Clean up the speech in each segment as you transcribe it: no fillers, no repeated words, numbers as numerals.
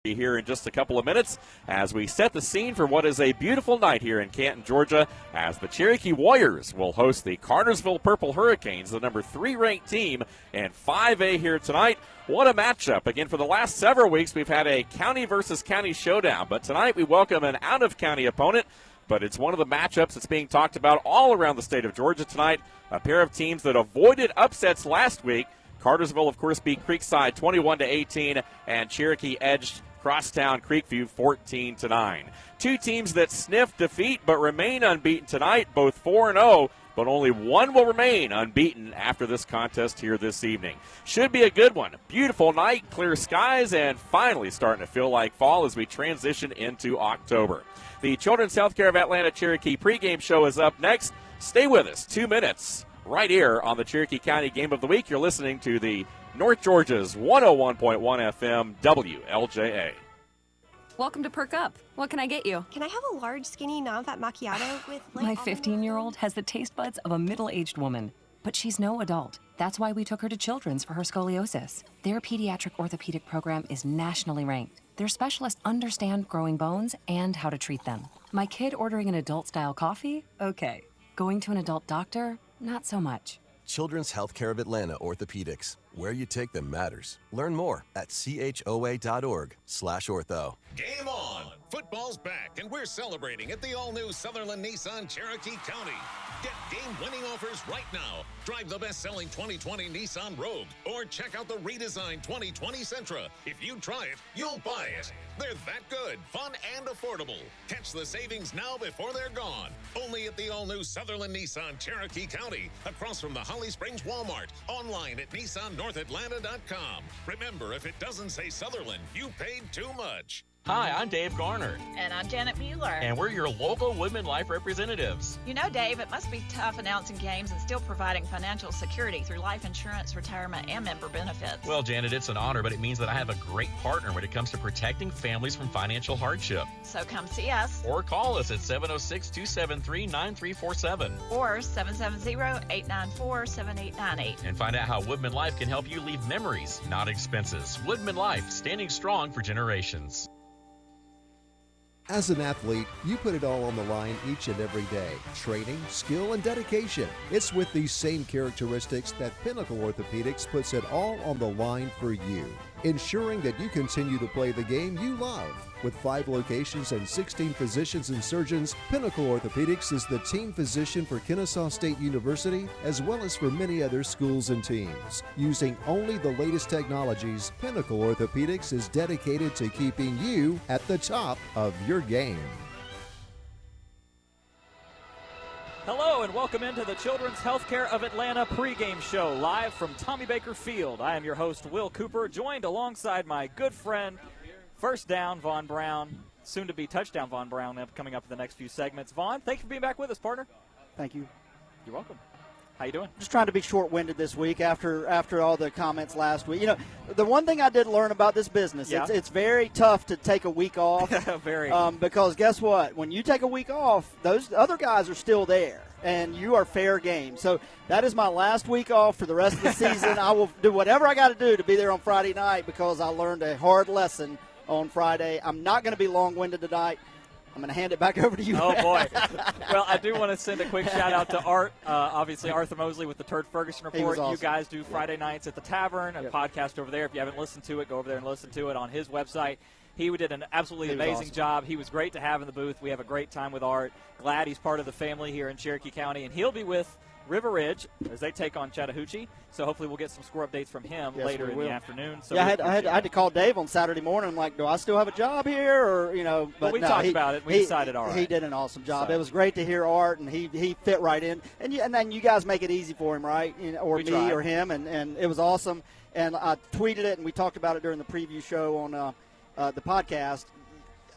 Here in just a couple of minutes as we set the scene for what is a beautiful night here in Canton, Georgia, as the Cherokee Warriors will host the Cartersville Purple Hurricanes, the number 3 ranked team in 5A here tonight. What a matchup. Again, for the last several weeks, we've had a county versus county showdown, but tonight we welcome an out-of-county opponent, but it's one of the matchups that's being talked about all around the state of Georgia tonight. A pair of teams that avoided upsets last week. Cartersville, of course, beat Creekside 21-18, and Cherokee edged Crosstown Creekview 14-9. Two teams that sniffed defeat but remain unbeaten tonight, both 4-0, but only one will remain unbeaten after this contest here this evening. Should be a good one. Beautiful night, clear skies, and finally starting to feel like fall as we transition into October. The Children's Healthcare of Atlanta Cherokee pregame show is up next. Stay with us, 2 minutes, right here on the Cherokee County Game of the Week. You're listening to the North Georgia's 101.1 FM WLJA. Welcome to Perk Up. What can I get you? Can I have a large, skinny, non-fat macchiato with My 15-year-old has the taste buds of a middle-aged woman, but she's no adult. That's why we took her to Children's for her scoliosis. Their pediatric orthopedic program is nationally ranked. Their specialists understand growing bones and how to treat them. My kid ordering an adult-style coffee? Okay. Going to an adult doctor? Not so much. Children's Healthcare of Atlanta Orthopedics. Where you take them matters. Learn more at choa.org/ortho. Game on! Football's back, and we're celebrating at the all-new Sutherland Nissan Cherokee County. Get game-winning offers right now. Drive the best-selling 2020 Nissan Rogue, or check out the redesigned 2020 Sentra. If you try it, you'll buy it. They're that good, fun, and affordable. Catch the savings now before they're gone. Only at the all-new Sutherland Nissan Cherokee County, across from the Holly Springs Walmart. Online at NissanNorthAtlanta.com. Remember, if it doesn't say Sutherland, you paid too much. Hi, I'm Dave Garner. And I'm Janet Mueller. And we're your local Woodman Life representatives. You know, Dave, it must be tough announcing games and still providing financial security through life insurance, retirement, and member benefits. Well, Janet, it's an honor, but it means that I have a great partner when it comes to protecting families from financial hardship. So come see us. Or call us at 706-273-9347. Or 770-894-7898. And find out how Woodman Life can help you leave memories, not expenses. Woodman Life, standing strong for generations. As an athlete, you put it all on the line each and every day. Training, skill, and dedication. It's with these same characteristics that Pinnacle Orthopedics puts it all on the line for you, ensuring that you continue to play the game you love. With 5 locations and 16 physicians and surgeons, Pinnacle Orthopedics is the team physician for Kennesaw State University, as well as for many other schools and teams. Using only the latest technologies, Pinnacle Orthopedics is dedicated to keeping you at the top of your game. Hello and welcome into the Children's Healthcare of Atlanta pregame show, live from Tommy Baker Field. I am your host, Will Cooper, joined alongside my good friend, First Down Vaughn Brown, soon to be Touchdown Vaughn Brown, coming up in the next few segments. Vaughn, thank you for being back with us, partner. Thank you. You're welcome. How you doing? Just trying to be short-winded this week after all the comments last week. You know, the one thing I did learn about this business, it's very tough to take a week off. Very. Because guess what? When you take a week off, those other guys are still there, and you are fair game. So that is my last week off for the rest of the season. I will do whatever I got to do to be there on Friday night because I learned a hard lesson on Friday. I'm not going to be long-winded tonight. I'm going to hand it back over to you. Oh, boy. Well, I do want to send a quick shout-out to Art. Obviously, Arthur Mosley with the Turd Ferguson Report. Awesome. You guys do Friday nights at the Tavern, a podcast over there. If you haven't listened to it, go over there and listen to it on his website. He did an absolutely amazing job. He was great to have in the booth. We have a great time with Art. Glad he's part of the family here in Cherokee County, and he'll be with River Ridge as they take on Chattahoochee. So hopefully we'll get some score updates from him later in the afternoon. So I had to call Dave on Saturday morning. I'm like, do I still have a job here? Or but we talked about it. We decided all right. He did an awesome job. So. It was great to hear Art, and he fit right in. And then you guys make it easy for him, right? Or me tried. Or him, and it was awesome. And I tweeted it, and we talked about it during the preview show on the podcast.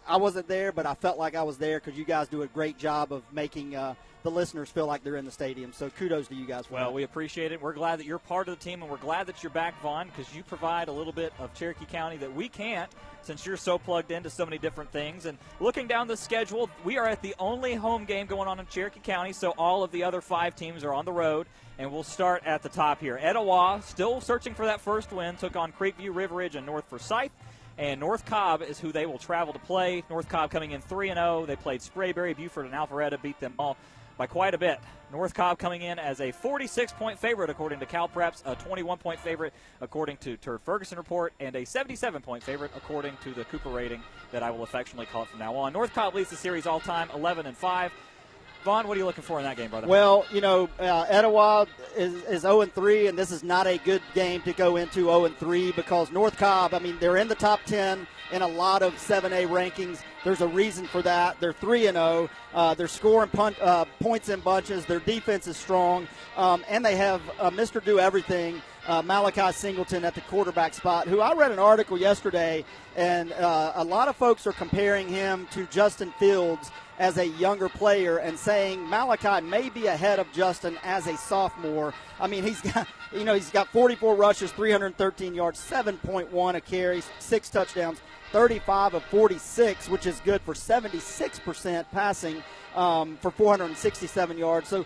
I wasn't there, but I felt like I was there because you guys do a great job of making the listeners feel like they're in the stadium. So kudos to you guys for that. Well, we appreciate it. We're glad that you're part of the team, and we're glad that you're back, Vaughn, because you provide a little bit of Cherokee County that we can't since you're so plugged into so many different things. And looking down the schedule, we are at the only home game going on in Cherokee County, so all of the other 5 teams are on the road. And we'll start at the top here. Etowah, still searching for that first win, took on Creekview, River Ridge, and North Forsyth. And North Cobb is who they will travel to play. North Cobb coming in 3-0. They played Sprayberry, Buford, and Alpharetta, beat them all by quite a bit. North Cobb coming in as a 46-point favorite according to CalPreps, a 21-point favorite according to Turd Ferguson Report, and a 77-point favorite according to the Cooper rating that I will affectionately call it from now on. North Cobb leads the series all-time 11-5. Vaughn, what are you looking for in that game, brother? Well, Etowah is 0-3, and this is not a good game to go into 0-3 because North Cobb, they're in the top 10 in a lot of 7A rankings. There's a reason for that. They're 3-0. They're scoring points in bunches. Their defense is strong. And they have Mr. Do-Everything, Malachi Singleton at the quarterback spot, who I read an article yesterday, and a lot of folks are comparing him to Justin Fields as a younger player and saying Malachi may be ahead of Justin as a sophomore. He's got 44 rushes, 313 yards, 7.1 a carry, 6 touchdowns, 35 of 46, which is good for 76% passing for 467 yards. So,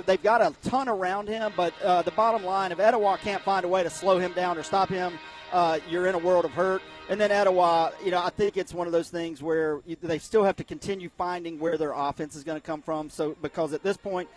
they've got a ton around him, but the bottom line, if Etowah can't find a way to slow him down or stop him, you're in a world of hurt. And then Etowah, I think it's one of those things where they still have to continue finding where their offense is going to come from. So, because at this point,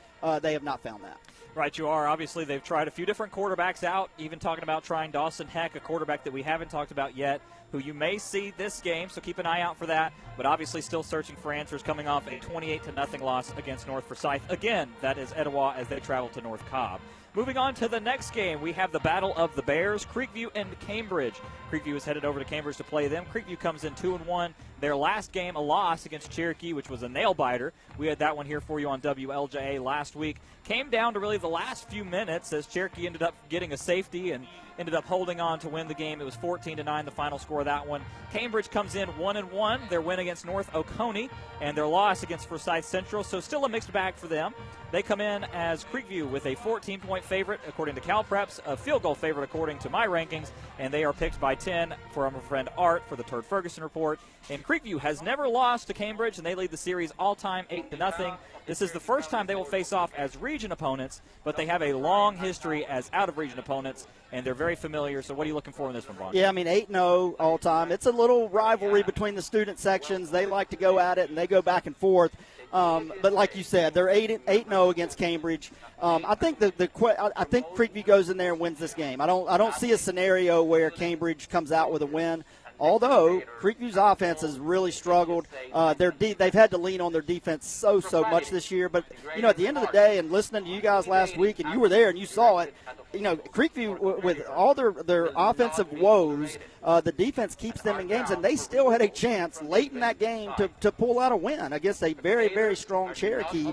they have not found that. Right, you are. Obviously, they've tried a few different quarterbacks out, even talking about trying Dawson Heck, a quarterback that we haven't talked about yet, who you may see this game, so keep an eye out for that. But obviously still searching for answers, coming off a 28-0 loss against North Forsyth. Again, that is Etowah as they travel to North Cobb. Moving on to the next game, we have the Battle of the Bears, Creekview and Cambridge. Creekview is headed over to Cambridge to play them. Creekview comes in 2-1. Their last game, a loss against Cherokee, which was a nail-biter. We had that one here for you on WLJA last week. Came down to really the last few minutes as Cherokee ended up getting a safety and ended up holding on to win the game. It was 14-9, the final score of that one. Cambridge comes in 1-1. Their win against North Oconee and their loss against Forsyth Central, so still a mixed bag for them. They come in as Creekview with a 14-point favorite according to CalPreps, a field goal favorite according to my rankings, and they are picked by 10 from our friend Art for the Turd Ferguson Report. And Creekview has never lost to Cambridge, and they lead the series all-time 8-0. This is the first time they will face off as region opponents, but they have a long history as out-of-region opponents, and they're very familiar. So what are you looking for in this one, Vaughn? Yeah, 8-0 all-time. It's a little rivalry between the student sections. They like to go at it, and they go back and forth. But like you said, they're 8-0 against Cambridge. I think I think Creekview goes in there and wins this game. I don't see a scenario where Cambridge comes out with a win. Although Creekview's offense has really struggled, they've had to lean on their defense so much this year. But at the end of the day, and listening to you guys last week, and you were there and you saw it, Creekview with all their offensive woes, the defense keeps them in games, and they still had a chance late in that game to pull out a win against a very, very strong Cherokee.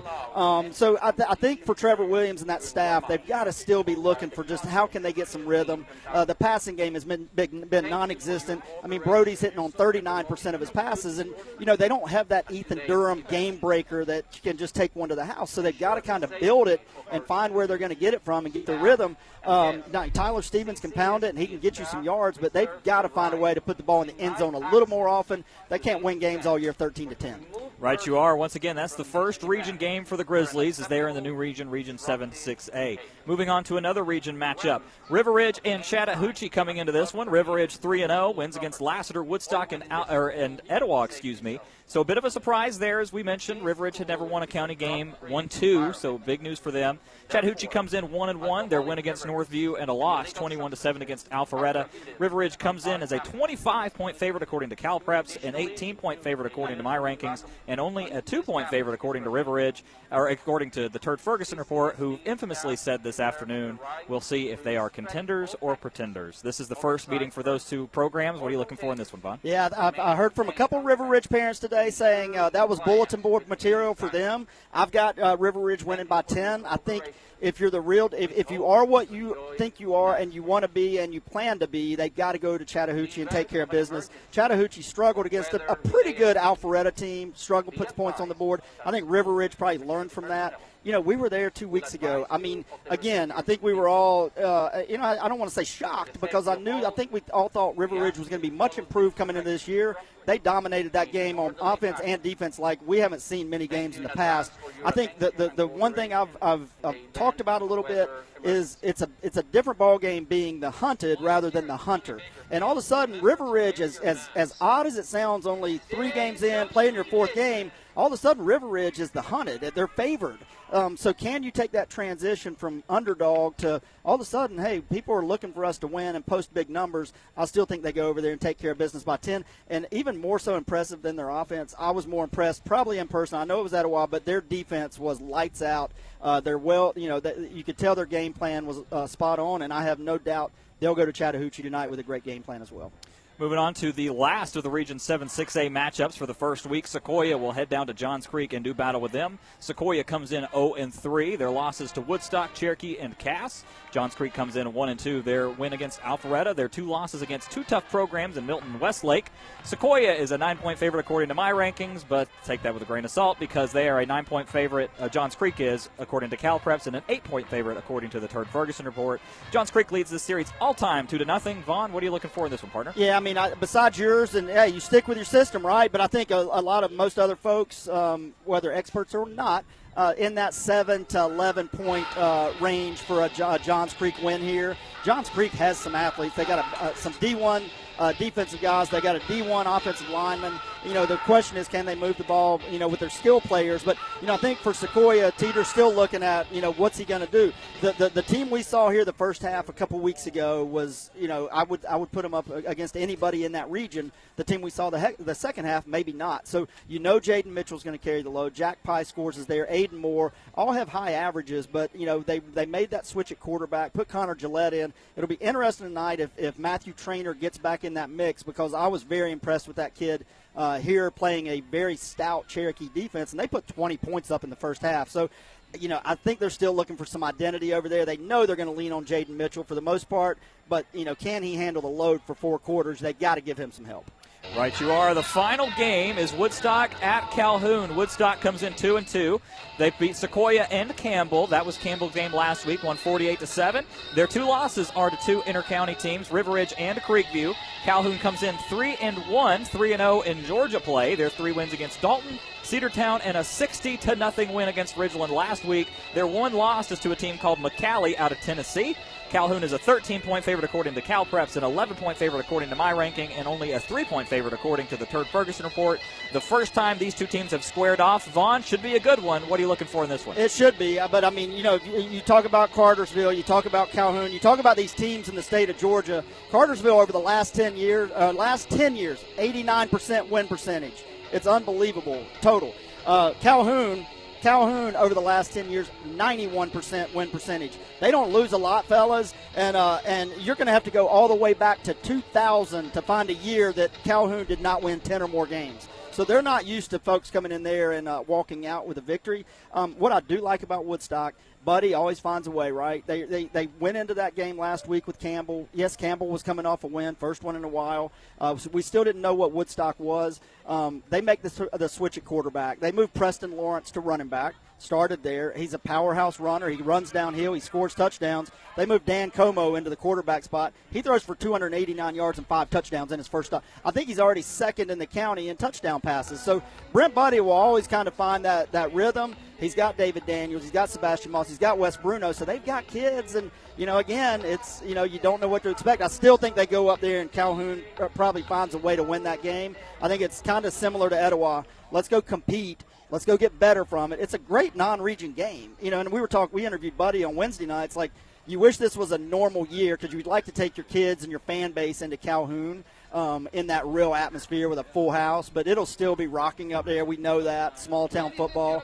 So I think for Trevor Williams and that staff, they've got to still be looking for just how can they get some rhythm. The passing game has been non-existent. Brody's hitting on 39% of his passes, and they don't have that Ethan Durham game breaker that can just take one to the house. So they've got to kind of build it and find where they're going to get it from and get the rhythm. Now, Tyler Stevens can pound it and he can get you some yards, but they've got to find a way to put the ball in the end zone a little more often. They can't win games all year 13-10. Right, you are. Once again, that's the first region game for the Grizzlies as they are in the new region, Region 7-6A. Moving on to another region matchup. River Ridge and Chattahoochee coming into this one. River Ridge 3-0, wins against Lassiter, Woodstock, and Etowah, So a bit of a surprise there, as we mentioned. River Ridge had never won a county game, 1-2, so big news for them. Chattahoochee comes in 1-1, their win against Northview, and a loss, 21-7 against Alpharetta. River Ridge comes in as a 25-point favorite according to CalPreps, an 18-point favorite according to my rankings, and only a 2-point favorite according to River Ridge, or according to the Turd Ferguson Report, who infamously said this afternoon, we'll see if they are contenders or pretenders. This is the first meeting for those two programs. What are you looking for in this one, Vaughn? Yeah, I heard from a couple River Ridge parents today saying that was bulletin board material for them. I've got River Ridge winning by 10. I think if you're if you are what you think you are and you want to be and you plan to be, they've got to go to Chattahoochee and take care of business. Chattahoochee struggled against a pretty good Alpharetta team, puts points on the board. I think River Ridge probably learned from that. we were there 2 weeks ago. I mean, again, I think we were all, I don't want to say shocked because I think we all thought River Ridge was going to be much improved coming into this year. They dominated that game on offense and defense like we haven't seen many games in the past. I think the one thing I've talked about a little bit is it's a different ball game being the hunted rather than the hunter. And all of a sudden, River Ridge, as odd as it sounds, only 3 games in, playing your 4th game, all of a sudden River Ridge is the hunted. They're favored. So can you take that transition from underdog to all of a sudden, hey, people are looking for us to win and post big numbers. I still think they go over there and take care of business by 10. And even more so impressive than their offense, I was more impressed probably in person. I know it was at a while, but their defense was lights out. They're you could tell their game plan was spot on, and I have no doubt they'll go to Chattahoochee tonight with a great game plan as well. Moving on to the last of the Region 7 6A matchups for the first week. Sequoia will head down to Johns Creek and do battle with them. Sequoia comes in 0-3. Their losses to Woodstock, Cherokee, and Cass. Johns Creek comes in 1-2. Their win against Alpharetta. Their 2 losses against 2 tough programs in Milton and Westlake. Sequoia is a 9-point favorite according to my rankings, but take that with a grain of salt because they are a 9-point favorite. Johns Creek is, according to CalPreps, and an 8-point favorite according to the Turd Ferguson report. Johns Creek leads this series all-time 2-0. Vaughn, what are you looking for in this one, partner? Yeah, I mean, besides yours, and hey, you stick with your system, right? But I think a lot of most other folks, whether experts or not, in that 7 to 11 point range for a Johns Creek win here. Johns Creek has some athletes. They got some D1 defensive guys. They got a D1 offensive lineman. The question is, can they move the ball, with their skill players? But, I think for Sequoia, Teeter's still looking at, what's he going to do? The team we saw here the first half a couple weeks ago was, I would put them up against anybody in that region. The team we saw the second half, maybe not. So, Jaden Mitchell's going to carry the load. Jack Pye scores is there. Aiden Moore, all have high averages, but, they made that switch at quarterback, put Connor Gillette in. It'll be interesting tonight if Matthew Traynor gets back in that mix because I was very impressed with that kid here playing a very stout Cherokee defense, and they put 20 points up in the first half. So, I think they're still looking for some identity over there. They know they're going to lean on Jaden Mitchell for the most part, but, can he handle the load for 4 quarters? They got to give him some help. Right you are. The final game is Woodstock at Calhoun. Woodstock comes in 2-2. They beat Sequoia and Campbell. That was Campbell's game last week, won 48-7. Their 2 losses are to 2 intercounty teams, River Ridge and Creekview. Calhoun comes in 3-1, 3-0 in Georgia play. Their 3 wins against Dalton, Cedartown, and a 60-0 win against Ridgeland last week. Their 1 loss is to a team called McCallie out of Tennessee. Calhoun is a 13-point favorite according to CalPreps, an 11-point favorite according to my ranking, and only a 3-point favorite according to the Turd Ferguson report. The first time these 2 teams have squared off, Vaughn, should be a good one. What are you looking for in this one? It should be, but I mean, you talk about Cartersville, you talk about Calhoun, you talk about these teams in the state of Georgia. Cartersville over the last 10 years, 89% win percentage. It's unbelievable total. Calhoun over the last 10 years, 91% win percentage. They don't lose a lot, fellas, and you're going to have to go all the way back to 2000 to find a year that Calhoun did not win 10 or more games. So they're not used to folks coming in there and walking out with a victory. What I do like about Woodstock, Buddy always finds a way, right? They went into that game last week with Campbell. Yes, Campbell was coming off a win, first one in a while. So we still didn't know what Woodstock was. They make the switch at quarterback. They moved Preston Lawrence to running back. Started there. He's a powerhouse runner. He runs downhill. He scores touchdowns. They moved Dan Como into the quarterback spot. He throws for 289 yards and 5 touchdowns in his first time. I think he's already second in the county in touchdown passes. So Brent Buddy will always kind of find that rhythm. He's got David Daniels. He's got Sebastian Moss. He's got Wes Bruno. So they've got kids. And, again, it's, you don't know what to expect. I still think they go up there and Calhoun probably finds a way to win that game. I think it's kind of similar to Etowah. Let's go compete. Let's go get better from it. It's a great non-region game. And we interviewed Buddy on Wednesday nights. Like, you wish this was a normal year because you'd like to take your kids and your fan base into Calhoun in that real atmosphere with a full house, but it'll still be rocking up there. We know that. Small town football.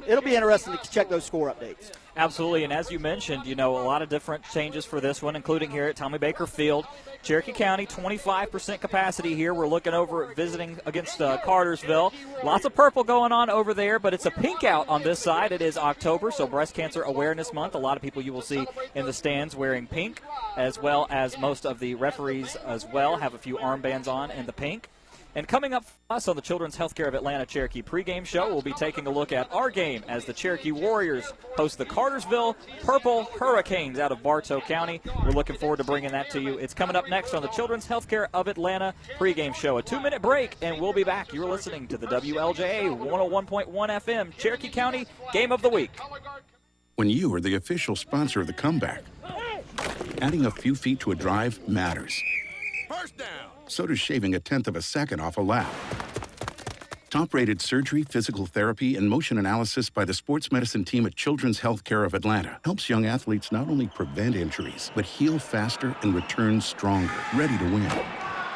It'll be interesting to check those score updates. Absolutely, and as you mentioned, a lot of different changes for this one, including here at Tommy Baker Field. Cherokee County, 25% capacity here. We're looking over visiting against Cartersville. Lots of purple going on over there, but it's a pink out on this side. It is October, so Breast Cancer Awareness Month. A lot of people you will see in the stands wearing pink, as well as most of the referees as well have a few armbands on in the pink. And coming up for us on the Children's Healthcare of Atlanta Cherokee pregame show, we'll be taking a look at our game as the Cherokee Warriors host the Cartersville Purple Hurricanes out of Bartow County. We're looking forward to bringing that to you. It's coming up next on the Children's Healthcare of Atlanta pregame show. A 2-minute break, and we'll be back. You're listening to the WLJA 101.1 FM Cherokee County Game of the Week. When you are the official sponsor of the comeback, adding a few feet to a drive matters. First down. So does shaving 1/10 of a second off a lap. Top-rated surgery, physical therapy, and motion analysis by the sports medicine team at Children's Healthcare of Atlanta helps young athletes not only prevent injuries, but heal faster and return stronger, ready to win.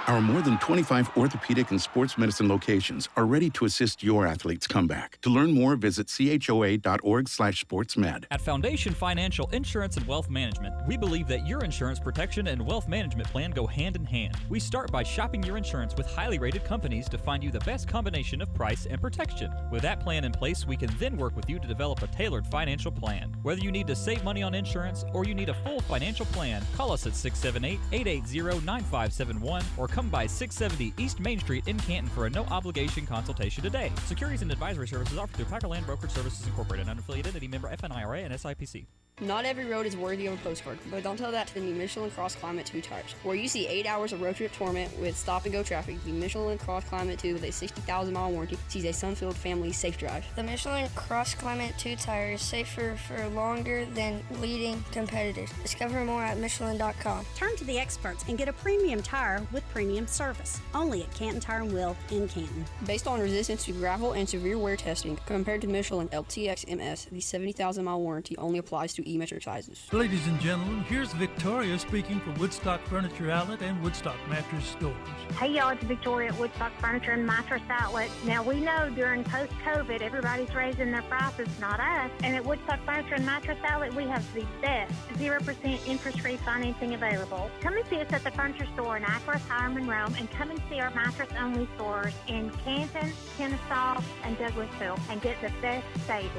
Our more than 25 orthopedic and sports medicine locations are ready to assist your athlete's comeback. To learn more, visit choa.org/sportsmed. At Foundation Financial Insurance and Wealth Management, we believe that your insurance protection and wealth management plan go hand in hand. We start by shopping your insurance with highly rated companies to find you the best combination of price and protection. With that plan in place, we can then work with you to develop a tailored financial plan. Whether you need to save money on insurance or you need a full financial plan, call us at 678-880-9571 or come by 670 East Main Street in Canton for a no-obligation consultation today. Securities and advisory services offered through Packer Land Brokerage Services Incorporated, an unaffiliated entity, member FNIRA and SIPC. Not every road is worthy of a postcard, but don't tell that to the new Michelin Cross Climate 2 tires. Where you see 8 hours of road trip torment with stop-and-go traffic, the Michelin Cross Climate 2 with a 60,000-mile warranty sees a sun-filled family safe drive. The Michelin Cross Climate 2 tire is safer for longer than leading competitors. Discover more at Michelin.com. Turn to the experts and get a premium tire with premium service. Only at Canton Tire and Wheel in Canton. Based on resistance to gravel and severe wear testing, compared to Michelin LTX MS, the 70,000-mile warranty only applies to E-metric sizes. Ladies and gentlemen, here's Victoria speaking for Woodstock Furniture Outlet and Woodstock Mattress Stores. Hey y'all, it's Victoria at Woodstock Furniture and Mattress Outlet. Now we know during post-COVID, everybody's raising their prices, not us. And at Woodstock Furniture and Mattress Outlet, we have the best 0% interest-free financing available. Come and see us at the furniture store in Akron, Hiram, and Rome, and come and see our mattress-only stores in Canton, Kennesaw, and Douglasville, and get the best savings.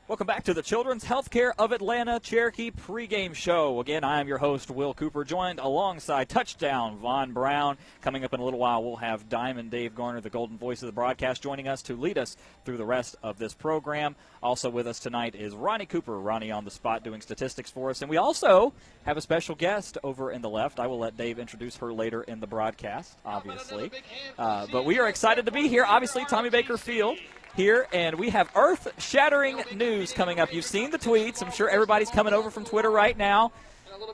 Welcome back to the Children's Healthcare of Atlanta Cherokee pregame show. Again, I am your host, Will Cooper, joined alongside Touchdown Von Brown. Coming up in a little while, we'll have Diamond Dave Garner, the golden voice of the broadcast, joining us to lead us through the rest of this program. Also with us tonight is Ronnie Cooper, Ronnie on the spot doing statistics for us. And we also have a special guest over in the left. I will let Dave introduce her later in the broadcast, obviously. But we are excited to be here. Obviously, Tommy Baker Field here, and we have earth-shattering news coming up. You've seen the tweets. I'm sure everybody's coming over from Twitter right now.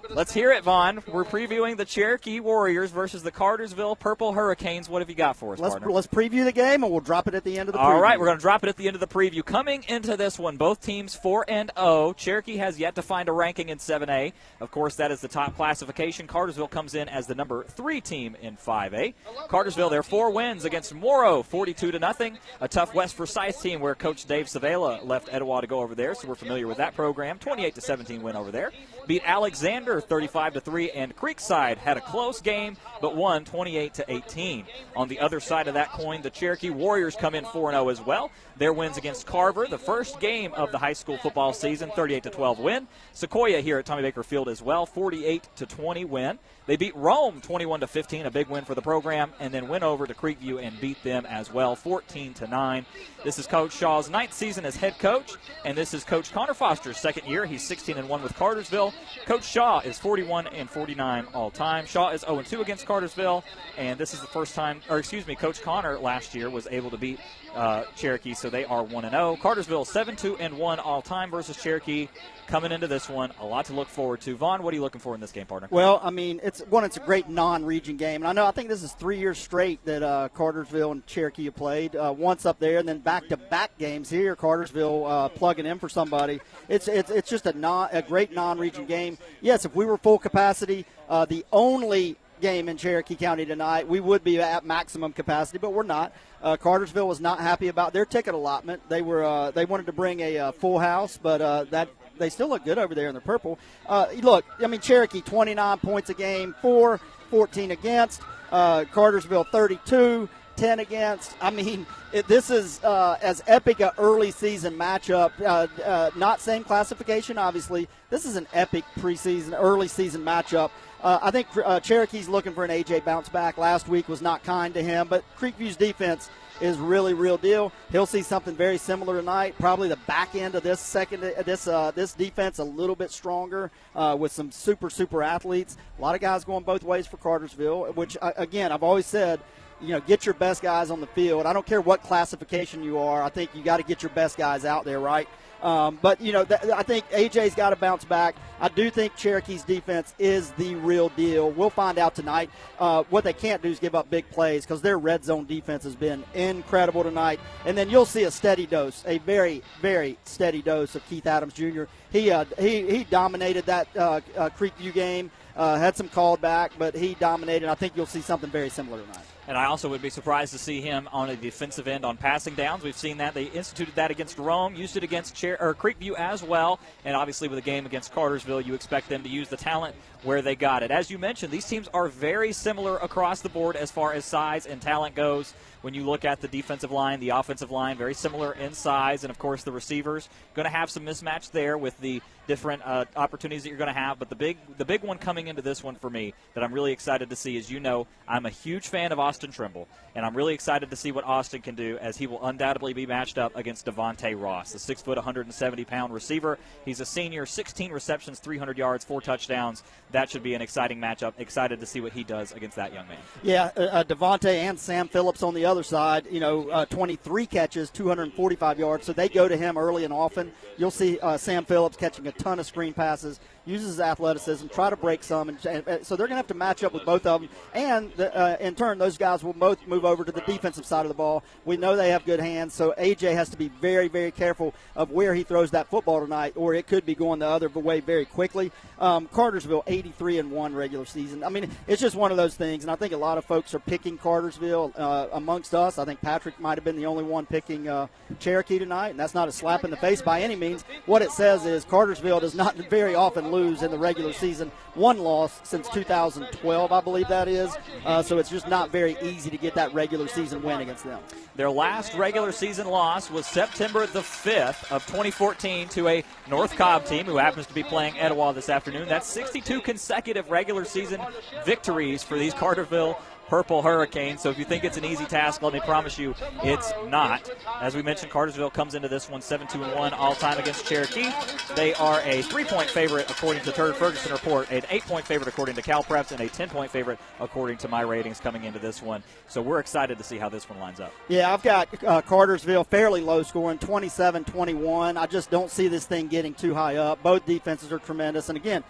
Let's hear it, Vaughn. We're previewing the Cherokee Warriors versus the Cartersville Purple Hurricanes. What have you got for us, partner? Let's preview the game, and we'll drop it at the end of the preview. All right, we're going to drop it at the end of the preview. Coming into this one, both teams 4-0. Cherokee has yet to find a ranking in 7A. Of course, that is the top classification. Cartersville comes in as the number 3 team in 5A. Cartersville, their 4 wins against Morrow, 42-0. A tough West Forsyth team where Coach Dave Savela left Etowah to go over there, so we're familiar with that program. 28-17 win over there. Beat Alexander 35-3, and Creekside had a close game but won 28-18. On the other side of that coin, the Cherokee Warriors come in 4-0 as well. Their wins against Carver, the first game of the high school football season, 38-12 win. Sequoia here at Tommy Baker Field as well, 48-20 win. They beat Rome 21-15, a big win for the program, and then went over to Creekview and beat them as well, 14-9. This is Coach Shaw's 9th season as head coach, and this is Coach Conor Foster's 2nd year. He's 16-1 with Cartersville. Coach Shaw is 41-49 all time. Shaw is 0-2 against Cartersville, and this is the first time, Coach Conor last year was able to beat Cherokee, so they are 1-0. Cartersville 7-2-1 all time versus Cherokee. Coming into this one, a lot to look forward to. Vaughn, what are you looking for in this game, partner? Well, I mean, it's a great non-region game, and I think this is 3 years straight that Cartersville and Cherokee have played. Once up there, and then back-to-back games here. Cartersville plugging in for somebody. It's just a great non-region game. Yes, if we were full capacity, the only game in Cherokee County tonight, we would be at maximum capacity, but we're not. Cartersville was not happy about their ticket allotment. They wanted to bring a full house, but they still look good over there in the purple. Look, I mean, Cherokee 29 points a game, 14 against. Cartersville 32, 10 against. I mean, this is as epic a early season matchup. Not same classification, obviously. This is an epic early season matchup. I think Cherokee's looking for an A.J. bounce back. Last week was not kind to him, but Creekview's defense is really real deal. He'll see something very similar tonight. Probably the back end of this defense a little bit stronger with some super athletes. A lot of guys going both ways for Cartersville, which again I've always said, get your best guys on the field. I don't care what classification you are. I think you got to get your best guys out there, right? But I think AJ's got to bounce back. I do think Cherokee's defense is the real deal. We'll find out tonight. What they can't do is give up big plays because their red zone defense has been incredible tonight. And then you'll see a steady dose, a very, very steady dose of Keith Adams Jr. He dominated that Creekview game. Had some called back, but he dominated. I think you'll see something very similar tonight. And I also would be surprised to see him on a defensive end on passing downs. We've seen that. They instituted that against Rome, used it against Creekview as well. And obviously with a game against Cartersville, you expect them to use the talent where they got it. As you mentioned, these teams are very similar across the board as far as size and talent goes. When you look at the defensive line, the offensive line, very similar in size. And, of course, the receivers, going to have some mismatch there with the different opportunities that you're going to have. But the big one coming into this one for me that I'm really excited to see is, I'm a huge fan of Austin Trimble, and I'm really excited to see what Austin can do as he will undoubtedly be matched up against Devonta Ross, the 6 foot, 170-pound receiver. He's a senior, 16 receptions, 300 yards, 4 touchdowns. That should be an exciting matchup. Excited to see what he does against that young man. Yeah, Devonta and Sam Phillips on the other side, 23 catches, 245 yards, so they go to him early and often. You'll see Sam Phillips catching a ton of screen passes, uses his athleticism, try to break some, and so they're going to have to match up with both of them. And in turn, those guys will both move over to the defensive side of the ball. We know they have good hands, so AJ has to be very, very careful of where he throws that football tonight, or it could be going the other way very quickly. Cartersville 83-1 regular season. I mean, it's just one of those things, and I think a lot of folks are picking Cartersville amongst us. I think Patrick might have been the only one picking Cherokee tonight, and that's not a slap in the face by any means. What it says is Cartersville does not very often lose in the regular season. One loss since 2012, I believe that is. So it's just not very easy to get that regular season win against them. Their last regular season loss was September the 5th of 2014 to a North Cobb team who happens to be playing Etowah this afternoon. That's 62 consecutive regular season victories for these Cartersville Purple Hurricanes. So if you think it's an easy task, let me promise you it's not. As we mentioned, Cartersville comes into this one 7-2-1 all-time against Cherokee. They are a 3-point favorite according to the Turd Ferguson report, an 8-point favorite according to CalPreps, and a 10-point favorite according to my ratings coming into this one. So we're excited to see how this one lines up. Yeah, I've got Cartersville fairly low scoring, 27-21. I just don't see this thing getting too high up. Both defenses are tremendous. And again,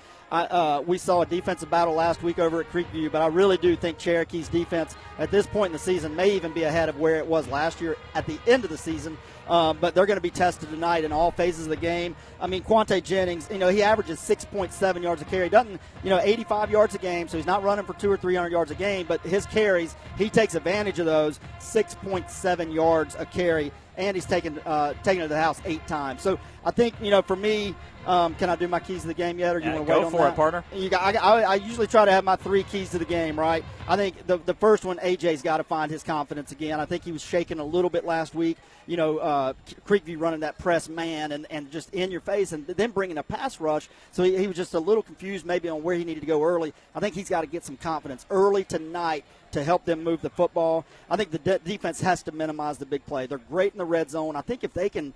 we saw a defensive battle last week over at Creekview, but I really do think Cherokee's defense at this point in the season may even be ahead of where it was last year at the end of the season. But they're going to be tested tonight in all phases of the game. I mean, Quante Jennings, he averages 6.7 yards a carry. Doesn't, 85 yards a game, so he's not running for 200 or 300 yards a game, but his carries, he takes advantage of those, 6.7 yards a carry, and he's taken it to the house 8 times. So I think, for me, can I do my keys to the game yet, or you want to wait on that? Go for it, partner. I usually try to have my 3 keys to the game, right? I think the first one, AJ's got to find his confidence again. I think he was shaking a little bit last week. Creekview running that press man and just in your face, and then bringing a pass rush. So he was just a little confused maybe on where he needed to go early. I think he's got to get some confidence early tonight to help them move the football. I think the defense has to minimize the big play. They're great in the red zone. I think if they can,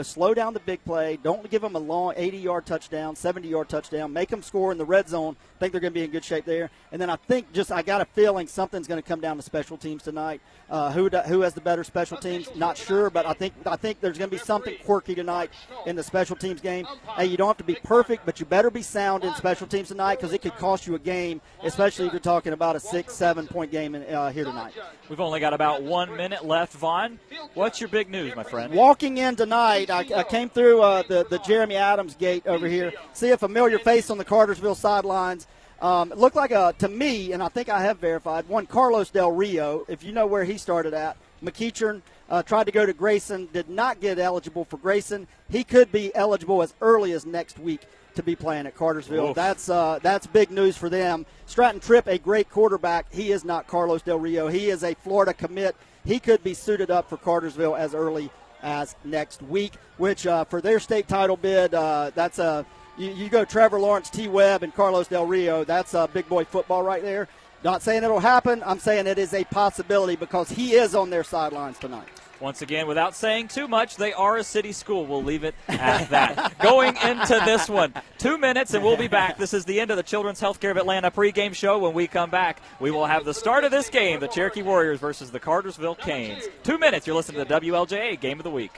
slow down the big play, don't give them a long 80-yard touchdown, 70-yard touchdown, make them score in the red zone, I think they're going to be in good shape there. And then I think I got a feeling something's going to come down to special teams tonight. Who has the better special teams? Not sure, but I think there's going to be something quirky tonight in the special teams game. Hey, you don't have to be perfect, but you better be sound in special teams tonight because it could cost you a game, especially if you're talking about a 6-7 point game here tonight. We've only got about 1 minute left. Vaughn, what's your big news, my friend? Walking in tonight, I came through the Jeremy Adams gate over here, see a familiar face on the Cartersville sidelines. It looked like, to me, and I think I have verified, one Carlos Del Rio, if you know where he started at. McEachern tried to go to Grayson, did not get eligible for Grayson. He could be eligible as early as next week to be playing at Cartersville. Oof. That's big news for them. Stratton Tripp, a great quarterback. He is not Carlos Del Rio. He is a Florida commit. He could be suited up for Cartersville as early as next week, which for their state title bid, that's a You go Trevor Lawrence, T. Webb, and Carlos Del Rio. That's big boy football right there. Not saying it'll happen. I'm saying it is a possibility because he is on their sidelines tonight. Once again, without saying too much, they are a city school. We'll leave it at that. Going into this one, 2 minutes and we'll be back. This is the end of the Children's Healthcare of Atlanta pregame show. When we come back, we will have the start of this game, the Cherokee Warriors versus the Cartersville Canes. 2 minutes, you're listening to the WLJA Game of the Week.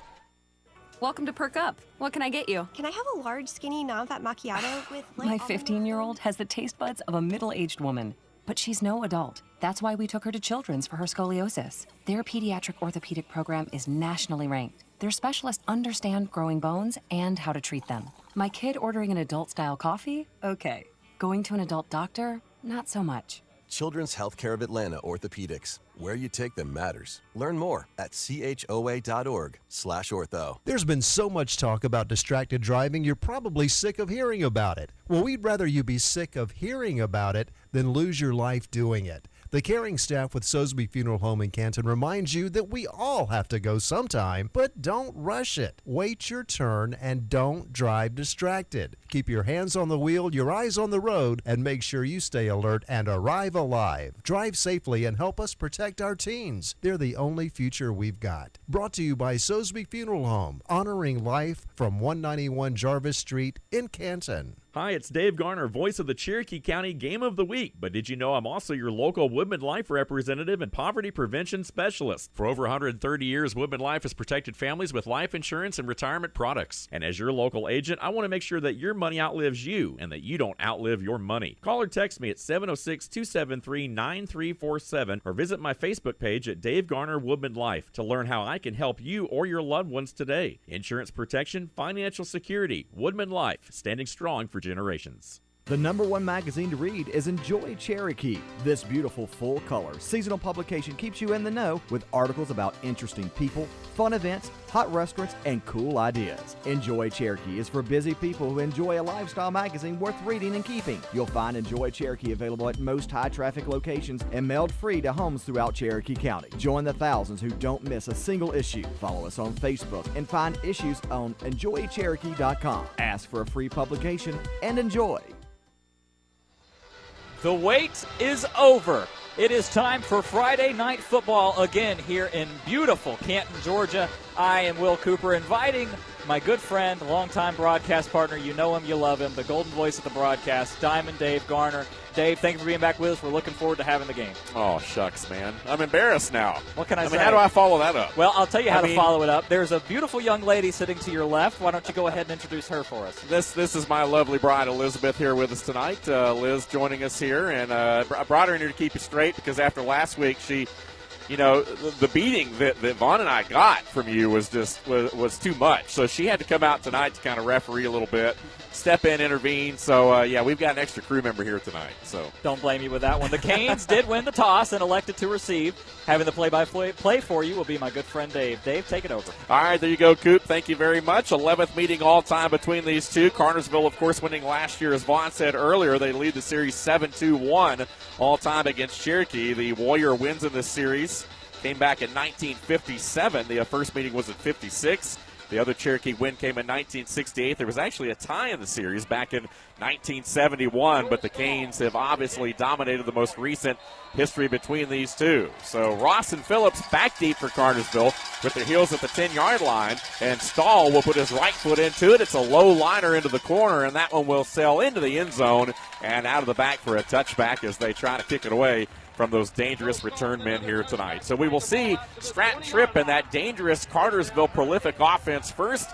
Welcome to Perk Up. What can I get you? Can I have a large, skinny, non-fat macchiato with My 15-year-old has the taste buds of a middle-aged woman. But she's no adult. That's why we took her to Children's for her scoliosis. Their pediatric orthopedic program is nationally ranked. Their specialists understand growing bones and how to treat them. My kid ordering an adult-style coffee? Okay. Going to an adult doctor? Not so much. Children's Healthcare of Atlanta Orthopedics. Where you take them matters. Learn more at choa.org/ortho. There's been so much talk about distracted driving, you're probably sick of hearing about it. Well, we'd rather you be sick of hearing about it than lose your life doing it. The caring staff with Sosby Funeral Home in Canton reminds you that we all have to go sometime, but don't rush it. Wait your turn and don't drive distracted. Keep your hands on the wheel, your eyes on the road, and make sure you stay alert and arrive alive. Drive safely and help us protect our teens. They're the only future we've got. Brought to you by Sosby Funeral Home, honoring life from 191 Jarvis Street in Canton. Hi, it's Dave Garner, voice of the Cherokee County Game of the Week. But did you know I'm also your local Woodman Life representative and poverty prevention specialist? For over 130 years, Woodman Life has protected families with life insurance and retirement products. And as your local agent, I want to make sure that your money outlives you and that you don't outlive your money. Call or text me at 706-273-9347 or visit my Facebook page at Dave Garner Woodman Life to learn how I can help you or your loved ones today. Insurance protection, financial security, Woodman Life, standing strong for generations. The #1 magazine to read is Enjoy Cherokee. This beautiful full-color seasonal publication keeps you in the know with articles about interesting people, fun events, hot restaurants, and cool ideas. Enjoy Cherokee is for busy people who enjoy a lifestyle magazine worth reading and keeping. You'll find Enjoy Cherokee available at most high-traffic locations and mailed free to homes throughout Cherokee County. Join the thousands who don't miss a single issue. Follow us on Facebook and find issues on enjoycherokee.com. Ask for a free publication and enjoy. The wait is over. It is time for Friday Night Football again here in beautiful Canton, Georgia. I am Will Cooper, inviting my good friend, longtime broadcast partner, you know him, you love him, the golden voice of the broadcast, Diamond Dave Garner. Dave, thank you for being back with us. We're looking forward to having the game. Oh, shucks, man. I'm embarrassed now. What can I say? I mean, how do I follow that up? Well, I'll tell you how to follow it up. There's a beautiful young lady sitting to your left. Why don't you go ahead and introduce her for us? This is my lovely bride, Elizabeth, here with us tonight. Liz joining us here, and I brought her in here to keep you straight because after last week, she, you know, the beating that Vaughn and I got from you was just was too much. So she had to come out tonight to kind of referee a little bit, step in, intervene. So, yeah, we've got an extra crew member here tonight. So don't blame you with that one. The Canes did win the toss and elected to receive. Having the play-by-play for you will be my good friend Dave. Dave, take it over. All right, there you go, Coop. Thank you very much. 11th meeting all-time between these two. Cartersville, of course, winning last year. As Vaughn said earlier, they lead the series 7-2-1 all-time against Cherokee. The Warrior wins in this series. Came back in 1957. The first meeting was in 56. The other Cherokee win came in 1968. There was actually a tie in the series back in 1971, but the Canes have obviously dominated the most recent history between these two. So Ross and Phillips back deep for Cartersville with their heels at the 10-yard line, and Stahl will put his right foot into it. It's a low liner into the corner, and that one will sail into the end zone and out of the back for a touchback as they try to kick it away from those dangerous return men here tonight. So we will see Stratton Tripp and that dangerous Cartersville prolific offense first.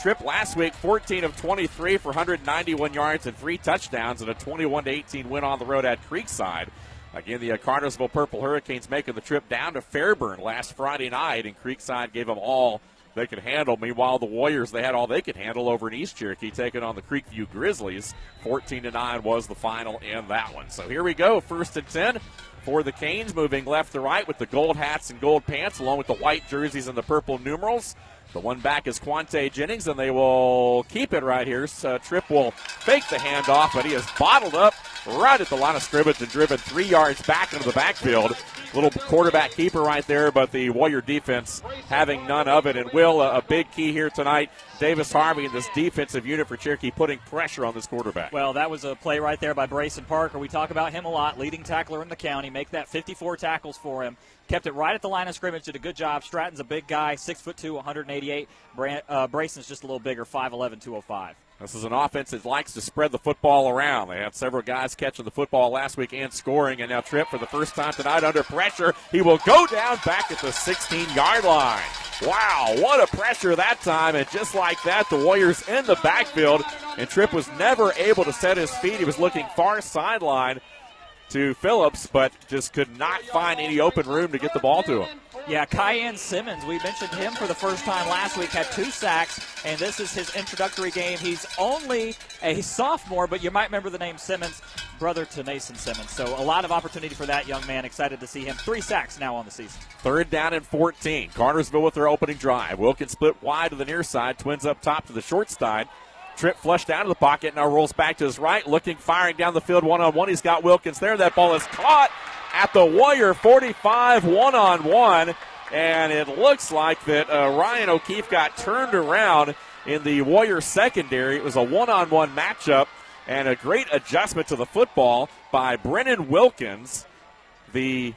Tripp last week, 14 of 23 for 191 yards and 3 touchdowns and a 21-18 win on the road at Creekside. Again, the Cartersville Purple Hurricanes making the trip down to Fairburn last Friday night, and Creekside gave them all they could handle. Meanwhile, the Warriors, they had all they could handle over in East Cherokee, taking on the Creekview Grizzlies. 14-9 was the final in that one. So here we go, 1st and 10 for the Canes, moving left to right with the gold hats and gold pants, along with the white jerseys and the purple numerals. The one back is Kwante Jennings, and they will keep it right here. So Tripp will fake the handoff, but he is bottled up right at the line of scrimmage and driven 3 yards back into the backfield. Little quarterback keeper right there, but the Warrior defense having none of it. And Will, a big key here tonight, Davis Harvey and this defensive unit for Cherokee putting pressure on this quarterback. Well, that was a play right there by Brayson Parker. We talk about him a lot, leading tackler in the county, make that 54 tackles for him. Kept it right at the line of scrimmage, did a good job. Stratton's a big guy, 6'2", 188. Brayson's just a little bigger, 5'11", 205. This is an offense that likes to spread the football around. They had several guys catching the football last week and scoring, and now Tripp for the first time tonight under pressure. He will go down back at the 16-yard line. Wow, what a pressure that time, and just like that, the Warriors in the backfield, and Tripp was never able to set his feet. He was looking far sideline to Phillips, but just could not find any open room to get the ball to him. Yeah, Cayenne Simmons, we mentioned him for the first time last week, had 2 sacks, and this is his introductory game. He's only a sophomore, but you might remember the name Simmons, brother to Mason Simmons. So a lot of opportunity for that young man. Excited to see him. 3 sacks now on the season. 3rd down and 14. Cartersville with their opening drive. Wilkins split wide to the near side, Twins up top to the short side. Tripp flushed out of the pocket, now rolls back to his right, looking, firing down the field one-on-one. He's got Wilkins there. That ball is caught at the Warrior 45, one-on-one, and it looks like that Ryan O'Keefe got turned around in the Warrior secondary. It was a one-on-one matchup, and a great adjustment to the football by Brennan Wilkins, the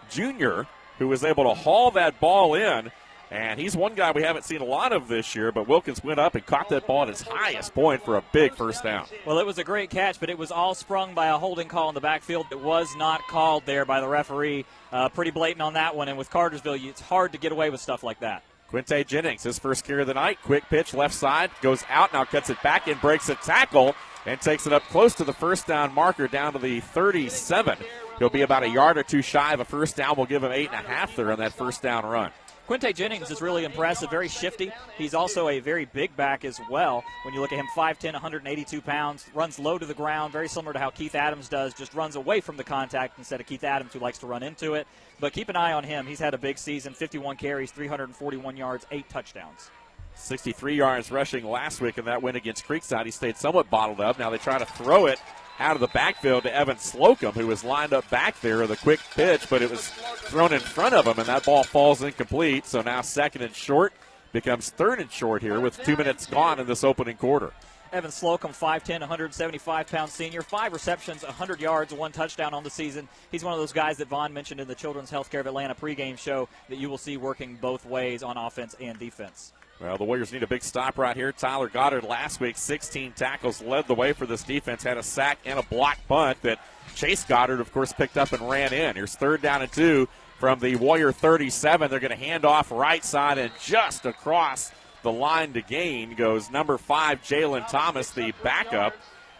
junior, who was able to haul that ball in. And he's one guy we haven't seen a lot of this year, but Wilkins went up and caught that ball at his highest point for a big first down. Well, it was a great catch, but it was all sprung by a holding call in the backfield. It was not called there by the referee. Pretty blatant on that one, and with Cartersville, it's hard to get away with stuff like that. Quante Jennings, his first carry of the night. Quick pitch, left side, goes out, now cuts it back and breaks a tackle and takes it up close to the first down marker down to the 37. He'll be about a yard or two shy of a first down. We'll give him 8.5 there on that first down run. Quante Jennings is really impressive, very shifty. He's also a very big back as well. When you look at him, 5'10", 182 pounds, runs low to the ground, very similar to how Keith Adams does, just runs away from the contact instead of Keith Adams, who likes to run into it. But keep an eye on him. He's had a big season, 51 carries, 341 yards, 8 touchdowns. 63 yards rushing last week in that win against Creekside. He stayed somewhat bottled up. Now they try to throw it out of the backfield to Evan Slocum, who was lined up back there with a quick pitch, but it was thrown in front of him, and that ball falls incomplete. So now 2nd and short becomes 3rd and short here with 2 minutes gone in this opening quarter. Evan Slocum, 5'10", 175-pound senior, 5 receptions, 100 yards, 1 touchdown on the season. He's one of those guys that Vaughn mentioned in the Children's Healthcare of Atlanta pregame show that you will see working both ways on offense and defense. Well, the Warriors need a big stop right here. Tyler Goddard last week, 16 tackles, led the way for this defense, had a sack and a block punt that Chase Goddard, of course, picked up and ran in. Here's 3rd down and 2 from the Warrior 37. They're going to hand off right side, and just across the line to gain goes number 5, Jalen Thomas, the backup.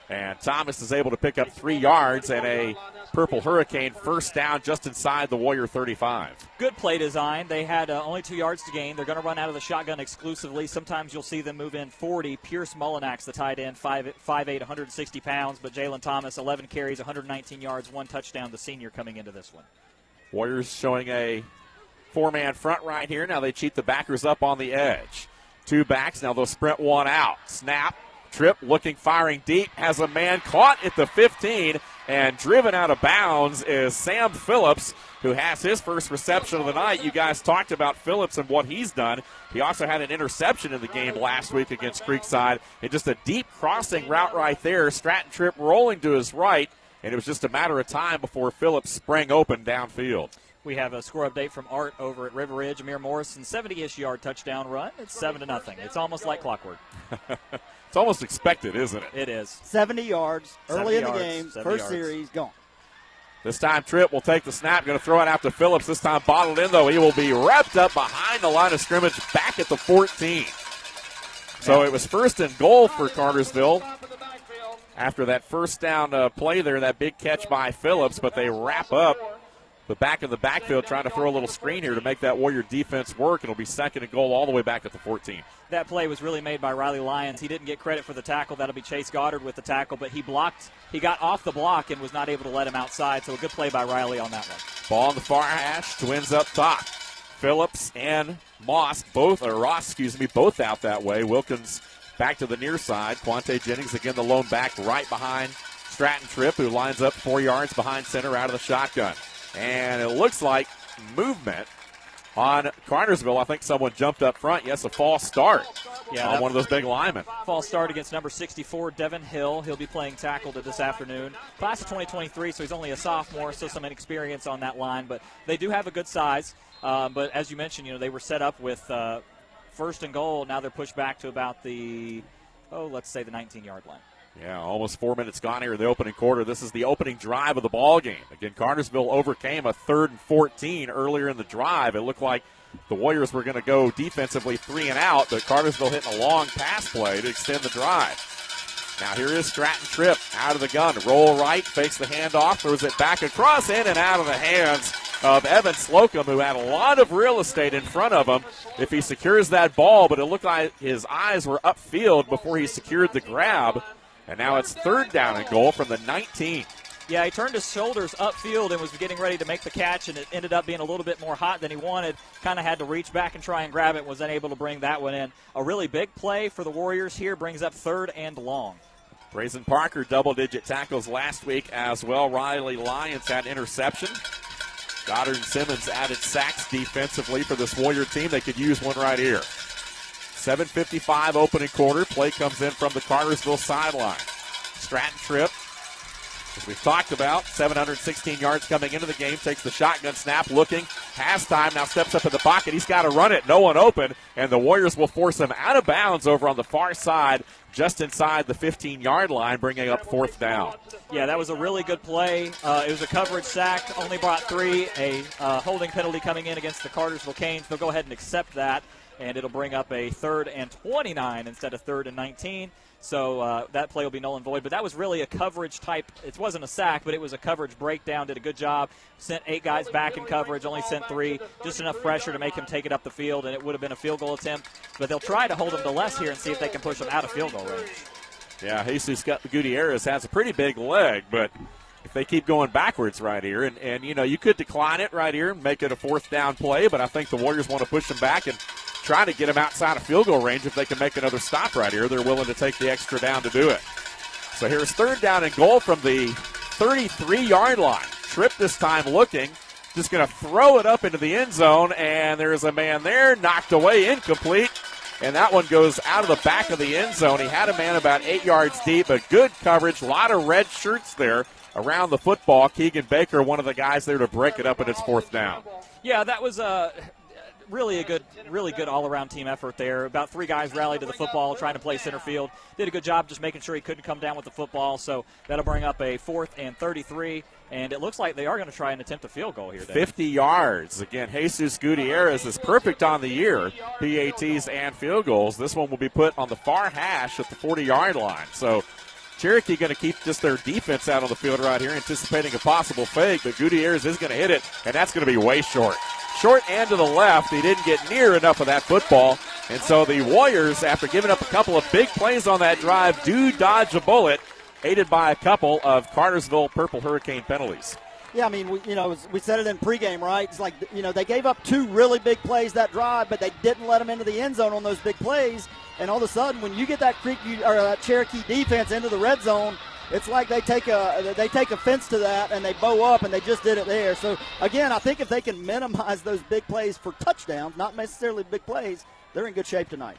And Thomas is able to pick up 3 yards and a Purple Hurricane first down just inside the Warrior 35. Good play design. They had only 2 yards to gain. They're going to run out of the shotgun exclusively. Sometimes you'll see them move in 40. Pierce Mullinax, the tight end, 5'8", 160 pounds. But Jalen Thomas, 11 carries, 119 yards, 1 touchdown, the senior coming into this one. Warriors showing a 4-man front right here. Now they cheat the backers up on the edge. 2 backs. Now they'll sprint 1 out. Snap. Tripp looking, firing deep, has a man caught at the 15, and driven out of bounds is Sam Phillips, who has his first reception of the night. You guys talked about Phillips and what he's done. He also had an interception in the game last week against Creekside, and just a deep crossing route right there. Stratton Tripp rolling to his right, and it was just a matter of time before Phillips sprang open downfield. We have a score update from Art over at River Ridge. Amir Morrison, 70-ish yard touchdown run. It's 7-0. It's almost like clockwork. It's almost expected, isn't it? It is. 70 yards early in the game. First series, gone. This time Tripp will take the snap, going to throw it out to Phillips. This time bottled in, though. He will be wrapped up behind the line of scrimmage back at the 14. So it was 1st and goal for Cartersville after that first down play there, that big catch by Phillips, but they wrap up the back of the backfield trying to throw a little screen here to make that Warrior defense work. It'll be 2nd and goal all the way back at the 14. That play was really made by Riley Lyons. He didn't get credit for the tackle. That'll be Chase Goddard with the tackle, but he blocked. He got off the block and was not able to let him outside, so a good play by Riley on that one. Ball on the far hash, Twins up top. Phillips and Ross both out that way. Wilkins back to the near side. Quante Jennings again the lone back right behind Stratton Tripp, who lines up 4 yards behind center out of the shotgun. And it looks like movement on Cartersville. I think someone jumped up front. Yes, a false start on one of those big linemen. False start against number 64, Devin Hill. He'll be playing tackle this afternoon. Class of 2023, so he's only a sophomore, so some inexperience on that line. But they do have a good size. But as you mentioned, they were set up with first and goal. Now they're pushed back to about the 19-yard line. Yeah, almost 4 minutes gone here in the opening quarter. This is the opening drive of the ball game. Again, Cartersville overcame a 3rd and 14 earlier in the drive. It looked like the Warriors were going to go defensively 3 and out, but Cartersville hitting a long pass play to extend the drive. Now here is Stratton Tripp out of the gun. Roll right, fakes the handoff, throws it back across, in and out of the hands of Evan Slocum, who had a lot of real estate in front of him if he secures that ball, but it looked like his eyes were upfield before he secured the grab. And now it's 3rd down and goal from the 19. Yeah, he turned his shoulders upfield and was getting ready to make the catch, and it ended up being a little bit more hot than he wanted. Kind of had to reach back and try and grab it, was unable to bring that one in. A really big play for the Warriors here, brings up 3rd and long. Brazen Parker, double-digit tackles last week as well. Riley Lyons had interception. Goddard and Simmons added sacks defensively for this Warrior team. They could use one right here. 7:55 opening quarter. Play comes in from the Cartersville sideline. Stratton Tripp, as we've talked about, 716 yards coming into the game, takes the shotgun snap, looking, has time, now steps up in the pocket. He's got to run it, no one open, and the Warriors will force him out of bounds over on the far side, just inside the 15-yard line, bringing up 4th down. Yeah, that was a really good play. It was a coverage sack, only brought 3, a holding penalty coming in against the Cartersville Canes. They'll go ahead and accept that, and it'll bring up a 3rd and 29 instead of 3rd and 19. So that play will be null and void. But that was really a coverage type. It wasn't a sack, but it was a coverage breakdown. Did a good job. Sent 8 guys back in coverage, only sent 3. Just enough pressure to make him take it up the field, and it would have been a field goal attempt. But they'll try to hold him to less here and see if they can push him out of field goal range. Yeah, Jesus Gutierrez has a pretty big leg, but if they keep going backwards right here, and you could decline it right here and make it a 4th down play, but I think the Warriors want to push him back and try to get him outside of field goal range. If they can make another stop right here, they're willing to take the extra down to do it. So here's 3rd down and goal from the 33-yard line. Tripp this time looking, just going to throw it up into the end zone, and there's a man there, knocked away, incomplete, and that one goes out of the back of the end zone. He had a man about 8 yards deep, but good coverage, a lot of red shirts there around the football. Keegan Baker, one of the guys there to break it up, and it's 4th down. Yeah, that was really good all-around team effort there. About 3 guys rallied to the football, trying to play center field. Did a good job just making sure he couldn't come down with the football. So that'll bring up a 4th and 33. And it looks like they are going to try and attempt a field goal here, Dave. 50 yards. Again, Jesus Gutierrez is perfect on the year, PATs and field goals. This one will be put on the far hash at the 40-yard line. So Cherokee going to keep just their defense out on the field right here, anticipating a possible fake, but Gutierrez is going to hit it, and that's going to be way short. Short and to the left. He didn't get near enough of that football, and so the Warriors, after giving up a couple of big plays on that drive, do dodge a bullet, aided by a couple of Cartersville Purple Hurricane penalties. Yeah, I mean, we said it in pregame, right? It's like, they gave up 2 really big plays that drive, but they didn't let them into the end zone on those big plays. And all of a sudden, when you get that Cherokee defense into the red zone, it's like they take offense to that and they bow up, and they just did it there. So again, I think if they can minimize those big plays for touchdowns, not necessarily big plays, they're in good shape tonight.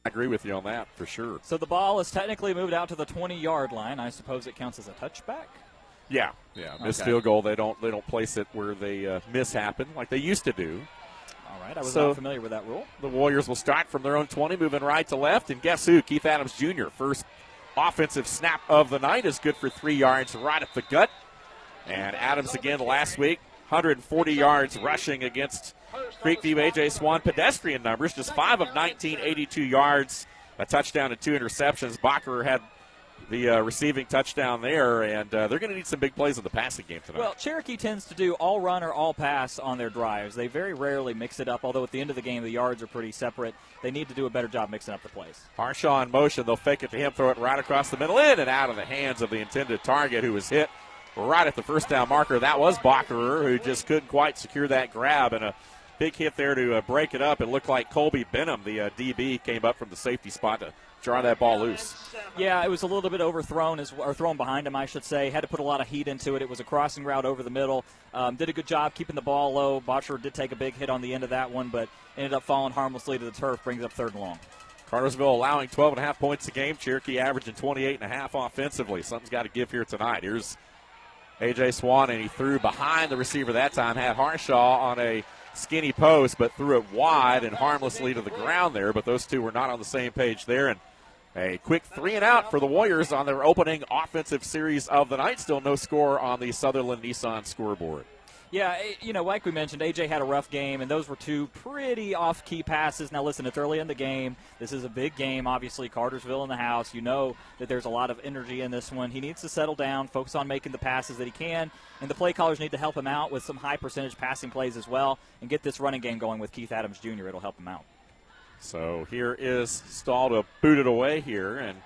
I agree with you on that for sure. So the ball is technically moved out to the 20-yard line. I suppose it counts as a touchback. Yeah. Missed field goal. They don't place it where they miss happen like they used to do. All right, I was not familiar with that rule. The Warriors will start from their own 20, moving right to left, and guess who? Keith Adams Jr. First offensive snap of the night is good for 3 yards right up the gut. And Adams again last week, 140 yards rushing against Creekview. A.J. Swan pedestrian numbers, just 5 of 19, 82 yards, a touchdown and 2 interceptions. Bacher had the receiving touchdown there, and they're going to need some big plays in the passing game tonight. Well, Cherokee tends to do all run or all pass on their drives. They very rarely mix it up, although at the end of the game the yards are pretty separate. They need to do a better job mixing up the plays. Harshaw in motion. They'll fake it to him, throw it right across the middle, in and out of the hands of the intended target, who was hit right at the first down marker. That was Bacher, who just couldn't quite secure that grab, and a big hit there to break it up. It looked like Colby Benham, the DB, came up from the safety spot to jar that ball loose. Yeah, it was a little bit overthrown, or thrown behind him, I should say. Had to put a lot of heat into it. It was a crossing route over the middle. Did a good job keeping the ball low. Botcher did take a big hit on the end of that one, but ended up falling harmlessly to the turf, brings up 3rd and long. Cartersville allowing 12.5 points a game. Cherokee averaging 28.5 offensively. Something's got to give here tonight. Here's A.J. Swan, and he threw behind the receiver that time. Had Harshaw on a skinny post, but threw it wide and harmlessly to the ground there. But those two were not on the same page there. And a quick 3-and-out for the Warriors on their opening offensive series of the night. Still no score on the Sutherland Nissan scoreboard. Yeah, like we mentioned, A.J. had a rough game, and those were 2 pretty off-key passes. Now, listen, it's early in the game. This is a big game, obviously, Cartersville in the house. You know that there's a lot of energy in this one. He needs to settle down, focus on making the passes that he can, and the play callers need to help him out with some high-percentage passing plays as well and get this running game going with Keith Adams Jr. It'll help him out. So here is Stahl to boot it away here, and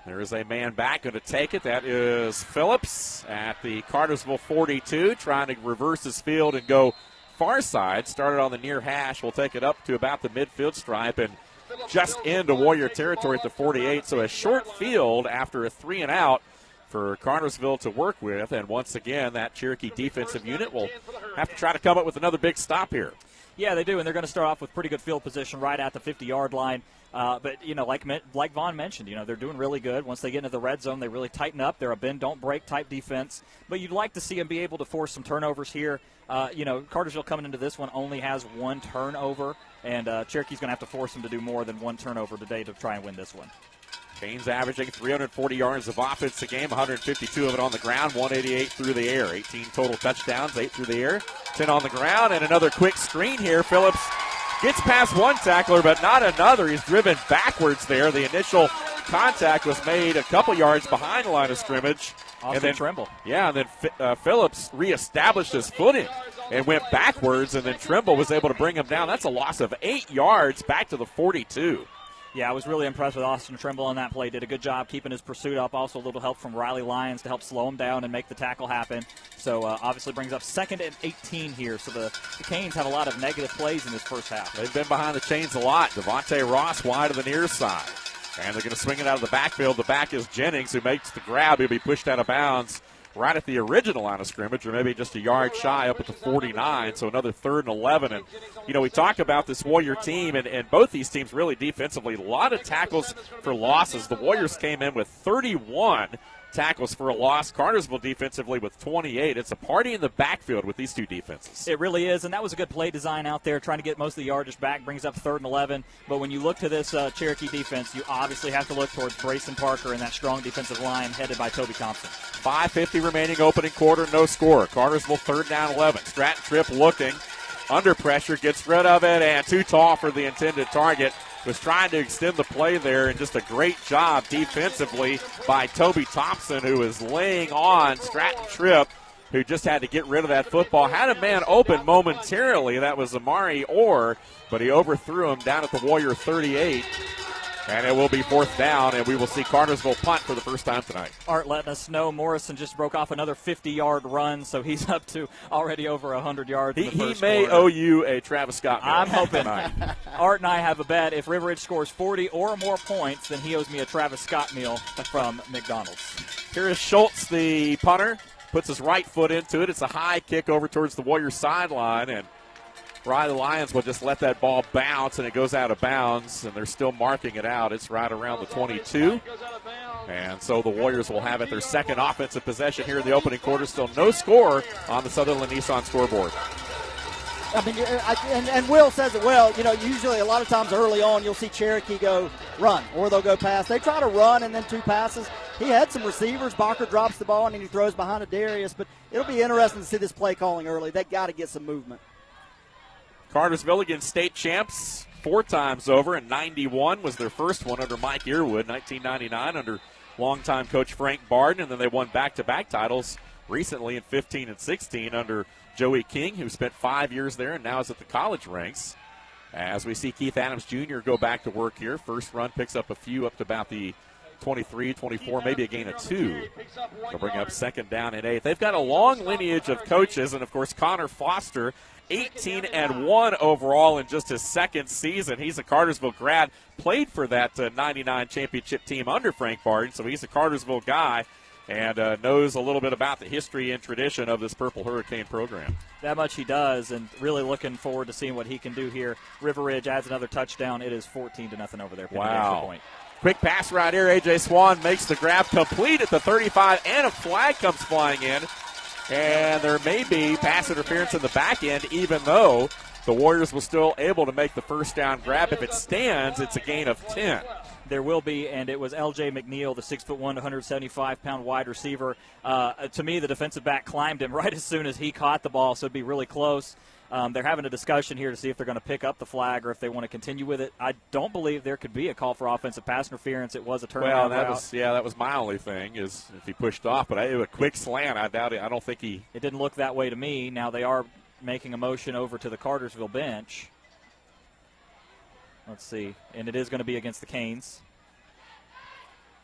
there is a man back going to take it. That is Phillips at the Cartersville 42, trying to reverse his field and go far side. Started on the near hash. Will take it up to about the midfield stripe and just into Warrior territory at the 48. So a short field after a 3-and-out for Cartersville to work with. And once again, that Cherokee defensive unit will have to try to come up with another big stop here. Yeah, they do, and they're going to start off with pretty good field position right at the 50-yard line. But, like Vaughn mentioned, they're doing really good. Once they get into the red zone, they really tighten up. They're a bend-don't-break type defense. But you'd like to see them be able to force some turnovers here. Cartersville coming into this one only has 1 turnover, and Cherokee's going to have to force them to do more than 1 turnover today to try and win this one. Canes averaging 340 yards of offense a game, 152 of it on the ground, 188 through the air. 18 total touchdowns, 8 through the air, 10 on the ground, and another quick screen here. Phillips gets past one tackler, but not another. He's driven backwards there. The initial contact was made a couple yards behind the line of scrimmage. And then Trimble. Yeah, and then Phillips reestablished his footing and went backwards, and then Trimble was able to bring him down. That's a loss of 8 yards back to the 42. Yeah, I was really impressed with Austin Trimble on that play. Did a good job keeping his pursuit up. Also a little help from Riley Lyons to help slow him down and make the tackle happen. So obviously brings up 2nd and 18 here. So the Canes have a lot of negative plays in this first half. They've been behind the chains a lot. Devonta Ross wide to the near side. And they're going to swing it out of the backfield. The back is Jennings, who makes the grab. He'll be pushed out of bounds right at the original line of scrimmage, or maybe just a yard shy up at the 49, so another 3rd and 11. And, we talk about this Warrior team, and both these teams really defensively, a lot of tackles for losses. The Warriors came in with 31 tackles for a loss. Cartersville defensively with 28. It's a party in the backfield with these two defenses. It really is, and that was a good play design out there, trying to get most of the yardage back, brings up 3rd and 11. But when you look to this Cherokee defense, you obviously have to look towards Brayson Parker and that strong defensive line headed by Toby Thompson. 5:50 remaining opening quarter, no score. Cartersville 3rd down 11. Stratton Tripp looking, under pressure, gets rid of it, and too tall for the intended target. Was trying to extend the play there, and just a great job defensively by Toby Thompson, who is laying on Stratton Tripp, who just had to get rid of that football. Had a man open momentarily. That was Amari Orr, but he overthrew him down at the Warrior 38. And it will be 4th down, and we will see Cartersville punt for the first time tonight. Art letting us know Morrison just broke off another 50-yard run, so he's up to already over 100 yards in the first He may quarter. owe you a Travis Scott meal. I'm hoping. Tonight. Art and I have a bet. If River Ridge scores 40 or more points, then he owes me a Travis Scott meal from McDonald's. Here is Schultz, the punter, puts his right foot into it. It's a high kick over towards the Warriors sideline, and Riley Lyons will just let that ball bounce, and it goes out of bounds, and they're still marking it out. It's right around the 22. And so the Warriors will have it their 2nd offensive possession here in the opening quarter. Still no score on the Sutherland Nissan scoreboard. I mean, and Will says it well. Usually a lot of times early on you'll see Cherokee go run, or they'll go pass. They try to run and then 2 passes. He had some receivers. Bacher drops the ball, and then he throws behind a Darius. But it'll be interesting to see this play calling early. They got to get some movement. Cartersville against state champs 4 times over, and 91 was their first one under Mike Earwood, 1999 under longtime coach Frank Barden, and then they won back-to-back titles recently in 15 and 16 under Joey King, who spent 5 years there and now is at the college ranks. As we see Keith Adams Jr. go back to work here, first run picks up a few up to about the 23, 24, maybe a gain of 2. They'll bring up 2nd down and 8. They've got a long lineage of coaches, and, of course, Conor Foster, 18-1 overall in just his second season. He's a Cartersville grad, played for that 99 championship team under Frank Barton, so he's a Cartersville guy and knows a little bit about the history and tradition of this Purple Hurricane program. That much he does, and really looking forward to seeing what he can do here. River Ridge adds another touchdown. It is 14-0 over there. Wow. Point. Quick pass right here. A.J. Swan makes the grab complete at the 35, and a flag comes flying in. And there may be pass interference in the back end, even though the Warriors will still able to make the first down grab. If it stands, it's a gain of 10. There will be, and it was L.J. McNeil, the 6'1", 175-pound wide receiver. To me, the defensive back climbed him right as soon as he caught the ball, so it'd be really close. They're having a discussion here to see if they're going to pick up the flag or if they want to continue with it. I don't believe there could be a call for offensive pass interference. It was a turnaround route. That was my only thing, is if he pushed off. But a quick slant, I doubt it. I don't think he. It didn't look that way to me. Now they are making a motion over to the Cartersville bench. Let's see. And it is going to be against the Canes.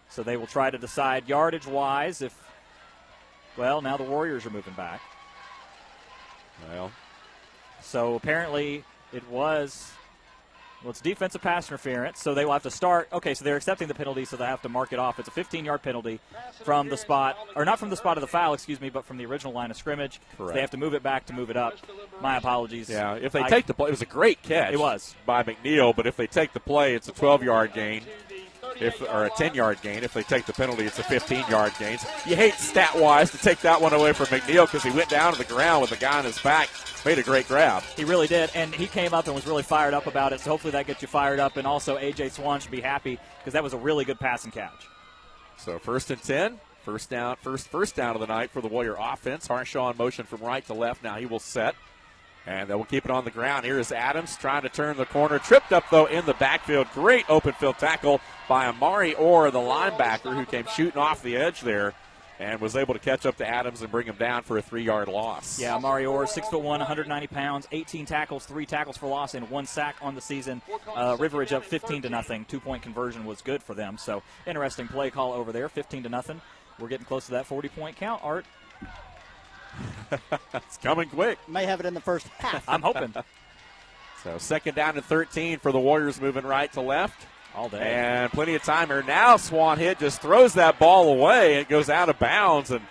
So they will try to decide yardage-wise if, well, now the Warriors are moving back. Well. So apparently it's defensive pass interference, so they will have to start. Okay, so they're accepting the penalty, so they have to mark it off. It's a 15-yard penalty from the spot, or not from the spot of the foul, but from the original line of scrimmage. Correct. So they have to move it back to move it up. My apologies. Yeah, if they take the play, it was a great catch. It was. By McNeil, but if they take the play, it's a 12-yard gain. Or a 10-yard gain. If they take the penalty, it's a 15-yard gain. You hate stat-wise to take that one away from McNeil because he went down to the ground with the guy on his back. Made a great grab. He really did, and he came up and was really fired up about it, so hopefully that gets you fired up. And also A.J. Swan should be happy because that was a really good pass and catch. So 1st and 10. First down of the night for the Warrior offense. Harshaw in motion from right to left. Now he will set. And they will keep it on the ground. Here is Adams trying to turn the corner. Tripped up, though, in the backfield. Great open field tackle by Amari Orr, the linebacker, who came shooting off the edge there and was able to catch up to Adams and bring him down for a 3-yard loss. Yeah, Amari Orr, 6'1", 190 pounds, 18 tackles, 3 tackles for loss, and 1 sack on the season. River Ridge up 15-0. 2-point conversion was good for them. So interesting play call over there, 15-0. We're getting close to that 40-point count, Art. It's coming quick. May have it in the first half. I'm hoping. So 2nd down and 13 for the Warriors, moving right to left. All day. And plenty of time here. Now Swan just throws that ball away. It goes out of bounds. And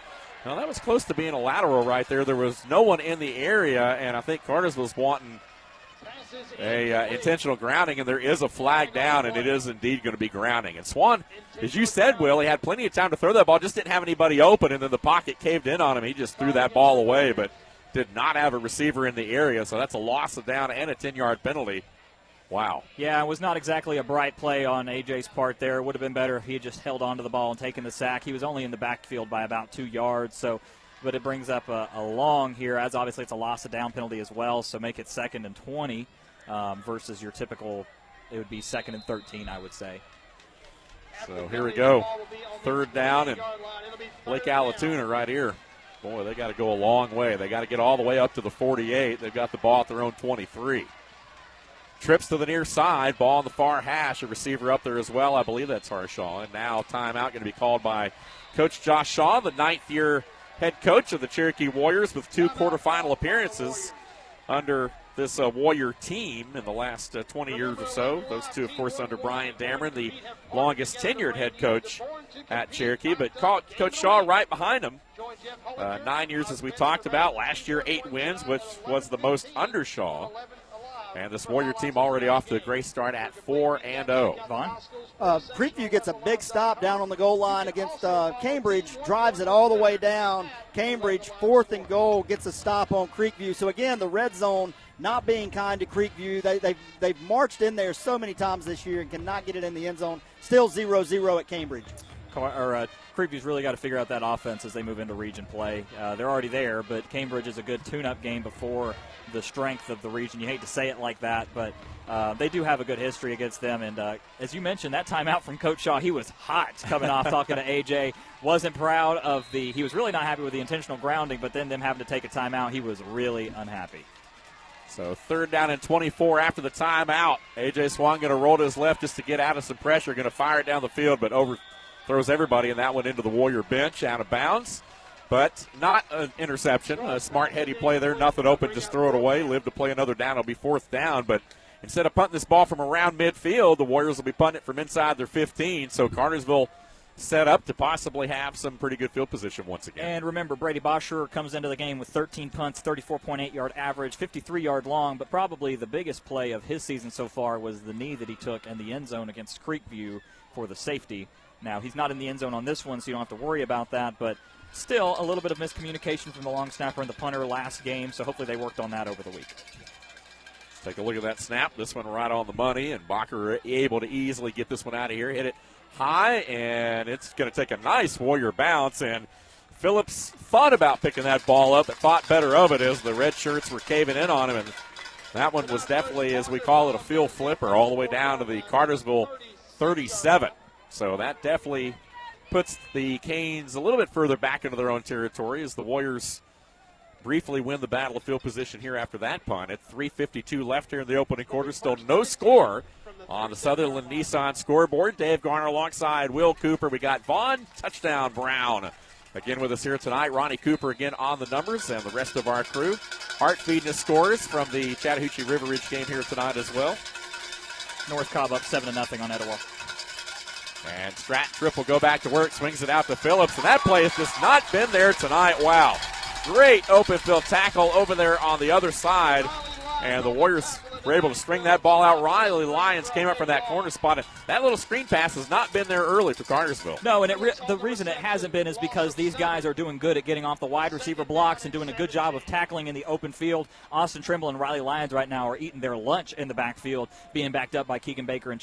well, that was close to being a lateral right there. There was no one in the area, and I think Cartersville's wanting a intentional grounding, and there is a flag down, and it is indeed going to be grounding. And Swan, as you said, Will, he had plenty of time to throw that ball, just didn't have anybody open, and then the pocket caved in on him. He just threw that ball away, but did not have a receiver in the area, so that's a loss of down and a 10-yard penalty. Wow. Yeah, it was not exactly a bright play on A.J.'s part there. It would have been better if he had just held on to the ball and taken the sack. He was only in the backfield by about 2 yards, but it brings up a long here, as obviously it's a loss of down penalty as well, so make it 2nd and 20 versus your typical, it would be 2nd and 13, I would say. So here we go. 3rd down, and Lake Allatoona right here. Boy, they got to go a long way. They got to get all the way up to the 48. They've got the ball at their own 23. Trips to the near side, ball on the far hash. A receiver up there as well. I believe that's Harshaw. And now timeout going to be called by Coach Josh Shaw, the 9th-year head coach of the Cherokee Warriors with 2 quarterfinal appearances under this Warrior team in the last 20 years or so. Those 2, of course, under Brian Dameron, the longest tenured head coach at Cherokee. But Coach Shaw right behind him. 9 years, as we talked about. Last year, 8 wins, which was the most under Shaw. And this Warrior team already off to a great start at 4-0. Vaughn? Creekview gets a big stop down on the goal line against Cambridge, drives it all the way down. Cambridge, 4th and goal, gets a stop on Creekview. So, again, the red zone not being kind to Creekview. They've marched in there so many times this year and cannot get it in the end zone. Still 0-0 at Cambridge. Creekview's really got to figure out that offense as they move into region play. They're already there, but Cambridge is a good tune-up game before the strength of the region. You hate to say it like that, but they do have a good history against them. And as you mentioned, that timeout from Coach Shaw, he was hot coming off talking to AJ. Wasn't proud of he was really not happy with the intentional grounding, but then them having to take a timeout, he was really unhappy. So 3rd down and 24 after the timeout. A.J. Swan going to roll to his left just to get out of some pressure. Going to fire it down the field, but overthrows everybody, and that went into the Warrior bench, out of bounds. but not an interception. A smart, heady play there. Nothing open, just throw it away. Live to play another down. It'll be 4th down, but instead of punting this ball from around midfield, the Warriors will be punting it from inside their 15. So Cartersville set up to possibly have some pretty good field position once again. And remember, Brady Bosher comes into the game with 13 punts, 34.8-yard average, 53-yard long, but probably the biggest play of his season so far was the knee that he took in the end zone against Creekview for the safety. Now, he's not in the end zone on this one, so you don't have to worry about that, but still a little bit of miscommunication from the long snapper and the punter last game, so hopefully they worked on that over the week. Take a look at that snap. This one right on the money, and Bacher able to easily get this one out of here. Hit it high, and it's going to take a nice Warrior bounce, and Phillips thought about picking that ball up, but thought better of it as the red shirts were caving in on him, and that one was definitely, as we call it, a field flipper all the way down to the Cartersville 37. So that definitely puts the Canes a little bit further back into their own territory as the Warriors briefly win the battle of field position here after that punt. At 3:52 left here in the opening quarter, still no score on the Sutherland Nissan scoreboard. Dave Garner alongside Will Cooper. We got Vaughn, touchdown Brown. Again with us here tonight. Ronnie Cooper again on the numbers, and the rest of our crew. Hart feeding us scores from the Chattahoochee River Ridge game here tonight as well. North Cobb up 7-0 on Etowah. And Stratton Tripp will go back to work, swings it out to Phillips, and that play has just not been there tonight. Wow. Great open field tackle over there on the other side, and the Warriors were able to string that ball out. Riley Lyons came up from that corner spot. That little screen pass has not been there early for Cartersville. No, and the reason it hasn't been is because these guys are doing good at getting off the wide receiver blocks and doing a good job of tackling in the open field. Austin Trimble and Riley Lyons right now are eating their lunch in the backfield, being backed up by Keegan Baker and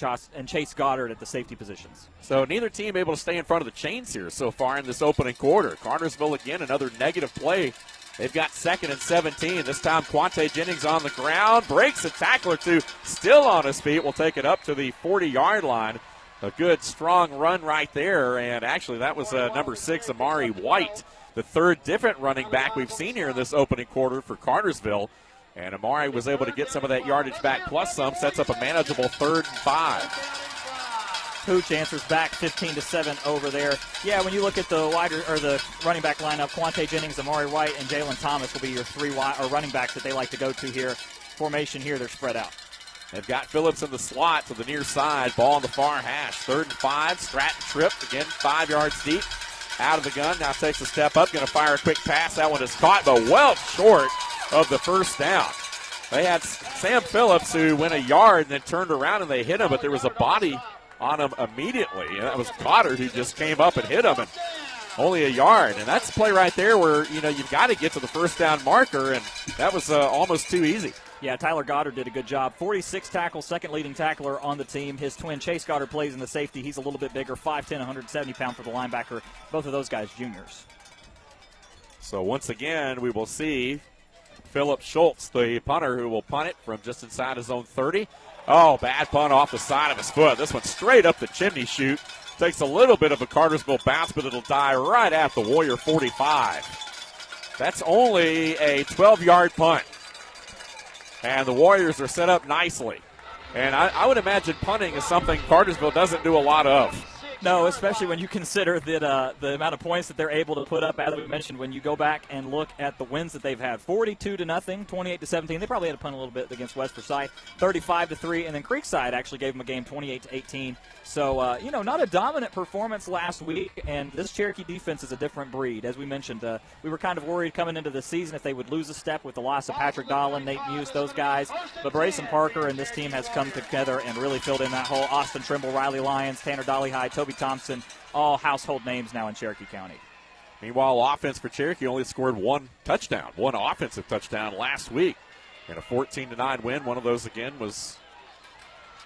Chase Goddard at the safety positions. So neither team able to stay in front of the chains here so far in this opening quarter. Cartersville again, another negative play. They've got 2nd and 17. This time Quante Jennings on the ground. Breaks a tackle or two. Still on his feet. Will take it up to the 40-yard line. A good, strong run right there. And actually that was number 6, Amari White, the third different running back we've seen here in this opening quarter for Cartersville. And Amari was able to get some of that yardage back plus some. Sets up a manageable 3rd and 5. Pooch answers back 15-7 over there. Yeah, when you look at the the running back lineup, Quante Jennings, Amari White, and Jalen Thomas will be your 3 running backs that they like to go to here. Formation here, they're spread out. They've got Phillips in the slot to the near side. Ball on the far hash. 3rd and 5. Stratton Tripp again, 5 yards deep. Out of the gun. Now takes a step up. Going to fire a quick pass. That one is caught, but well short of the first down. They had Sam Phillips who went a yard and then turned around and they hit him, but there was a body on him immediately, and that was Goddard who just came up and hit him, and only a yard. And that's a play right there where, you've got to get to the first down marker, and that was almost too easy. Yeah, Tyler Goddard did a good job. 46 tackles, second leading tackler on the team. His twin Chase Goddard plays in the safety. He's a little bit bigger, 5'10", 170 pound for the linebacker. Both of those guys juniors. So once again, we will see Philip Schultz, the punter, who will punt it from just inside his own 30. Oh, bad punt off the side of his foot. This one straight up the chimney chute. Takes a little bit of a Cartersville bounce, but it'll die right at the Warrior 45. That's only a 12-yard punt. And the Warriors are set up nicely. And I would imagine punting is something Cartersville doesn't do a lot of. No, especially when you consider that the amount of points that they're able to put up, as we mentioned, when you go back and look at the wins that they've had. 42-0, 28-17. They probably had to punt a little bit against West Forsyth. 35-3, and then Creekside actually gave them a game 28-18. So, not a dominant performance last week, and this Cherokee defense is a different breed. As we mentioned, we were kind of worried coming into the season if they would lose a step with the loss of Patrick Dolan, Nate Muse, those guys. But Brayson Parker and this team has come together and really filled in that hole. Austin Trimble, Riley Lyons, Tanner Dollyhide, Toby Thompson, all household names now in Cherokee County. Meanwhile, offense for Cherokee only scored one offensive touchdown last week. In a 14-9 win, one of those again was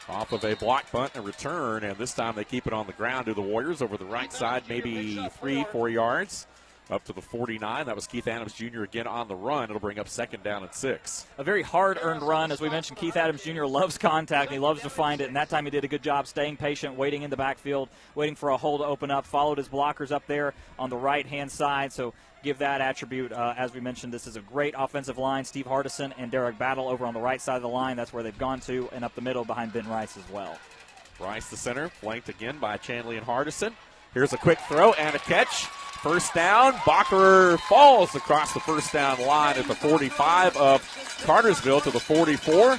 off of a block punt and return, and this time they keep it on the ground to the Warriors over the right side, maybe 3-4 yards. Up to the 49. That was Keith Adams Jr. again on the run. It'll bring up 2nd down and 6. A very hard-earned run. As we mentioned, Keith Adams Jr. loves contact, and he loves to find it, and that time he did a good job staying patient, waiting in the backfield, waiting for a hole to open up, followed his blockers up there on the right-hand side, so give that attribute. As we mentioned, this is a great offensive line. Steve Hardison and Derek Battle over on the right side of the line. That's where they've gone to, and up the middle behind Ben Rice as well. Rice, the center, flanked again by Chanley and Hardison. Here's a quick throw and a catch. First down, Bacher falls across the first down line at the 45 of Cartersville to the 44.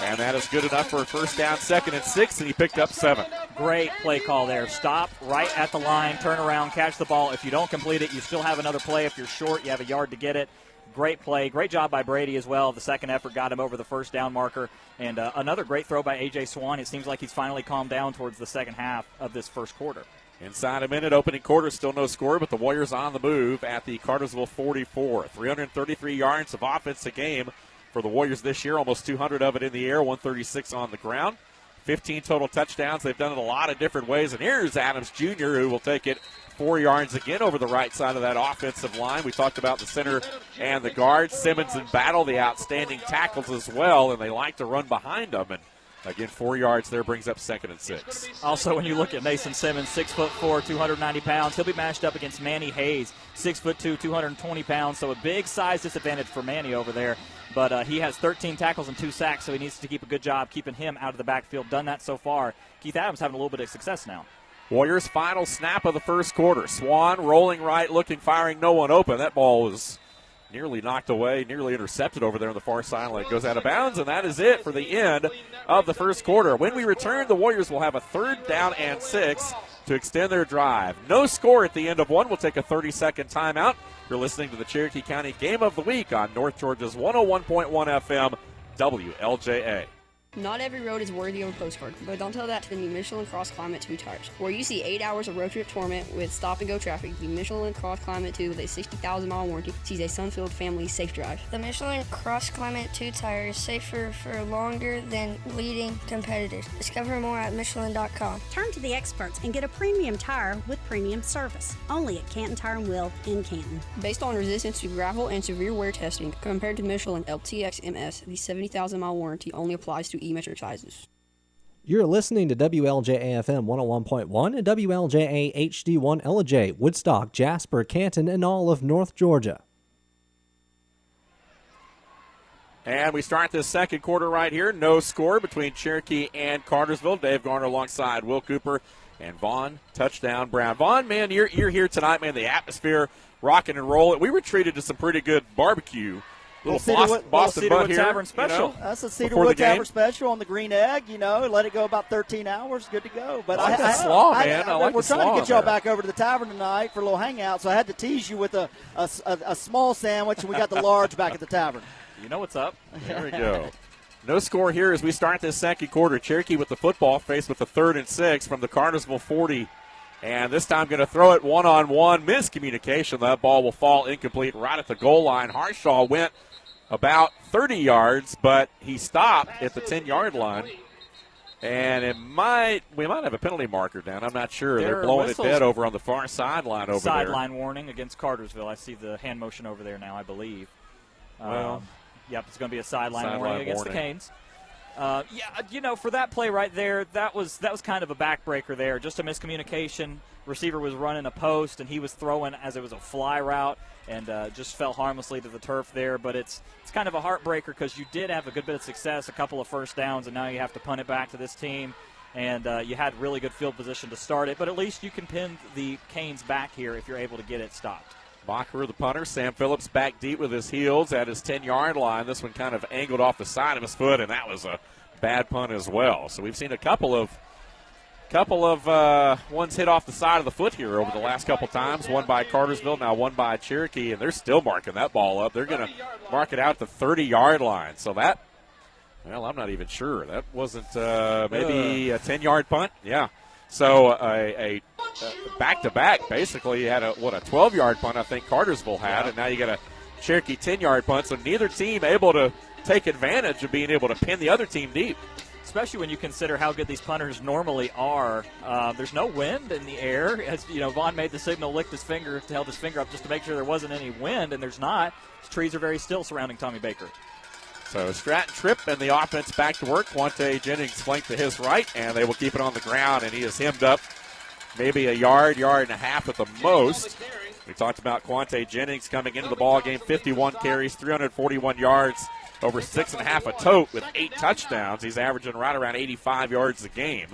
And that is good enough for a first down, 2nd and 6, and he picked up 7. Great play call there. Stop right at the line, turn around, catch the ball. If you don't complete it, you still have another play. If you're short, you have a yard to get it. Great play. Great job by Brady as well. The second effort got him over the first down marker. And another great throw by A.J. Swan. It seems like he's finally calmed down towards the second half of this first quarter. Inside a minute, opening quarter, still no score, but the Warriors on the move at the Cartersville 44. 333 yards of offense a game for the Warriors this year, almost 200 of it in the air, 136 on the ground. 15 total touchdowns. They've done it a lot of different ways. And here's Adams Jr., who will take it 4 yards again over the right side of that offensive line. We talked about the center and the guard. Simmons in battle, the outstanding tackles as well, and they like to run behind them. And again, 4 yards there brings up 2nd and 6. Also, when you look at Mason Simmons, 6'4", 290 pounds, he'll be matched up against Manny Hayes, 6'2", 220 pounds. So a big size disadvantage for Manny over there. But he has 13 tackles and 2 sacks, so he needs to keep a good job keeping him out of the backfield. Done that so far. Keith Adams having a little bit of success now. Warriors' final snap of the first quarter. Swan rolling right, looking, firing, no one open. That ball was nearly knocked away, nearly intercepted over there on the far sideline. It goes out of bounds, and that is it for the end of the first quarter. When we return, the Warriors will have a 3rd down and 6 to extend their drive. No score at the end of one. We'll take a 30-second timeout. You're listening to the Cherokee County Game of the Week on North Georgia's 101.1 FM WLJA. Not every road is worthy of a postcard, but don't tell that to the new Michelin Cross Climate 2 tires. Where you see 8 hours of road trip torment with stop-and-go traffic, the Michelin Cross Climate 2 with a 60,000-mile warranty sees a sun-filled family safe drive. The Michelin Cross Climate 2 tire is safer for longer than leading competitors. Discover more at Michelin.com. Turn to the experts and get a premium tire with premium service. Only at Canton Tire and Wheel in Canton. Based on resistance to gravel and severe wear testing, compared to Michelin LTX MS, the 70,000-mile warranty only applies to E-metric sizes. You're listening to WLJA FM 101.1 and WLJA HD1 LJ, Woodstock, Jasper, Canton, and all of North Georgia. And we start this second quarter right here. No score between Cherokee and Cartersville. Dave Garner alongside Will Cooper and Vaughn. Touchdown, Brown. Vaughn, man, you're here tonight, man. The atmosphere, rocking and rolling. We were treated to some pretty good barbecue. Little Boston Butt here, Tavern special. That's a Cedarwood Tavern special on the green egg. Let it go about 13 hours. Good to go. But I like that slaw, man. We're trying to get y'all back over to the tavern tonight for a little hangout, so I had to tease you with a small sandwich, and we got the large back at the tavern. You know what's up. There we go. No score here as we start this second quarter. Cherokee with the football, faced with the 3rd and 6 from the Cartersville 40. And this time going to throw it one-on-one. Miscommunication. That ball will fall incomplete right at the goal line. Harshaw went about 30 yards, but he stopped at the 10-yard line. And we might have a penalty marker down. I'm not sure. They're blowing it dead over on the far sideline over there. Sideline warning against Cartersville. I see the hand motion over there now, I believe. Yep, it's going to be a sideline warning against the Canes. For that play right there, that was kind of a backbreaker there. Just a miscommunication. Receiver was running a post, and he was throwing as it was a fly route, and just fell harmlessly to the turf there. But it's kind of a heartbreaker because you did have a good bit of success, a couple of first downs, and now you have to punt it back to this team. And you had really good field position to start it, but at least you can pin the Canes back here if you're able to get it stopped. Bacher, the punter. Sam Phillips back deep with his heels at his 10-yard line. This one kind of angled off the side of his foot, and that was a bad punt as well. So we've seen a couple of ones hit off the side of the foot here over the last couple times. One by Cartersville, now one by Cherokee, and they're still marking that ball up. They're going to mark it out at the 30-yard line. So that, I'm not even sure. That wasn't maybe a 10-yard punt? Yeah. So a back-to-back, basically. You had a 12-yard punt, I think Cartersville had, and now you got a Cherokee 10-yard punt. So neither team able to take advantage of being able to pin the other team deep. Especially when you consider how good these punters normally are. There's no wind in the air. As Vaughn made the signal, licked his finger, held his finger up just to make sure there wasn't any wind, and there's not. The trees are very still surrounding Tommy Baker. So Stratton Tripp and the offense back to work. Quante Jennings flanked to his right, and they will keep it on the ground, and he is hemmed up maybe a yard and a half at the most. We talked about Quante Jennings coming into the ball game, 51 carries, 341 yards, over 6.5 a tote with 8 touchdowns. He's averaging right around 85 yards a game.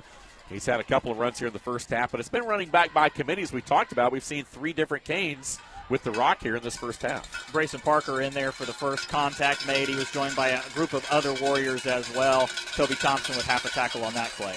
He's had a couple of runs here in the first half, but it's been running back by committees we talked about. We've seen 3 different Canes with the rock here in this first half. Brayson Parker in there for the first contact made. He was joined by a group of other Warriors as well. Toby Thompson with half a tackle on that play.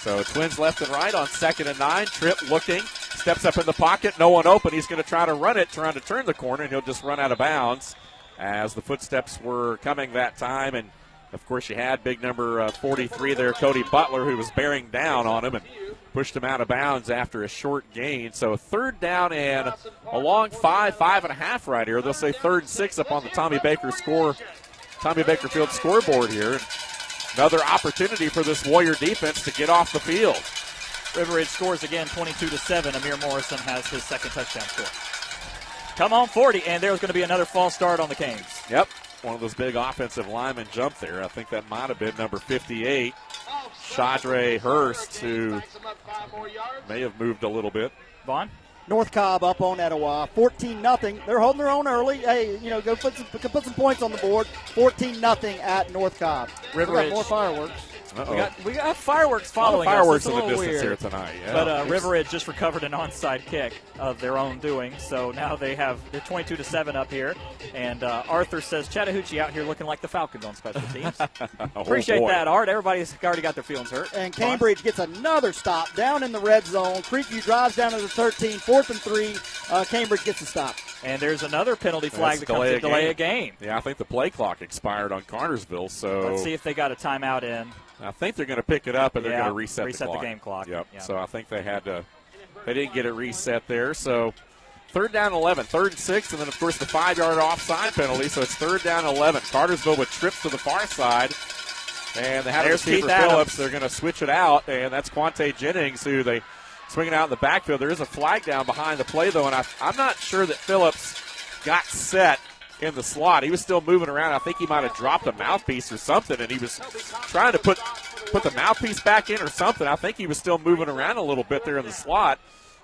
So Twins left and right on 2nd and 9. Tripp looking, steps up in the pocket, no one open. He's going to try to run it, trying to turn the corner, and he'll just run out of bounds as the footsteps were coming that time. And, of course, you had big number 43 there, Cody Butler, who was bearing down on him and pushed him out of bounds after a short gain. So 3rd down and a long 5.5 right here. They'll say 3rd and 6 up on the Tommy Baker Field scoreboard here. Another opportunity for this Warrior defense to get off the field. River Ridge scores again, 22-7. Amir Morrison has his second touchdown score. Come on, 40, and there's going to be another false start on the Canes. Yep, one of those big offensive linemen jumped there. I think that might have been number 58, Shadre Hurst, who may have moved a little bit. Vaughn? North Cobb up on Etowah, 14-0. They're holding their own early. Hey, go put some points on the board. 14-0 at North Cobb. River Ridge. More fireworks. We got fireworks following fireworks us. in the distance weird here tonight. Yeah. But River Ridge just recovered an onside kick of their own doing, so now they're 22-7 up here. And Arthur says Chattahoochee out here looking like the Falcons on special teams. Appreciate that, Art. Everybody's already got their feelings hurt. And Cambridge gets another stop down in the red zone. Creekview drives down to the 13, 4th and 3. Cambridge gets a stop. And there's another penalty flag that comes to delay a game. Yeah, I think the play clock expired on Cartersville. So let's see if they got a timeout in. I think they're going to pick it up and they're going to reset the clock. The game clock. Yep. So I think they didn't get it reset there. So 3rd down 11, 3rd and 6, and then, of course, the 5-yard offside penalty. So it's 3rd down 11. Cartersville with trips to the far side. And they have receiver Phillips. They're going to switch it out, and that's Quante Jennings, who they swing it out in the backfield. There is a flag down behind the play, though, and I'm not sure that Phillips got set in the slot. He was still moving around. I think he might have dropped a mouthpiece or something, and he was trying to put the mouthpiece back in or something. I think he was still moving around a little bit there in the slot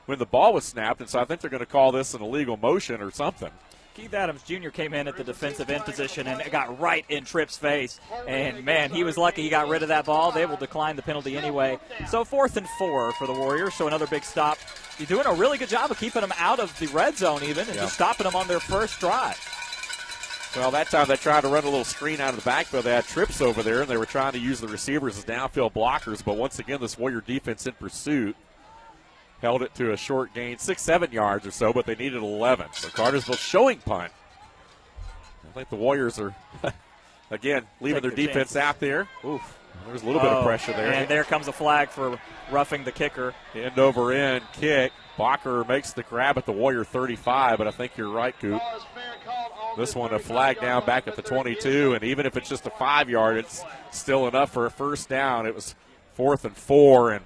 when the ball was snapped, and so I think they're going to call this an illegal motion or something. Keith Adams Jr. came in at the defensive end position and it got right in Tripp's face. And, man, he was lucky he got rid of that ball. They will decline the penalty anyway. So 4th and 4 for the Warriors, so another big stop. You're doing a really good job of keeping them out of the red zone even and just stopping them on their first drive. Well, that time they tried to run a little screen out of the backfield. They had trips over there, and they were trying to use the receivers as downfield blockers. But once again, this Warrior defense in pursuit held it to a short gain, 6-7 yards or so, but they needed 11. So Cartersville showing punt. I think the Warriors are, again, leaving their defense out there. Oof. There's a little bit of pressure there. And there comes a flag for roughing the kicker. End over end kick. Bacher makes the grab at the Warrior 35, but I think you're right, Coop. This one a flag down back at the 22, and even if it's just a 5-yard, it's still enough for a first down. It was 4th and 4, and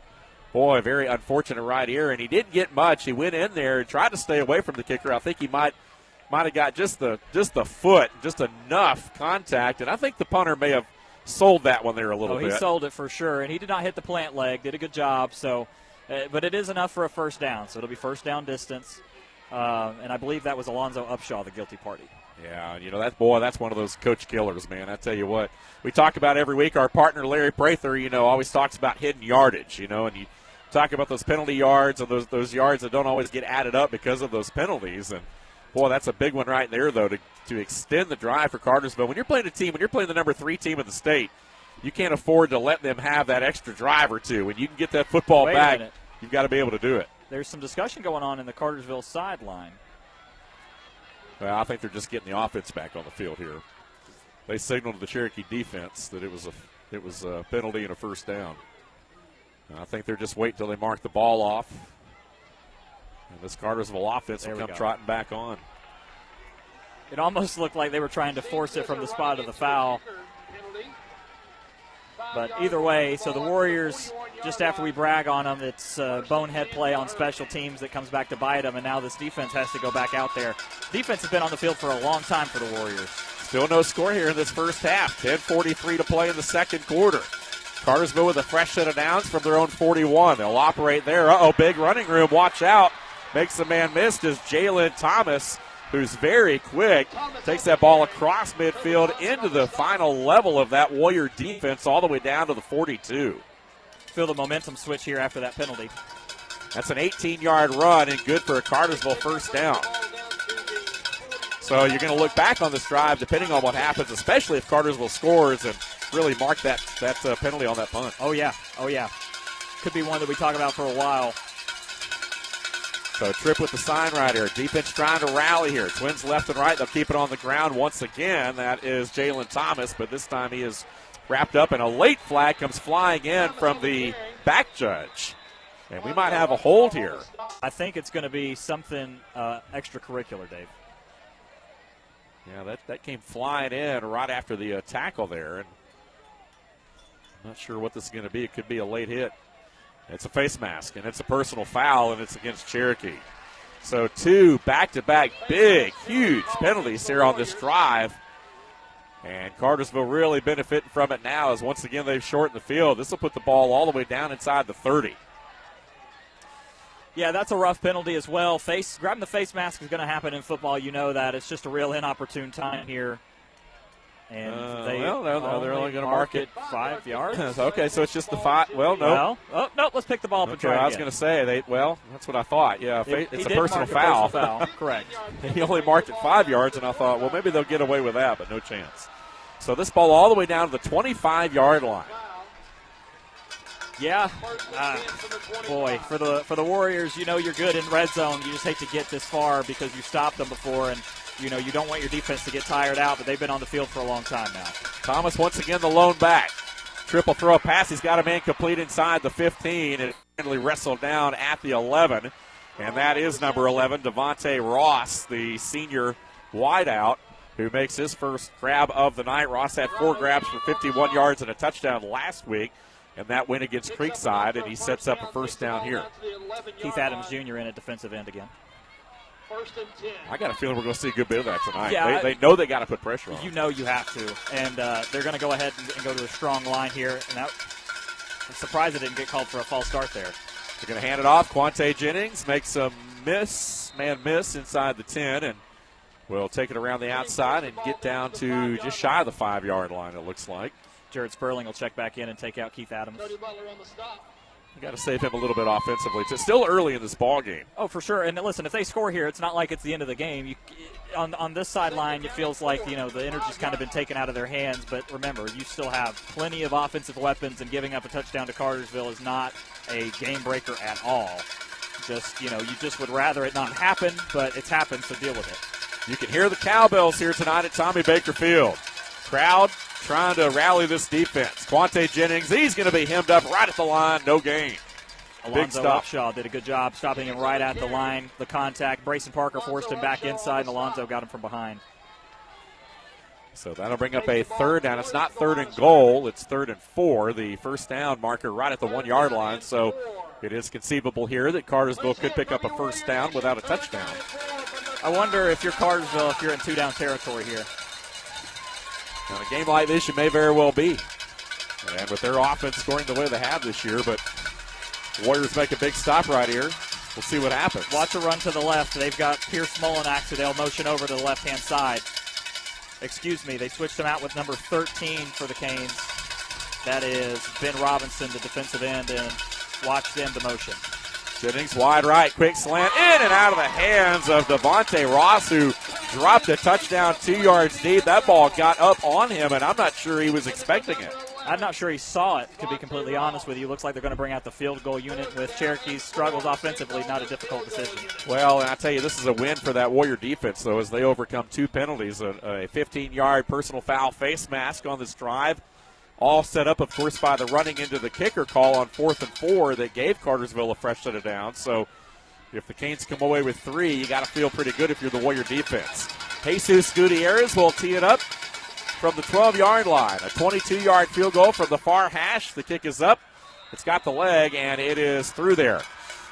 boy, very unfortunate right here. And he didn't get much. He went in there and tried to stay away from the kicker. I think he might have got just the foot, just enough contact, and I think the punter may have sold that one there a little bit. He sold it for sure, and he did not hit the plant leg. Did a good job. So, but it is enough for a first down. So it'll be first down distance, and I believe that was Alonzo Upshaw, the guilty party. Yeah, that's one of those coach killers, man. I tell you what, we talk about every week. Our partner Larry Prather, always talks about hidden yardage, and you talk about those penalty yards and those yards that don't always get added up because of those penalties. And boy, that's a big one right there, though, to extend the drive for Cartersville. When you're playing the number 3 team in the state, you can't afford to let them have that extra drive or two. When you can get that football back, you've got to be able to do it. There's some discussion going on in the Cartersville sideline. Well, I think they're just getting the offense back on the field here. They signaled to the Cherokee defense that it was a penalty and a first down. And I think they're just waiting until they mark the ball off. And this Cartersville offense will come trotting back on. It almost looked like they were trying to force it from the spot of the foul. But either way, so the Warriors, just after we brag on them, it's a bonehead play on special teams that comes back to bite them, and now this defense has to go back out there. Defense has been on the field for a long time for the Warriors. Still no score here in this first half. 10:43 to play in the second quarter. Cartersville with a fresh set of downs from their own 41. They'll operate there. Big running room. Watch out. Makes the man miss as Jalen Thomas, who's very quick, takes that ball across midfield into the final level of that Warrior defense all the way down to the 42. feel the momentum switch here after that penalty. That's an 18-yard run and good for a Cartersville first down. So you're going to look back on this drive depending on what happens, especially if Cartersville scores and really mark that penalty on that punt. Oh, yeah. Could be one that we talk about for a while. So Tripp with the sign right here. Defense trying to rally here. Twins left and right. They'll keep it on the ground once again. That is Jalen Thomas, but this time he is wrapped up, and a late flag comes flying in from the back judge. And we might have a hold here. I think it's going to be something extracurricular, Dave. Yeah, that came flying in right after the tackle there. And I'm not sure what this is going to be. It could be a late hit. It's a face mask, and it's a personal foul, and it's against Cherokee. So 2 back-to-back big, huge penalties here on this drive. And Cartersville really benefiting from it now as once again they've shortened the field. This will put the ball all the way down inside the 30. Yeah, that's a rough penalty as well. Grabbing the face mask is going to happen in football. You know that. It's just a real inopportune time here. And they're only going to mark it 5 yards. Okay, so it's just the 5. Well, no. No, let's pick the ball up and try I was going to say, that's what I thought. Yeah, it's a personal foul. Correct. He only marked it 5 yards, and I thought, well, maybe they'll get away with that, but no chance. So this ball all the way down to the 25-yard line. Yeah, boy, for the Warriors, you know you're good in red zone. You just hate to get this far because you stopped them before, and you know you don't want your defense to get tired out, but they've been on the field for a long time now. Thomas once again the lone back. Triple throw pass. He's got a man complete inside the 15, and finally wrestled down at the 11, and that is number 11, Devonta Ross, the senior wideout, who makes his first grab of the night. Ross had 4 grabs for 51 yards and a touchdown last week. And that win against Creekside, and he sets up a first down here. Keith Adams Jr. in at defensive end again. I got a feeling we're going to see a good bit of that tonight. Yeah, they know they got to put pressure on. You know you have to, and they're going to go ahead and go to a strong line here. And I'm surprised it didn't get called for a false start there. They're going to hand it off. Quante Jennings makes a man miss inside the 10, and will take it around the outside and get down to just shy of the 5-yard line, it looks like. Jared Sperling will check back in and take out Keith Adams. You got to save him a little bit offensively. It's still early in this ball game. Oh, for sure. And listen, if they score here, it's not like it's the end of the game. On this sideline, it feels like the energy's kind of been taken out of their hands. But remember, you still have plenty of offensive weapons, and giving up a touchdown to Cartersville is not a game breaker at all. You just would rather it not happen, but it's happened, so deal with it. You can hear the cowbells here tonight at Tommy Baker Field. Crowd trying to rally this defense. Quante Jennings, he's going to be hemmed up right at the line, no gain. Alonzo Upshaw did a good job stopping him right at the line. The contact, Brayson Parker forced him back inside, and Alonzo got him from behind. So that'll bring up a third down. It's not 3rd and goal, it's 3rd and 4. The first down marker right at the 1-yard line. So it is conceivable here that Cartersville could pick up a first down without a touchdown. I wonder if you're Cartersville, if you're in 2-down territory here. In a game like this, you may very well be. And with their offense scoring the way they have this year, but Warriors make a big stop right here. We'll see what happens. Watch a run to the left. They've got Pierce Molinak, so they'll motion over to the left-hand side. Excuse me, they switched him out with number 13 for the Canes. That is Ben Robinson, the defensive end, and watch them to motion. Jennings wide right, quick slant, in and out of the hands of Devonta Ross, who dropped a touchdown 2 yards deep. That ball got up on him, and I'm not sure he was expecting it. I'm not sure he saw it, to be completely honest with you. Looks like they're going to bring out the field goal unit with Cherokee's struggles offensively. Not a difficult decision. Well, and I tell you, this is a win for that Warrior defense, though, as they overcome 2 penalties, a 15-yard personal foul face mask on this drive. All set up, of course, by the running into the kicker call on 4th and 4 that gave Cartersville a fresh set of downs. So if the Canes come away with 3, you got to feel pretty good if you're the Warrior defense. Jesus Gutierrez will tee it up from the 12-yard line. A 22-yard field goal from the far hash. The kick is up. It's got the leg, and it is through there.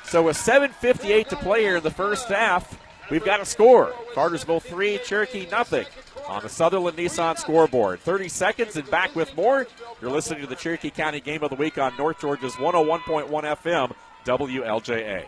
So with 7:58 to play here in the first half, we've got a score. Cartersville 3, Cherokee nothing on the Sutherland Nissan scoreboard. 30 seconds and back with more. You're listening to the Cherokee County Game of the Week on North Georgia's 101.1 FM, WLJA.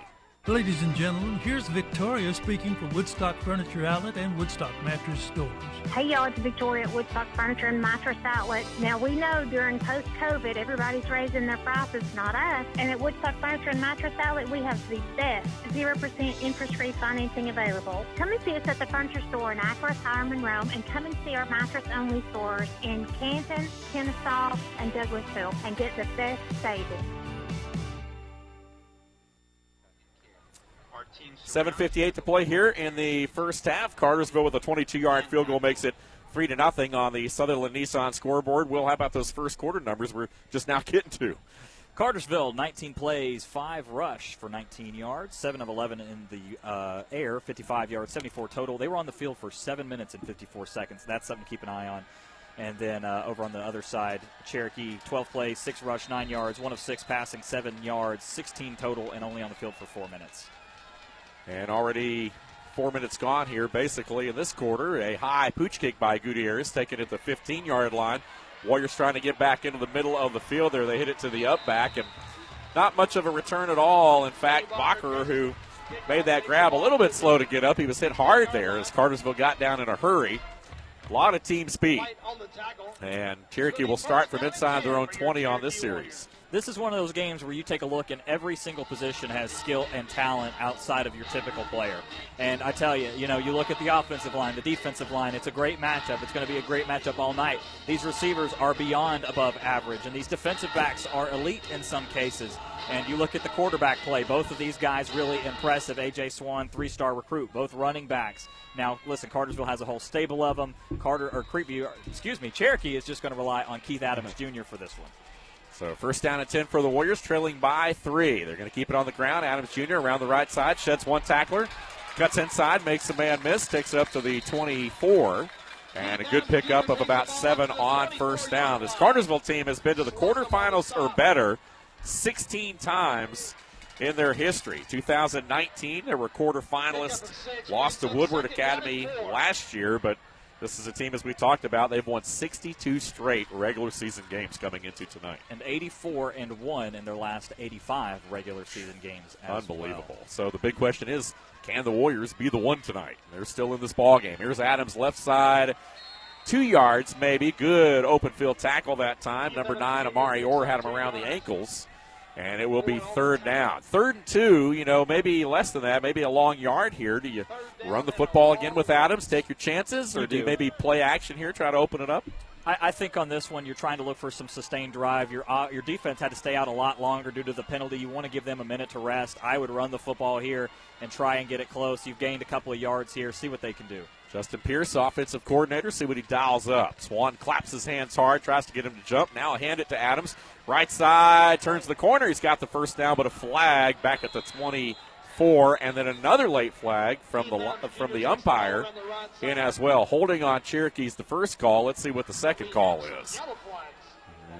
Ladies and gentlemen, here's Victoria speaking for Woodstock Furniture Outlet and Woodstock Mattress Stores. Hey y'all, it's Victoria at Woodstock Furniture and Mattress Outlet. Now we know during post-COVID everybody's raising their prices, not us. And at Woodstock Furniture and Mattress Outlet we have the best 0% interest-free financing available. Come and see us at the Furniture Store in Akron, Hiram, Rome, and come and see our mattress-only stores in Canton, Kennesaw, and Douglasville and get the best savings. 7:58 to play here in the first half. Cartersville with a 22-yard field goal makes it 3-0 on the Sutherland Nissan scoreboard. Will, how about those first quarter numbers we're just now getting to? Cartersville, 19 plays, 5 rush for 19 yards, 7 of 11 in the air, 55 yards, 74 total. They were on the field for 7 minutes and 54 seconds. That's something to keep an eye on. And then over on the other side, Cherokee, 12 plays, 6 rush, 9 yards, 1 of 6 passing, 7 yards, 16 total, and only on the field for 4 minutes. And already 4 minutes gone here, basically, in this quarter. A high pooch kick by Gutierrez, taken at the 15-yard line. Warriors trying to get back into the middle of the field there. They hit it to the up back, and not much of a return at all. In fact, Bacher, who made that grab a little bit slow to get up, he was hit hard there as Cartersville got down in a hurry. A lot of team speed. And Cherokee will start from inside their own 20 on this series. This is one of those games where you take a look and every single position has skill and talent outside of your typical player. And I tell you, you look at the offensive line, the defensive line, it's a great matchup. It's going to be a great matchup all night. These receivers are beyond above average, and these defensive backs are elite in some cases. And you look at the quarterback play, both of these guys really impressive. A.J. Swan, 3-star recruit, both running backs. Now, listen, Cartersville has a whole stable of them. Cherokee is just going to rely on Keith Adams Jr. for this one. So first down and 10 for the Warriors, trailing by 3. They're going to keep it on the ground. Adams Jr. around the right side, sheds one tackler, cuts inside, makes a man miss, takes it up to the 24, and a good pickup of about 7 on first down. This Cartersville team has been to the quarterfinals or better 16 times in their history. 2019, they were quarterfinalists, lost to Woodward Academy last year, but this is a team, as we talked about, they've won 62 straight regular season games coming into tonight. And 84-1 in their last 85 regular season games as Unbelievable. Well. So the big question is, can the Warriors be the one tonight? They're still in this ball game. Here's Adams left side, 2 yards maybe. Good open field tackle that time. Number 9, Amari Orr, had him around the ankles. And it will be third down. 3rd and 2, maybe less than that, maybe a long yard here. Do you run the football again with Adams, take your chances, or do you maybe play action here, try to open it up? I think on this one you're trying to look for some sustained drive. Your defense had to stay out a lot longer due to the penalty. You want to give them a minute to rest. I would run the football here and try and get it close. You've gained a couple of yards here. See what they can do. Justin Pierce, offensive coordinator, see what he dials up. Swan claps his hands hard, tries to get him to jump. Now hand it to Adams. Right side, turns the corner. He's got the first down, but a flag back at the 24, and then another late flag from the umpire in as well. Holding on Cherokee's the first call. Let's see what the second call is.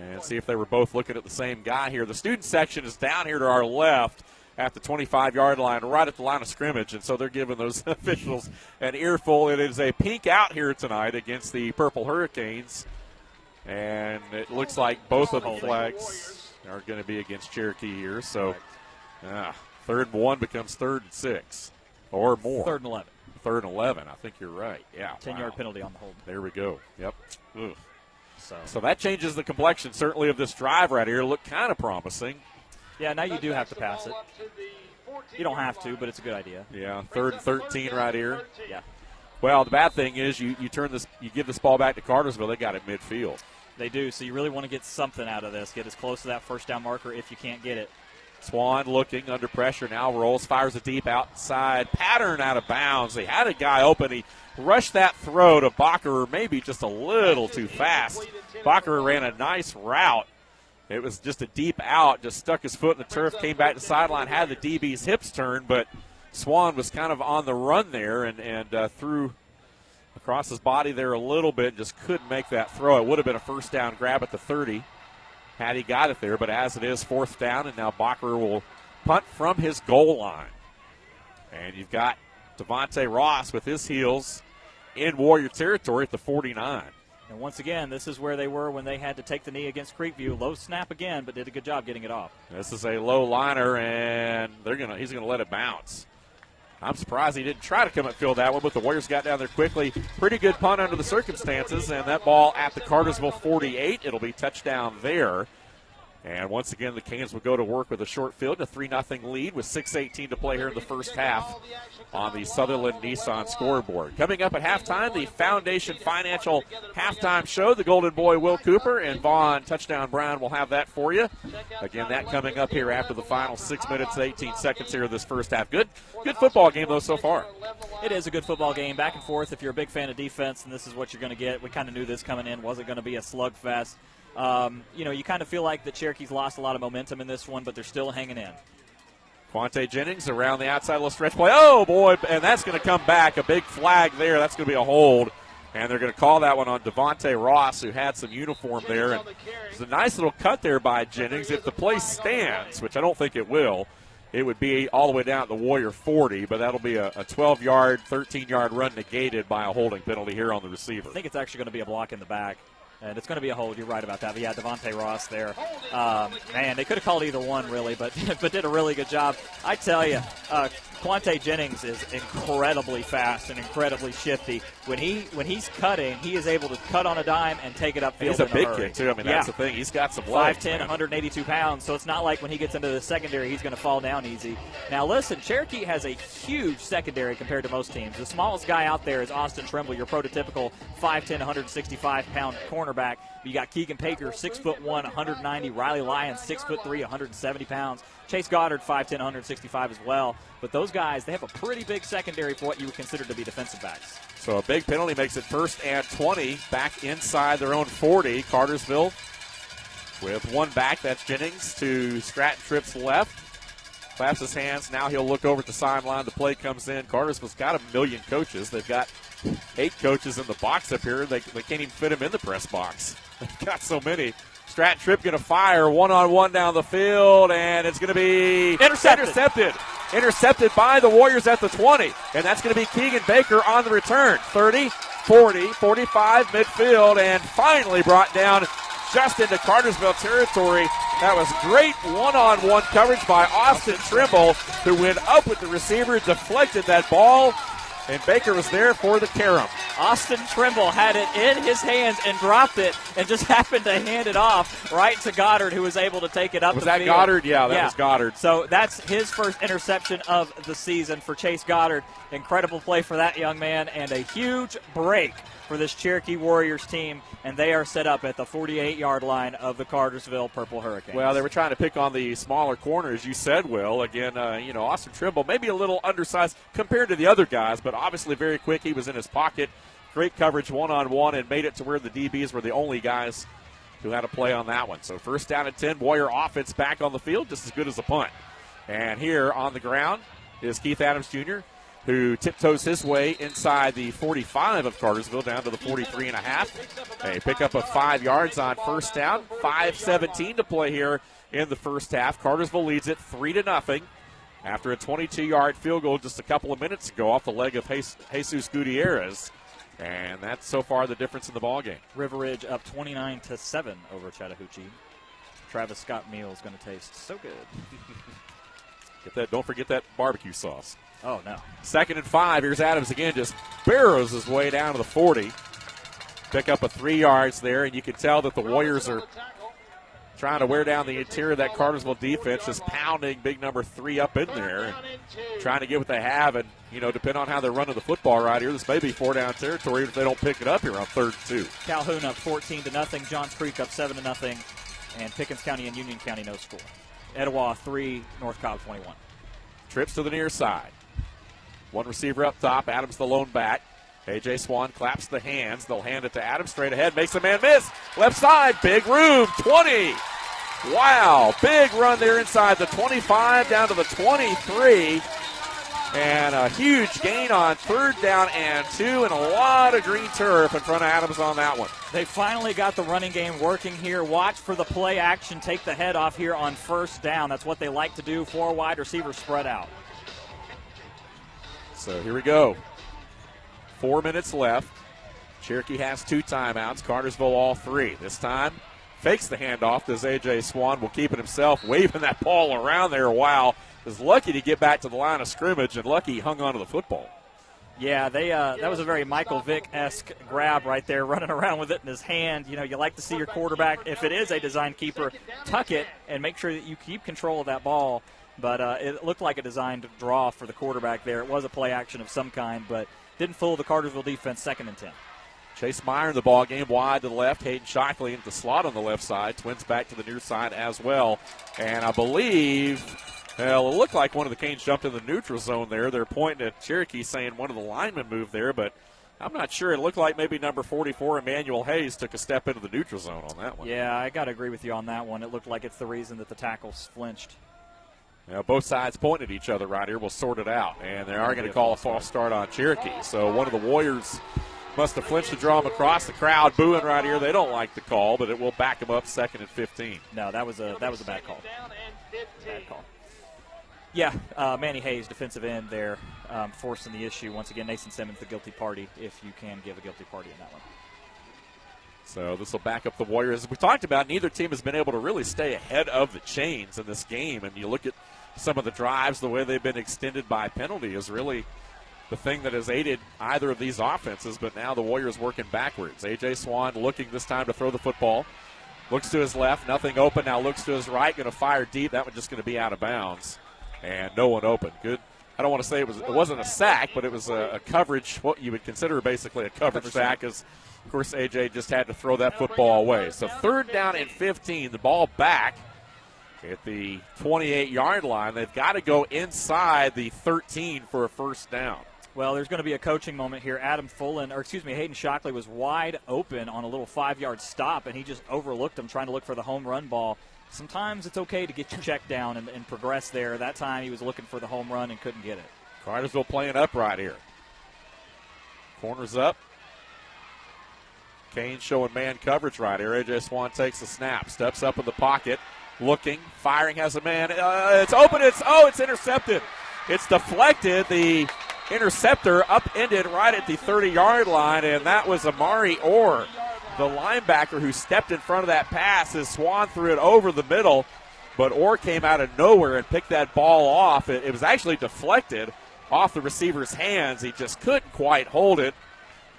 And see if they were both looking at the same guy here. The student section is down here to our left at the 25-yard line, right at the line of scrimmage, and so they're giving those officials an earful. It is a pink out here tonight against the Purple Hurricanes, and it looks like both of the flags are going to be against Cherokee here. So 3rd and 1 becomes 3rd and 6 or more. 3rd and 11. 3rd and 11. I think you're right. Yeah. 10-yard penalty on the hold. There we go. Yep. Ugh. So that changes the complexion, certainly, of this drive right here. Looked kind of promising. Yeah, now you do have to pass it. You don't have to, but it's a good idea. Yeah, 3rd and 13 right here. Yeah. Well, the bad thing is you give this ball back to Cartersville. They got it midfield. They do, so you really want to get something out of this. Get as close to that first down marker if you can't get it. Swan looking under pressure now, rolls, fires a deep outside pattern out of bounds. They had a guy open. He rushed that throw to Bacher, maybe just a little too fast. Bacher ran a nice route. It was just a deep out, just stuck his foot in the turf, came back to the sideline, had the DB's hips turned, but Swan was kind of on the run there and threw across his body there a little bit, just couldn't make that throw. It would have been a first down grab at the 30 had he got it there, but as it is, 4th down, and now Bacher will punt from his goal line. And you've got Devonta Ross with his heels in Warrior territory at the 49. And once again, this is where they were when they had to take the knee against Creekview. Low snap again, but did a good job getting it off. This is a low liner, and he's going to let it bounce. I'm surprised he didn't try to come upfield that one, but the Warriors got down there quickly. Pretty good punt under the circumstances, and that ball at the Cartersville 48. It'll be touchdown there. And once again, the Canes will go to work with a short field, a 3-0 lead with 6:18 to play here in the first half on the Sutherland Nissan scoreboard. Coming up at halftime, the Foundation Financial halftime show. The Golden Boy Will Cooper and Vaughn Touchdown Brown will have that for you. Again, that coming up here after the final 6 minutes and 18 seconds here of this first half. Good football game, though, so far. It is a good football game, back and forth. If you're a big fan of defense, and this is what you're going to get. We kind of knew this coming in wasn't going to be a slugfest. You kind of feel like the Cherokee's lost a lot of momentum in this one, but they're still hanging in. Quante Jennings around the outside, little stretch play. Oh, boy, and that's going to come back. A big flag there. That's going to be a hold. And they're going to call that one on Devonta Ross, who had some uniform there. And there's a nice little cut there by Jennings. If the play stands, which I don't think it will, it would be all the way down at the Warrior 40, but that'll be a 12-yard, 13-yard run negated by a holding penalty here on the receiver. I think it's actually going to be a block in the back. And it's going to be a hold. You're right about that. But, yeah, Devonta Ross there. Man, they could have called either one, really, but did a really good job. I tell you, Quante Jennings is incredibly fast and incredibly shifty. When he's cutting, he is able to cut on a dime and take it upfield. He's a big kid, too. I mean, that's the thing. He's got some legs. 5'10", 182 pounds, so it's not like when he gets into the secondary, he's going to fall down easy. Now, listen, Cherokee has a huge secondary compared to most teams. The smallest guy out there is Austin Trimble, your prototypical 5'10", 165-pound cornerback. You got Keegan Paker, 6'1", 190. Riley Lyons, 6'3", 170 pounds. Chase Goddard, 5'10", 165 as well. But those guys, they have a pretty big secondary for what you would consider to be defensive backs. So a big penalty makes it 1st and 20, back inside their own 40. Cartersville with one back. That's Jennings to Stratton Tripp's left. Claps his hands. Now he'll look over at the sideline. The play comes in. Cartersville's got a million coaches. They've got 8 coaches in the box up here. They can't even fit them in the press box. They've got so many. Stratton Tripp going to fire one-on-one down the field, and it's going to be intercepted by the Warriors at the 20. And that's going to be Keegan Baker on the return. 30, 40, 45 midfield, and finally brought down just into Cartersville territory. That was great one-on-one coverage by Austin Trimble, who went up with the receiver, deflected that ball, and Baker was there for the carom. Austin Trimble had it in his hands and dropped it and just happened to hand it off right to Goddard, who was able to take it up the field. Was that Goddard? Yeah, that was Goddard. So that's his first interception of the season for Chase Goddard. Incredible play for that young man, and a huge break for this Cherokee Warriors team, and they are set up at the 48-yard line of the Cartersville Purple Hurricanes. Well, they were trying to pick on the smaller corner, as you said, Will. Again, Austin Trimble, maybe a little undersized compared to the other guys, but obviously very quick. He was in his pocket. Great coverage one-on-one and made it to where the DBs were the only guys who had a play on that one. So 1st down and 10, Warrior offense back on the field, just as good as a punt. And here on the ground is Keith Adams Jr., who tiptoes his way inside the 45 of Cartersville down to the 43.5. A pickup of 5 yards on 1st down. 5:17 to play here in the first half. Cartersville leads it 3-0 after a 22-yard field goal just a couple of minutes ago off the leg of Jesus Gutierrez. And that's so far the difference in the ballgame. River Ridge up 29-7 over Chattahoochee. Travis Scott meal is going to taste so good. Don't forget that barbecue sauce. Oh, no. 2nd and 5. Here's Adams again, just barrows his way down to the 40. Pick up a 3 yards there, and you can tell that the Warriors are trying to wear down the interior of that Cartersville defense, just pounding big number 3 up in there and trying to get what they have. And, depending on how they're running the football right here, this may be 4-down territory if they don't pick it up here on 3rd and 2. Calhoun up 14-0. Johns Creek up 7-0. And Pickens County and Union County no score. Etowah 3, North Cobb 21. Trips to the near side. One receiver up top. Adams the lone back. A.J. Swan claps the hands. They'll hand it to Adams straight ahead. Makes a man miss. Left side. Big room. 20. Wow. Big run there inside the 25 down to the 23. And a huge gain on 3rd down and 2. And a lot of green turf in front of Adams on that one. They finally got the running game working here. Watch for the play action. Take the head off here on 1st down. That's what they like to do. 4 wide receivers spread out. So here we go. 4 minutes left. Cherokee has 2 timeouts, Cartersville all 3. This time fakes the handoff as A.J. Swan will keep it himself, waving that ball around there. Wow. Is lucky to get back to the line of scrimmage, and lucky he hung on to the football. Yeah, that was a very Michael Vick-esque grab right there, running around with it in his hand. You know, you like to see your quarterback, if it is a design keeper, tuck it and make sure that you keep control of that ball. But it looked like a designed draw for the quarterback there. It was a play action of some kind, but didn't fool the Cartersville defense. 2nd and 10. Chase Meyer in the ball game, wide to the left. Hayden Shockley into the slot on the left side. Twins back to the near side as well. And I believe, well, it looked like one of the Canes jumped in the neutral zone there. They're pointing at Cherokee saying one of the linemen moved there, but I'm not sure. It looked like maybe number 44, Emmanuel Hayes, took a step into the neutral zone on that one. Yeah, I got to agree with you on that one. It looked like it's the reason that the tackles flinched. Now, both sides pointing at each other right here. We'll sort it out. And they are going to call a false start on Cherokee. So one of the Warriors must have flinched to draw him across. The crowd booing right here. They don't like the call, but it will back him up 2nd and 15. No, that was a bad call. Bad call. Yeah, Manny Hayes, defensive end there, forcing the issue. Once again, Nathan Simmons, the guilty party, if you can give a guilty party in that one. So this will back up the Warriors. As we talked about, neither team has been able to really stay ahead of the chains in this game. And you look at some of the drives, the way they've been extended by penalty is really the thing that has aided either of these offenses. But now the Warriors working backwards. A.J. Swan looking this time to throw the football. Looks to his left, nothing open. Now looks to his right, going to fire deep. That one's just going to be out of bounds. And no one open. Good. I don't want to say it wasn't a sack, but it was a coverage, what you would consider basically a coverage sack, as, of course, A.J. just had to throw that football away. So 3rd down and 15, the ball back at the 28-yard line. They've got to go inside the 13 for a first down. Well, there's going to be a coaching moment here. Hayden Shockley was wide open on a little 5-yard stop, and he just overlooked him trying to look for the home run ball. Sometimes it's okay to get your check down and progress there. That time he was looking for the home run and couldn't get it. Cartersville playing upright here. Corners up. Kane showing man coverage right here. A.J. Swan takes the snap, steps up in the pocket, looking, firing, has a man. It's open. It's intercepted. It's deflected. The interceptor upended right at the 30-yard line, and that was Amari Orr, the linebacker who stepped in front of that pass as Swan threw it over the middle, but Orr came out of nowhere and picked that ball off. It was actually deflected off the receiver's hands. He just couldn't quite hold it,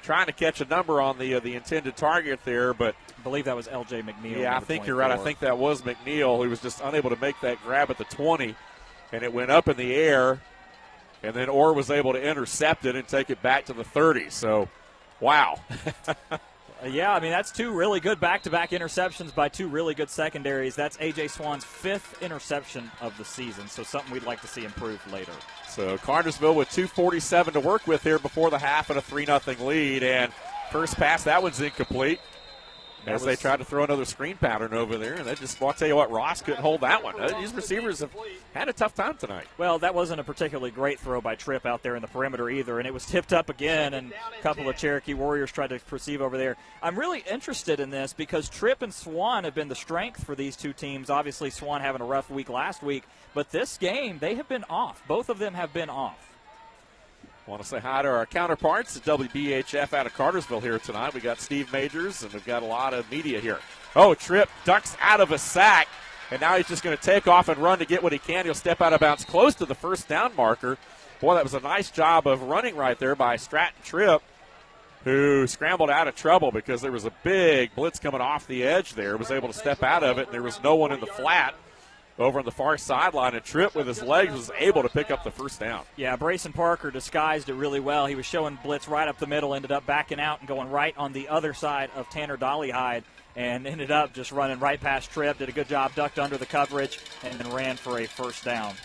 trying to catch a number on the intended target there, but I believe that was L.J. McNeil. Yeah, I think you're right. I think that was McNeil, who was just unable to make that grab at the 20, and it went up in the air, and then Orr was able to intercept it and take it back to the 30. So, wow. Yeah, I mean, that's 2 really good back-to-back interceptions by 2 really good secondaries. That's A.J. Swan's 5th interception of the season, so something we'd like to see improved later. So Cartersville with 2:47 to work with here before the half and a 3-0 lead. And first pass, that one's incomplete. As they tried to throw another screen pattern over there, and I'll tell you what, Ross couldn't hold that one. These receivers have had a tough time tonight. Well, that wasn't a particularly great throw by Tripp out there in the perimeter either, and it was tipped up again, and a couple of Cherokee Warriors tried to perceive over there. I'm really interested in this because Tripp and Swan have been the strength for these two teams. Obviously, Swan having a rough week last week, but this game, they have been off. Both of them have been off. Want to say hi to our counterparts at WBHF out of Cartersville here tonight. We got Steve Majors, and we've got a lot of media here. Oh, Tripp ducks out of a sack, and now he's just going to take off and run to get what he can. He'll step out of bounds close to the first down marker. Boy, that was a nice job of running right there by Stratton Tripp, who scrambled out of trouble because there was a big blitz coming off the edge there. Was able to step out of it, and there was no one in the flat over on the far sideline, and Tripp with his legs was able to pick up the first down. Yeah, Brayson Parker disguised it really well. He was showing blitz right up the middle, ended up backing out and going right on the other side of Tanner Dollyhide, and ended up just running right past Tripp, did a good job, ducked under the coverage, and then ran for a first down.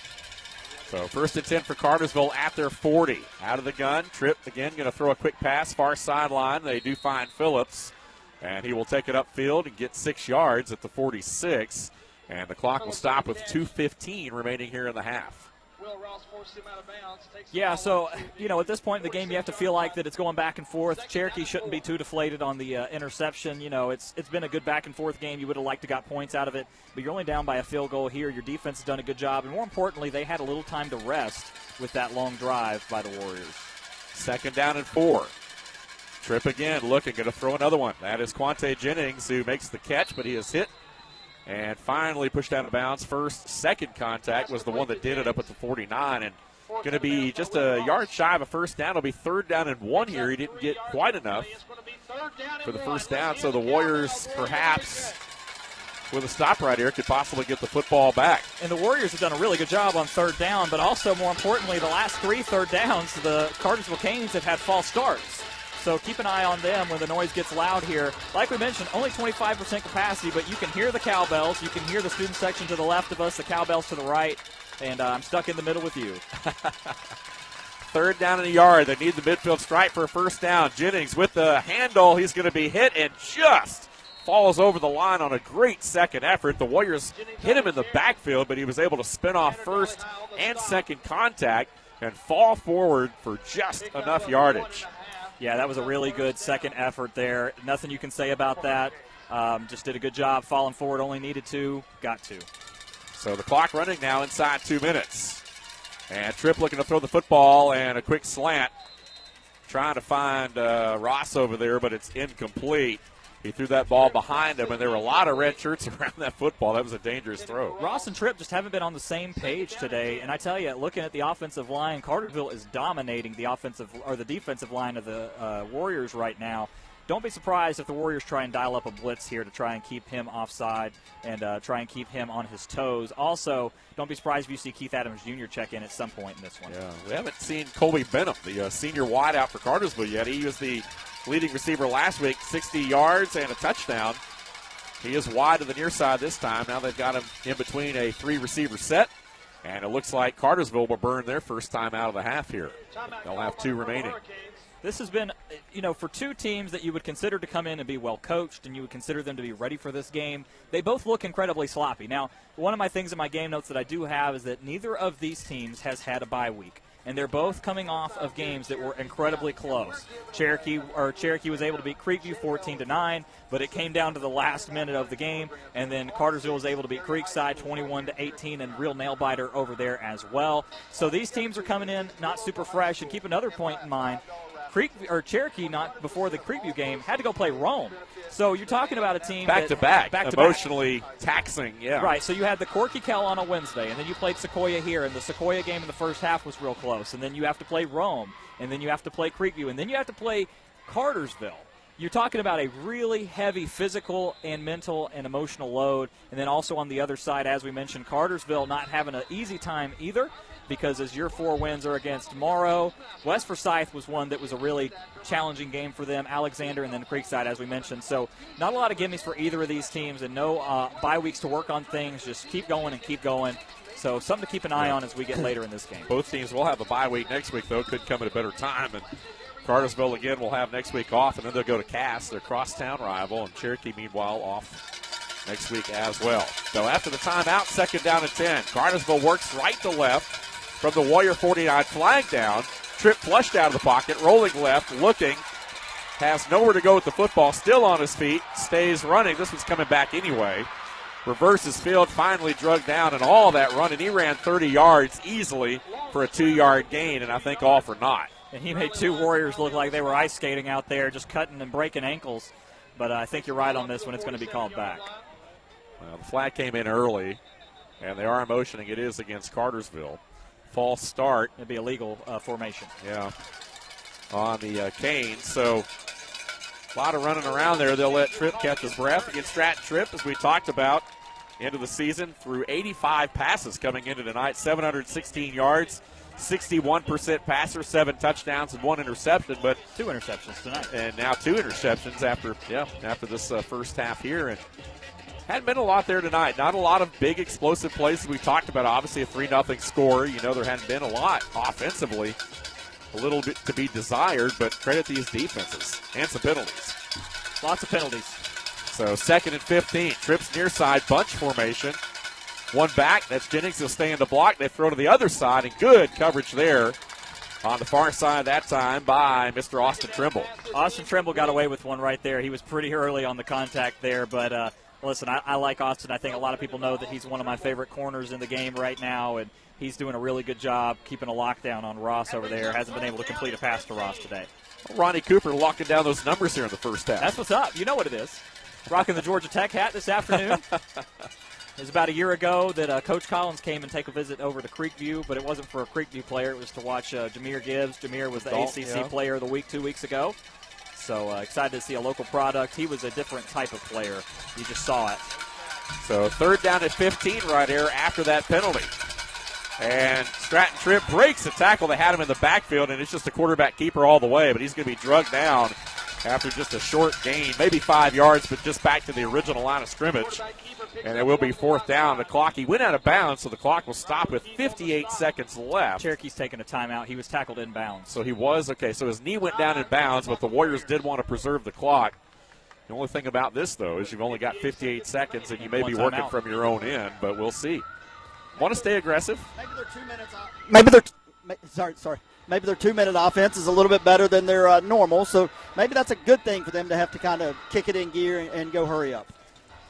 So 1st and 10 for Cartersville at their 40. Out of the gun, Tripp again going to throw a quick pass, far sideline. They do find Phillips, and he will take it upfield and get 6 yards at the 46. And the clock will stop with 2:15 remaining here in the half. Yeah, so, at this point in the game, you have to feel like that it's going back and forth. Cherokee shouldn't be too deflated on the interception. It's been a good back-and-forth game. You would have liked to got points out of it, but you're only down by a field goal here. Your defense has done a good job, and more importantly, they had a little time to rest with that long drive by the Warriors. 2nd down and 4. Tripp again, looking, going to throw another one. That is Quante Jennings, who makes the catch, but he is hit and finally pushed out of bounds. Second contact was the one that did it up at the 49, and going to be just a yard shy of a first down. It'll be 3rd down and 1 here. He didn't get quite enough for the first down, so the Warriors perhaps with a stop right here could possibly get the football back. And the Warriors have done a really good job on 3rd down, but also more importantly, the last 3 third downs, the Cartersville Canes have had false starts. So keep an eye on them when the noise gets loud here. Like we mentioned, only 25% capacity, but you can hear the cowbells. You can hear the student section to the left of us, the cowbells to the right, and I'm stuck in the middle with you. 3rd down and a yard. They need the midfield stripe for a first down. Jennings with the handle. He's going to be hit and just falls over the line on a great second effort. The Warriors hit him in the backfield, but he was able to spin off first and second contact and fall forward for just enough yardage. Yeah, that was a really good second effort there. Nothing you can say about that. Just did a good job falling forward. Only needed to, got to. So the clock running now inside 2 minutes. And Tripp looking to throw the football and a quick slant. Trying to find Ross over there, but it's incomplete. He threw that ball behind him, and there were a lot of red shirts around that football. That was a dangerous throw. Ross and Tripp just haven't been on the same page today. And I tell you, looking at the offensive line, Cartersville is dominating the defensive line of the Warriors right now. Don't be surprised if the Warriors try and dial up a blitz here to try and keep him offside and try and keep him on his toes. Also, don't be surprised if you see Keith Adams Jr. check in at some point in this one. Yeah, we haven't seen Colby Benham, the senior wideout for Cartersville, yet. He was the leading receiver last week, 60 yards and a touchdown. He is wide to the near side this time. Now they've got him in between a 3-receiver set, and it looks like Cartersville will burn their first time out of the half here. They'll have 2 remaining. This has been, for 2 teams that you would consider to come in and be well coached and you would consider them to be ready for this game, they both look incredibly sloppy. Now, one of my things in my game notes that I do have is that neither of these teams has had a bye week. And they're both coming off of games that were incredibly close. Cherokee was able to beat Creekview 14-9, but it came down to the last minute of the game. And then Cartersville was able to beat Creekside 21-18, and real nail biter over there as well. So these teams are coming in not super fresh. And keep another point in mind. Cherokee, not before the Creekview game, had to go play Rome. So you're talking about a team back-to-back, emotionally taxing, yeah. Right, so you had the Corky Kell on a Wednesday, and then you played Sequoia here, and the Sequoia game in the first half was real close, and then you have to play Rome, and then you have to play Creekview, and then you have to play Cartersville. You're talking about a really heavy physical and mental and emotional load, and then also on the other side, as we mentioned, Cartersville not having an easy time either, because as your 4 wins are against Morrow, West Forsyth was one that was a really challenging game for them, Alexander, and then Creekside, as we mentioned. So not a lot of gimmies for either of these teams, and no bye weeks to work on things. Just keep going and keep going. So something to keep an eye on as we get later in this game. Both teams will have a bye week next week, though. Could come at a better time. And Cartersville, again, will have next week off, and then they'll go to Cass, their crosstown rival, and Cherokee, meanwhile, off next week as well. So after the timeout, 2nd down and 10. Cartersville works right to left from the Warrior 49 flag down. Tripp flushed out of the pocket, rolling left, looking, has nowhere to go with the football, still on his feet, stays running. This one's coming back anyway. Reverses field, finally drug down, and all that run, and he ran 30 yards easily for a 2-yard gain, and I think all for naught. And he made 2 Warriors look like they were ice skating out there, just cutting and breaking ankles. But I think you're right on this one. It's going to be called back. Well, the flag came in early, and they are motioning. It is against Cartersville. False start. It'd be a legal formation. Yeah, on the Canes. So a lot of running around there. They'll let Tripp catch his breath. Against Stratton Tripp, as we talked about, into the season, through 85 passes coming into tonight, 716 yards, 61% passer, 7 touchdowns and 1 interception. But 2 interceptions tonight. And now 2 interceptions after this first half here. And hadn't been a lot there tonight. Not a lot of big explosive plays. We talked about, obviously, a 3-0 score. There hadn't been a lot offensively. A little bit to be desired, but credit these defenses. And some penalties. Lots of penalties. So 2nd and 15. Tripp's near side, bunch formation. One back. That's Jennings. He'll stay in the block. They throw to the other side, and good coverage there. On the far side that time by Mr. Austin Trimble. Austin Trimble got away with one right there. He was pretty early on the contact there, but Listen, I like Austin. I think a lot of people know that he's one of my favorite corners in the game right now, and he's doing a really good job keeping a lockdown on Ross over there. Hasn't been able to complete a pass to Ross today. Ronnie Cooper locking down those numbers here in the first half. That's what's up. You know what it is. Rocking the Georgia Tech hat this afternoon. It was about a year ago that Coach Collins came and take a visit over to Creekview, but it wasn't for a Creekview player. It was to watch Jameer Gibbs. Jameer was the ACC Player of the Week 2 weeks ago. So excited to see a local product. He was a different type of player. You just saw it. So third down at 15 right here after that penalty. And Stratton Tripp breaks the tackle. They had him in the backfield, and it's just a quarterback keeper all the way, but he's going to be drugged down after just a short gain, maybe 5 yards, but just back to the original line of scrimmage. And it will be fourth down. The clock, he went out of bounds, so the clock will stop with 58 seconds left. Cherokee's taking a timeout. He was tackled in bounds. So he was, okay, so his knee went down in bounds, but the Warriors did want to preserve the clock. The only thing about this, though, is you've only got 58 seconds, and you may be working from your own end, but we'll see. Want to stay aggressive? Maybe their 2 minutes. Maybe their 2-minute offense is a little bit better than their normal, so maybe that's a good thing for them to have to kind of kick it in gear and go hurry up.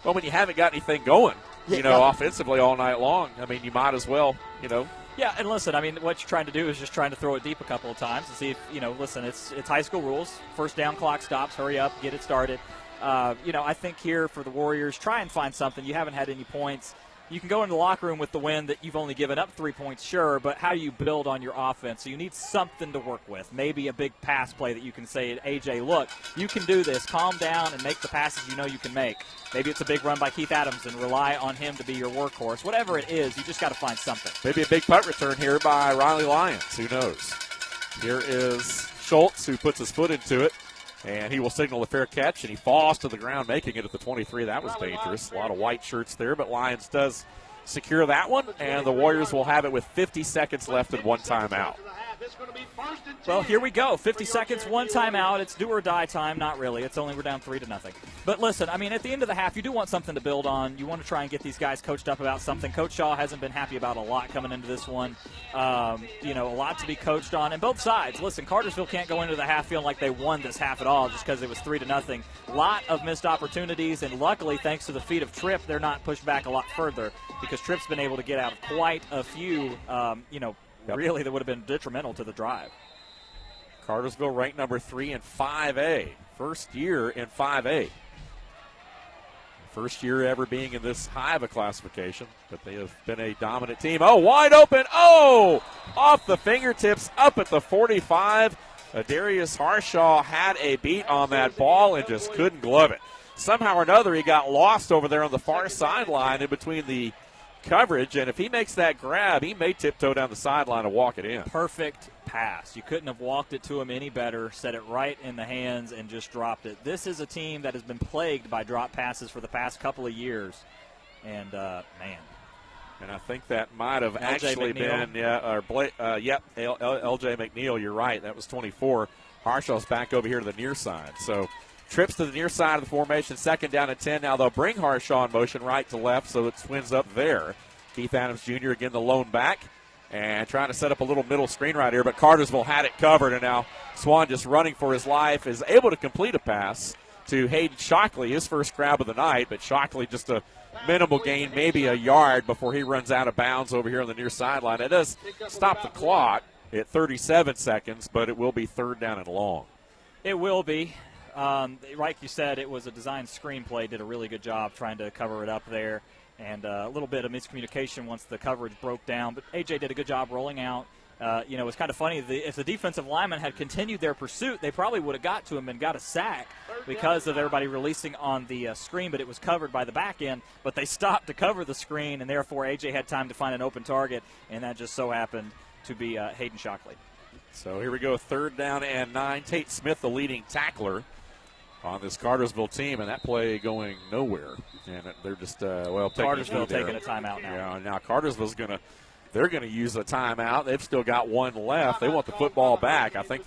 Well, when you haven't got anything going, offensively all night long, I mean, you might as well, Yeah, and listen, I mean, what you're trying to do is just trying to throw it deep a couple of times and see if, listen, it's high school rules. First down clock stops, hurry up, get it started. I think here for the Warriors, try and find something. You haven't had any points. You can go into the locker room with the win that you've only given up 3 points, sure, but how do you build on your offense? So you need something to work with. Maybe a big pass play that you can say to AJ, look, you can do this. Calm down and make the passes you know you can make. Maybe it's a big run by Keith Adams and rely on him to be your workhorse. Whatever it is, you just got to find something. Maybe a big punt return here by Riley Lyons. Who knows? Here is Schultz, who puts his foot into it. And he will signal a fair catch, and he falls to the ground, making it at the 23. That was dangerous. A lot of white shirts there, but Lyons does secure that one, and the Warriors will have it with 50 seconds left and one timeout. Well, here we go. 50 seconds, one timeout. It's do or die time. Not really. We're down 3-0. But listen, I mean, at the end of the half, you do want something to build on. You want to try and get these guys coached up about something. Coach Shaw hasn't been happy about a lot coming into this one. A lot to be coached on. And both sides. Listen, Cartersville can't go into the half feeling like they won this half at all just because it was 3-0. A lot of missed opportunities, and luckily, thanks to the feet of Tripp, they're not pushed back a lot further because Tripp's been able to get out of quite a few, really that would have been detrimental to the drive. Cartersville ranked number 3 in 5A. First year in 5A. First year ever being in this high of a classification, but they have been a dominant team. Oh, wide open. Oh, off the fingertips, up at the 45. Darius Harshaw had a beat on that ball and just couldn't glove it. Somehow or another, he got lost over there on the far sideline in between the coverage, and if he makes that grab, he may tiptoe down the sideline and walk it in. Perfect pass. You couldn't have walked it to him any better, set it right in the hands, and just dropped it. This is a team that has been plagued by drop passes for the past couple of years, and, man. And I think that might have actually been, LJ McNeil, you're right, that was 24. Harshaw's back over here to the near side, so trips to the near side of the formation, second down and 10. Now they'll bring Harshaw in motion right to left, so it swings up there. Keith Adams Jr. again the lone back and trying to set up a little middle screen right here, but Cartersville had it covered, and now Swan just running for his life is able to complete a pass to Hayden Shockley, his first grab of the night, but Shockley just a minimal gain, maybe a yard before he runs out of bounds over here on the near sideline. It does stop the clock at 37 seconds, but it will be third down and long. It will be. Like you said, it was a design screenplay, did a really good job trying to cover it up there, and a little bit of miscommunication once the coverage broke down. But A.J. did a good job rolling out. It's kind of funny. If the defensive linemen had continued their pursuit, they probably would have got to him and got a sack because of everybody releasing on the screen, but it was covered by the back end. But they stopped to cover the screen, and therefore A.J. had time to find an open target, and that just so happened to be Hayden Shockley. So here we go, third down and 9. Tate Smith, the leading tackler on this Cartersville team, and that play going nowhere. And they're just, Cartersville taking a timeout now. Yeah, now Cartersville's they're going to use a timeout. They've still got one left. They want the football back. I think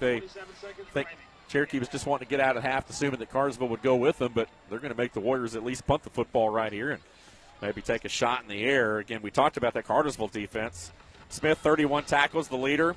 Cherokee was just wanting to get out of half, assuming that Cartersville would go with them, but they're going to make the Warriors at least punt the football right here and maybe take a shot in the air. Again, we talked about that Cartersville defense. Smith, 31 tackles, the leader.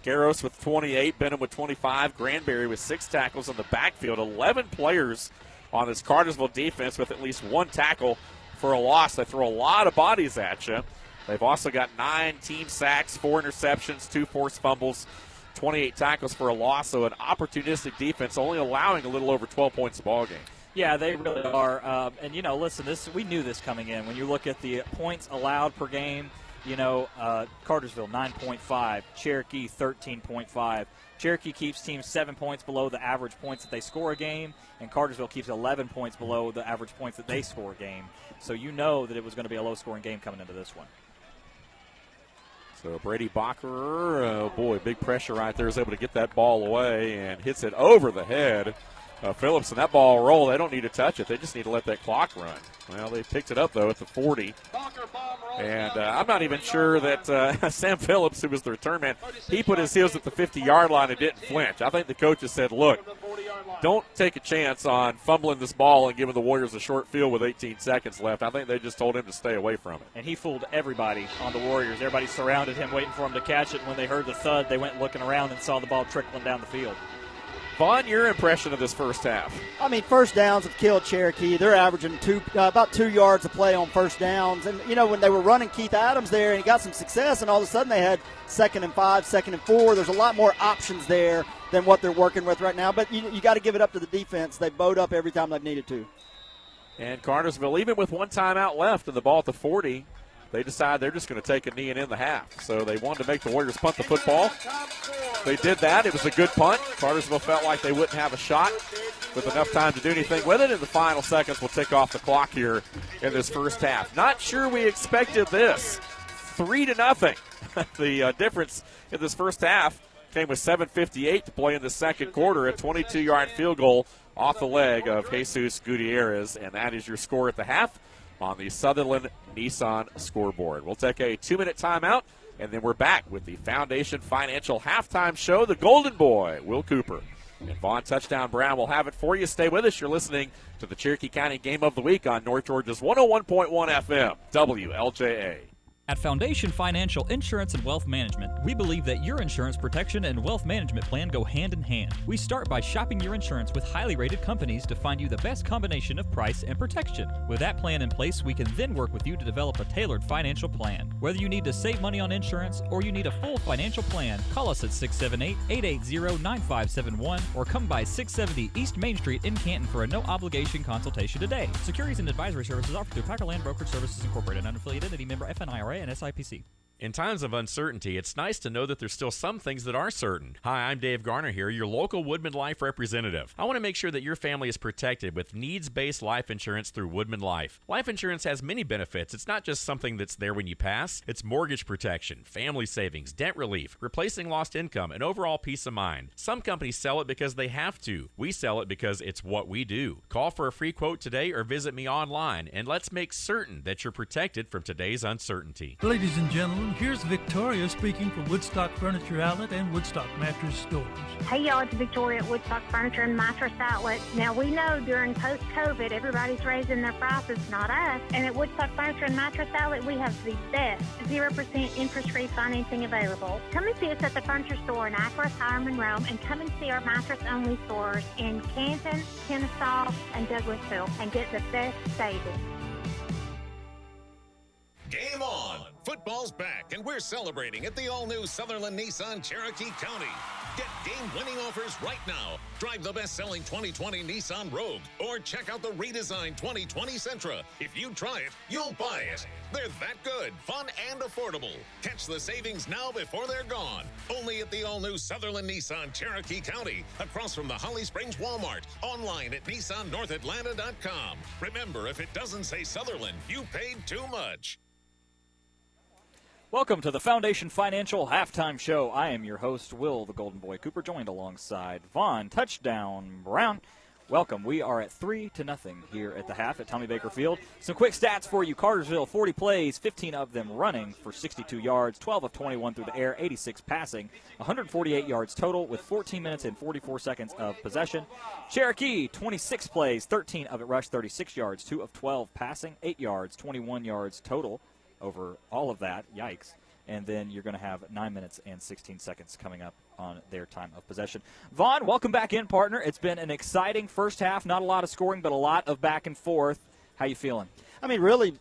Garros with 28, Benham with 25, Granberry with 6 tackles in the backfield. 11 players on this Cartersville defense with at least one tackle for a loss. They throw a lot of bodies at you. They've also got 9 team sacks, 4 interceptions, 2 forced fumbles, 28 tackles for a loss. So an opportunistic defense, only allowing a little over 12 points a ball game. Yeah, they really are. And, listen, we knew this coming in. When you look at the points allowed per game, Cartersville 9.5, Cherokee 13.5. Cherokee keeps teams 7 points below the average points that they score a game, and Cartersville keeps 11 points below the average points that they score a game. So you know that it was going to be a low-scoring game coming into this one. So Brady Bacher, oh boy, big pressure right there, is able to get that ball away and hits it over the head of Phillips. And that ball roll, they don't need to touch it. They just need to let that clock run. Well, they picked it up, though, at the 40. And I'm not even sure that Sam Phillips, who was the return man, he put his heels at the 50-yard line and didn't flinch. I think the coaches said, look, don't take a chance on fumbling this ball and giving the Warriors a short field with 18 seconds left. I think they just told him to stay away from it. And he fooled everybody on the Warriors. Everybody surrounded him waiting for him to catch it. And when they heard the thud, they went looking around and saw the ball trickling down the field. Vaughn, your impression of this first half? I mean, first downs have killed Cherokee. They're averaging about 2 yards a play on first downs. And, when they were running Keith Adams there and he got some success, and all of a sudden they had 2nd and 5, 2nd and 4. There's a lot more options there than what they're working with right now. But you got to give it up to the defense. They bowed up every time they've needed to. And Cartersville, even with one timeout left and the ball at the 40, they decide they're just going to take a knee and end the half. So they wanted to make the Warriors punt the football. They did that. It was a good punt. Cartersville felt like they wouldn't have a shot with enough time to do anything with it. In the final seconds, we'll tick off the clock here in this first half. Not sure we expected this. 3-0. The difference in this first half came with 7:58 to play in the second quarter. A 22-yard field goal off the leg of Jesus Gutierrez. And that is your score at the half on the Sutherland Nissan scoreboard. We'll take a 2-minute timeout, and then we're back with the Foundation Financial Halftime Show. The Golden Boy, Will Cooper, and Vaughn Touchdown Brown will have it for you. Stay with us. You're listening to the Cherokee County Game of the Week on North Georgia's 101.1 FM, WLJA. At Foundation Financial Insurance and Wealth Management, we believe that your insurance protection and wealth management plan go hand in hand. We start by shopping your insurance with highly rated companies to find you the best combination of price and protection. With that plan in place, we can then work with you to develop a tailored financial plan. Whether you need to save money on insurance or you need a full financial plan, call us at 678-880-9571 or come by 670 East Main Street in Canton for a no-obligation consultation today. Securities and advisory services offered through Packer Land Brokerage Services Incorporated, an unaffiliated entity, member FNIRA and SIPC. In times of uncertainty, it's nice to know that there's still some things that are certain. Hi, I'm Dave Garner here, your local Woodman Life representative. I want to make sure that your family is protected with needs-based life insurance through Woodman Life. Life insurance has many benefits. It's not just something that's there when you pass. It's mortgage protection, family savings, debt relief, replacing lost income, and overall peace of mind. Some companies sell it because they have to. We sell it because it's what we do. Call for a free quote today or visit me online, and let's make certain that you're protected from today's uncertainty. Ladies and gentlemen, here's Victoria speaking for Woodstock Furniture Outlet and Woodstock Mattress Stores. Hey y'all, it's Victoria at Woodstock Furniture and Mattress Outlet. Now we know during post-COVID everybody's raising their prices, not us. And at Woodstock Furniture and Mattress Outlet we have the best 0% interest-free financing available. Come and see us at the Furniture Store in Akron, Hiram, Rome, and come and see our mattress-only stores in Canton, Kennesaw, and Douglasville and get the best savings. Game on! Football's back, and we're celebrating at the all-new Sutherland Nissan Cherokee County. Get game-winning offers right now. Drive the best-selling 2020 Nissan Rogue, or check out the redesigned 2020 Sentra. If you try it, you'll buy it. They're that good, fun, and affordable. Catch the savings now before they're gone. Only at the all-new Sutherland Nissan Cherokee County, across from the Holly Springs Walmart. Online at NissanNorthAtlanta.com. Remember, if it doesn't say Sutherland, you paid too much. Welcome to the Foundation Financial Halftime Show. I am your host, Will the Golden Boy Cooper, joined alongside Vaughn Touchdown Brown. Welcome. We are at 3-0 here at the half at Tommy Baker Field. Some quick stats for you. Cartersville, 40 plays, 15 of them running for 62 yards, 12 of 21 through the air, 86 passing, 148 yards total with 14 minutes and 44 seconds of possession. Cherokee, 26 plays, 13 of it rushed, 36 yards, 2 of 12 passing, 8 yards, 21 yards total. Over all of that, yikes. And then you're going to have 9 minutes and 16 seconds coming up on their time of possession. Vaughn, welcome back in, partner. It's been an exciting first half. Not a lot of scoring, but a lot of back and forth. How you feeling? I mean, really,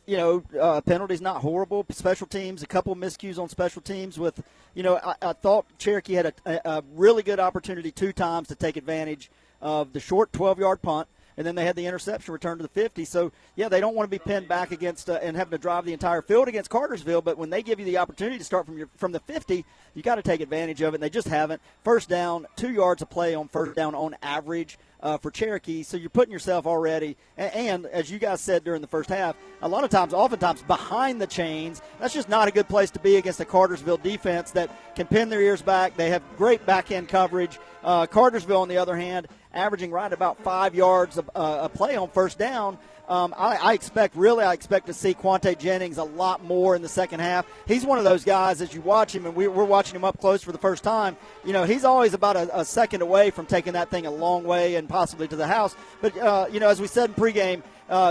penalties not horrible. Special teams, a couple of miscues on special teams with, I thought Cherokee had a really good opportunity 2 times to take advantage of the short 12-yard punt, and then they had the interception return to the 50. So, yeah, they don't want to be pinned back against and having to drive the entire field against Cartersville, but when they give you the opportunity to start from the 50, you got to take advantage of it, and they just haven't. First down, 2 yards of play on first down on average for Cherokee, so you're putting yourself already, and as you guys said during the first half, oftentimes behind the chains. That's just not a good place to be against a Cartersville defense that can pin their ears back. They have great back-end coverage. Cartersville, on the other hand, averaging right about 5 yards of play on first down. I expect to see Kwante Jennings a lot more in the second half. He's one of those guys, as you watch him, and we're watching him up close for the first time, he's always about a second away from taking that thing a long way and possibly to the house. But, as we said in pregame,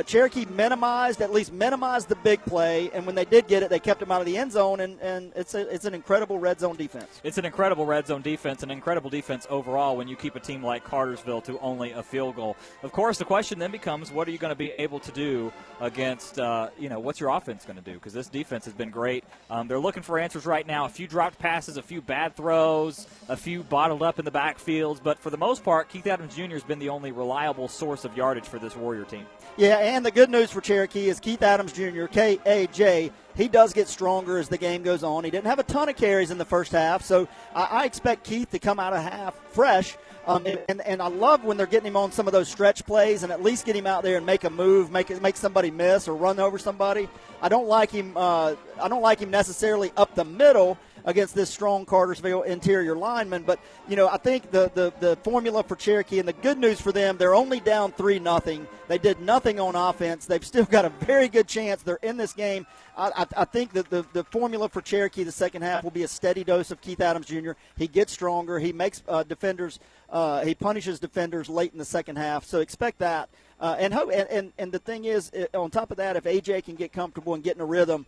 Cherokee minimized the big play, and when they did get it, they kept him out of the end zone, and it's an incredible red zone defense. It's an incredible red zone defense, an incredible defense overall when you keep a team like Cartersville to only a field goal. Of course, the question then becomes, what are you going to be able to do against, what's your offense going to do? Because this defense has been great. They're looking for answers right now. A few dropped passes, a few bad throws, a few bottled up in the backfields, but for the most part, Keith Adams Jr. has been the only reliable source of yardage for this Warrior team. Yeah, and the good news for Cherokee is Keith Adams Jr., K-A-J, he does get stronger as the game goes on. He didn't have a ton of carries in the first half, so I expect Keith to come out of half fresh. And I love when they're getting him on some of those stretch plays and at least get him out there and make a move, make somebody miss or run over somebody. I don't like him necessarily up the middle against this strong Cartersville interior lineman. But, I think the formula for Cherokee, and the good news for them, they're only down 3-0. They did nothing on offense. They've still got a very good chance. They're in this game. I think that the formula for Cherokee the second half will be a steady dose of Keith Adams Jr. He gets stronger. He makes he punishes defenders late in the second half. So expect that. And the thing is, on top of that, if AJ can get comfortable and get in a rhythm,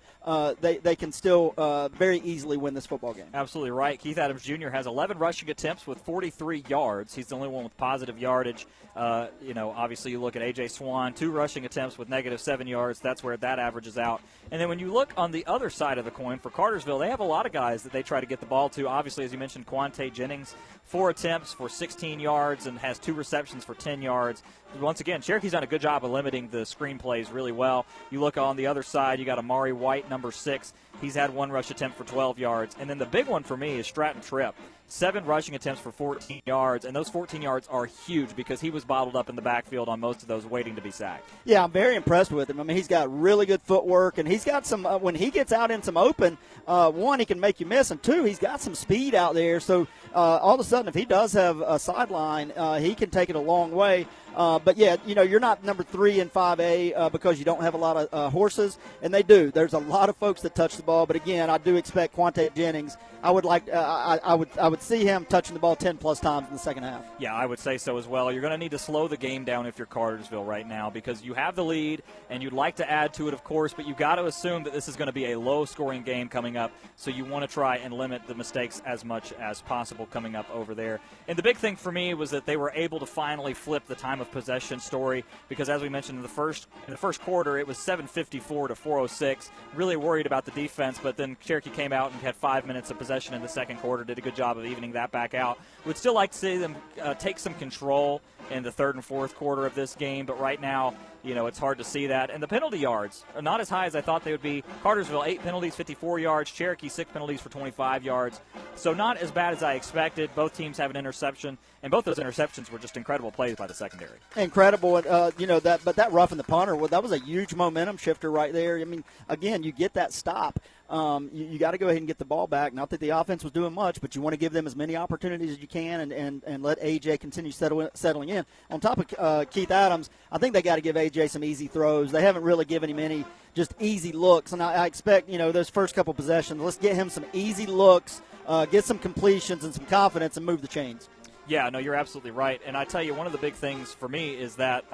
they can still very easily win this football game. Absolutely right. Keith Adams Jr. has 11 rushing attempts with 43 yards. He's the only one with positive yardage. Obviously you look at AJ Swan, 2 rushing attempts with -7 yards. That's where that averages out. And then when you look on the other side of the coin for Cartersville, they have a lot of guys that they try to get the ball to. Obviously, as you mentioned, Quante Jennings, 4 attempts for 16 yards and has 2 receptions for 10 yards. Once again, Cherokee's done a good job of limiting the screen plays really well. You look on the other side, you got Amari White, number 6. He's had 1 rush attempt for 12 yards. And then the big one for me is Stratton Tripp. 7 rushing attempts for 14 yards, and those 14 yards are huge because he was bottled up in the backfield on most of those waiting to be sacked. Yeah, I'm very impressed with him. I mean, he's got really good footwork, and he's got some when he gets out in some open, 1, he can make you miss, and 2, he's got some speed out there. So all of a sudden, if he does have a sideline, he can take it a long way. But, yeah, you're not number 3 in 5A because you don't have a lot of horses, and they do. There's a lot of folks that touch the ball. But, again, I do expect Kwante Jennings. I would see him touching the ball 10-plus times in the second half. Yeah, I would say so as well. You're going to need to slow the game down if you're Cartersville right now because you have the lead, and you'd like to add to it, of course, but you've got to assume that this is going to be a low-scoring game coming up, so you want to try and limit the mistakes as much as possible coming up over there. And the big thing for me was that they were able to finally flip the time of possession story because, as we mentioned in the first quarter, it was 7:54 to 4:06. Really worried about the defense, but then Cherokee came out and had 5 minutes of possession in the second quarter, did a good job of evening that back out. Would still like to see them take some control in the third and fourth quarter of this game, but right now, it's hard to see that. And the penalty yards are not as high as I thought they would be. Cartersville, 8 penalties, 54 yards. Cherokee, 6 penalties for 25 yards. So not as bad as I expected. Both teams have an interception, and both those interceptions were just incredible plays by the secondary. Incredible. But that roughing the punter, that was a huge momentum shifter right there. I mean, again, you get that stop. You got to go ahead and get the ball back. Not that the offense was doing much, but you want to give them as many opportunities as you can and let A.J. continue settling in. On top of Keith Adams, I think they got to give A.J. some easy throws. They haven't really given him any just easy looks, and I expect, those first couple possessions, let's get him some easy looks, get some completions and some confidence and move the chains. Yeah, no, you're absolutely right. And I tell you, one of the big things for me is that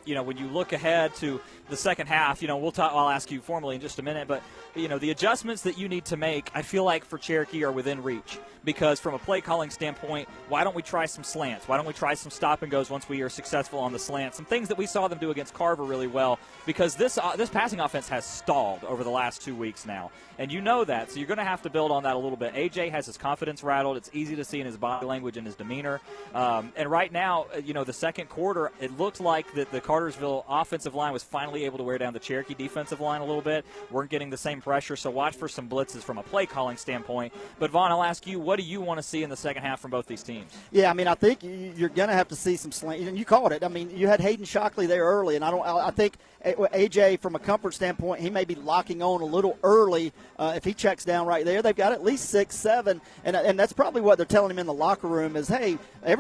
when you look ahead to the second half, I'll ask you formally in just a minute, but the adjustments that you need to make, I feel like for Cherokee are within reach. Because from a play calling standpoint, why don't we try some slants? Why don't we try some stop and goes once we are successful on the slant? Some things that we saw them do against Carver really well, because this passing offense has stalled over the last 2 weeks now. And you know that, so you're going to have to build on that a little bit. AJ has his confidence rattled. It's easy to see in his body language and his demeanor. And right now, the second quarter, it looked like that the Cartersville offensive line was finally able to wear down the Cherokee defensive line a little bit. Weren't getting the same pressure, so watch for some blitzes from a play calling standpoint. But Vaughn, I'll ask you, what do you want to see in the second half from both these teams? Yeah, I think you're going to have to see some slant. And you called it. You had Hayden Shockley there early, and I think AJ, from a comfort standpoint, he may be locking on a little early if he checks down right there. They've got at least 6, 7, and that's probably what they're telling him in the locker room is, hey,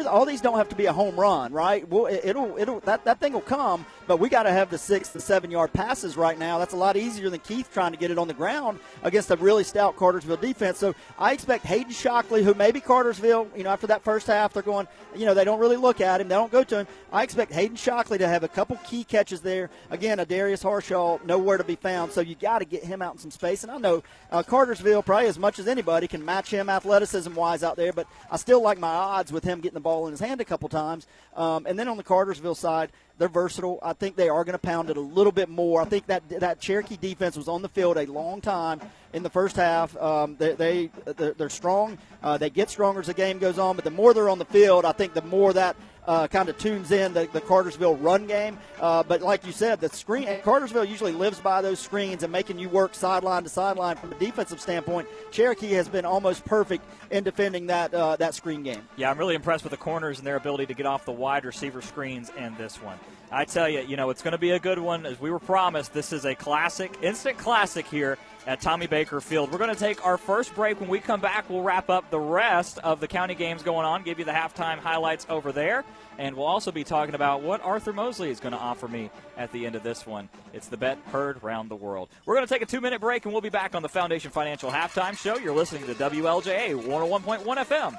all these don't have to be a home run, right? Well, that thing will come, but we got to have the 6 to 7 yard passes right now. That's a lot easier than Keith trying to get it on the ground against a really stout Cartersville defense. So I expect Hayden Shockley, who maybe Cartersville, after that first half, they're going, they don't really look at him, they don't go to him. I expect Hayden Shockley to have a couple key catches there. Again, a Darius Harshaw nowhere to be found, so you got to get him out in some space. And I know Cartersville, probably as much as anybody, can match him athleticism-wise out there, but I still like my odds with him getting the ball in his hand a couple times. And then on the Cartersville side, they're versatile. I think they are going to pound it a little bit more. I think that Cherokee defense was on the field a long time in the first half. They're strong. They get stronger as the game goes on, but the more they're on the field, I think the more that kind of tunes in the Cartersville run game. But like you said, the screen, and Cartersville usually lives by those screens and making you work sideline to sideline from a defensive standpoint. Cherokee has been almost perfect in defending that screen game. Yeah, I'm really impressed with the corners and their ability to get off the wide receiver screens in this one. I tell you, it's going to be a good one. As we were promised, this is a classic, instant classic here at Tommy Baker Field. We're going to take our first break. When we come back, we'll wrap up the rest of the county games going on, give you the halftime highlights over there, and we'll also be talking about what Arthur Mosley is going to offer me at the end of this one. It's the bet heard round the world. We're going to take a 2-minute break, and we'll be back on the Foundation Financial Halftime Show. You're listening to WLJA 101.1 FM.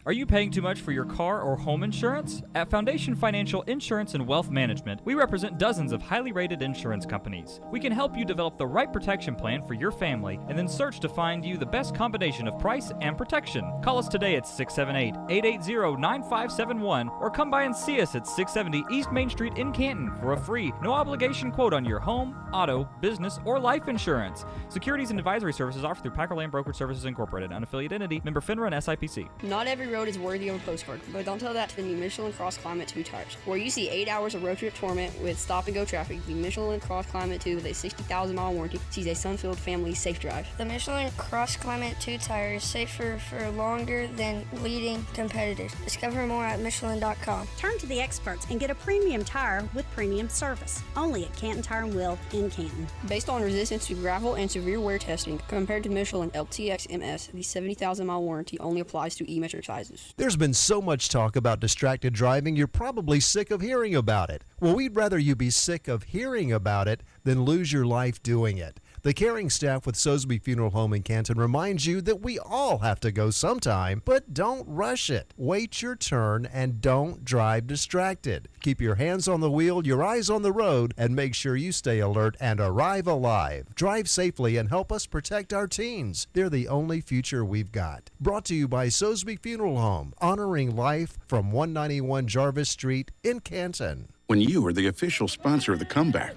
Are you paying too much for your car or home insurance? At Foundation Financial Insurance and Wealth Management, we represent dozens of highly rated insurance companies. We can help you develop the right protection plan for your family and then search to find you the best combination of price and protection. Call us today at 678-880-9571 or come by and see us at 670 East Main Street in Canton for a free, no-obligation quote on your home, auto, business, or life insurance. Securities and advisory services offered through Packer Land Brokerage Services Incorporated, unaffiliated entity, member FINRA and SIPC. Not every road is worthy of a postcard, but don't tell that to the new Michelin Cross Climate 2 tires. Where you see 8 hours of road trip torment with stop-and-go traffic, the Michelin Cross Climate 2 with a 60,000-mile warranty sees a sun-filled family safe drive. The Michelin Cross Climate 2 tire is safer for longer than leading competitors. Discover more at Michelin.com. Turn to the experts and get a premium tire with premium service. Only at Canton Tire and Wheel in Canton. Based on resistance to gravel and severe wear testing, compared to Michelin LTX MS, the 70,000-mile warranty only applies to E-metric sizes. There's been so much talk about distracted driving, you're probably sick of hearing about it. Well, we'd rather you be sick of hearing about it than lose your life doing it. The caring staff with Sosby Funeral Home in Canton reminds you that we all have to go sometime, but don't rush it. Wait your turn and don't drive distracted. Keep your hands on the wheel, your eyes on the road, and make sure you stay alert and arrive alive. Drive safely and help us protect our teens. They're the only future we've got. Brought to you by Sosby Funeral Home, honoring life from 191 Jarvis Street in Canton. When you are the official sponsor of the comeback,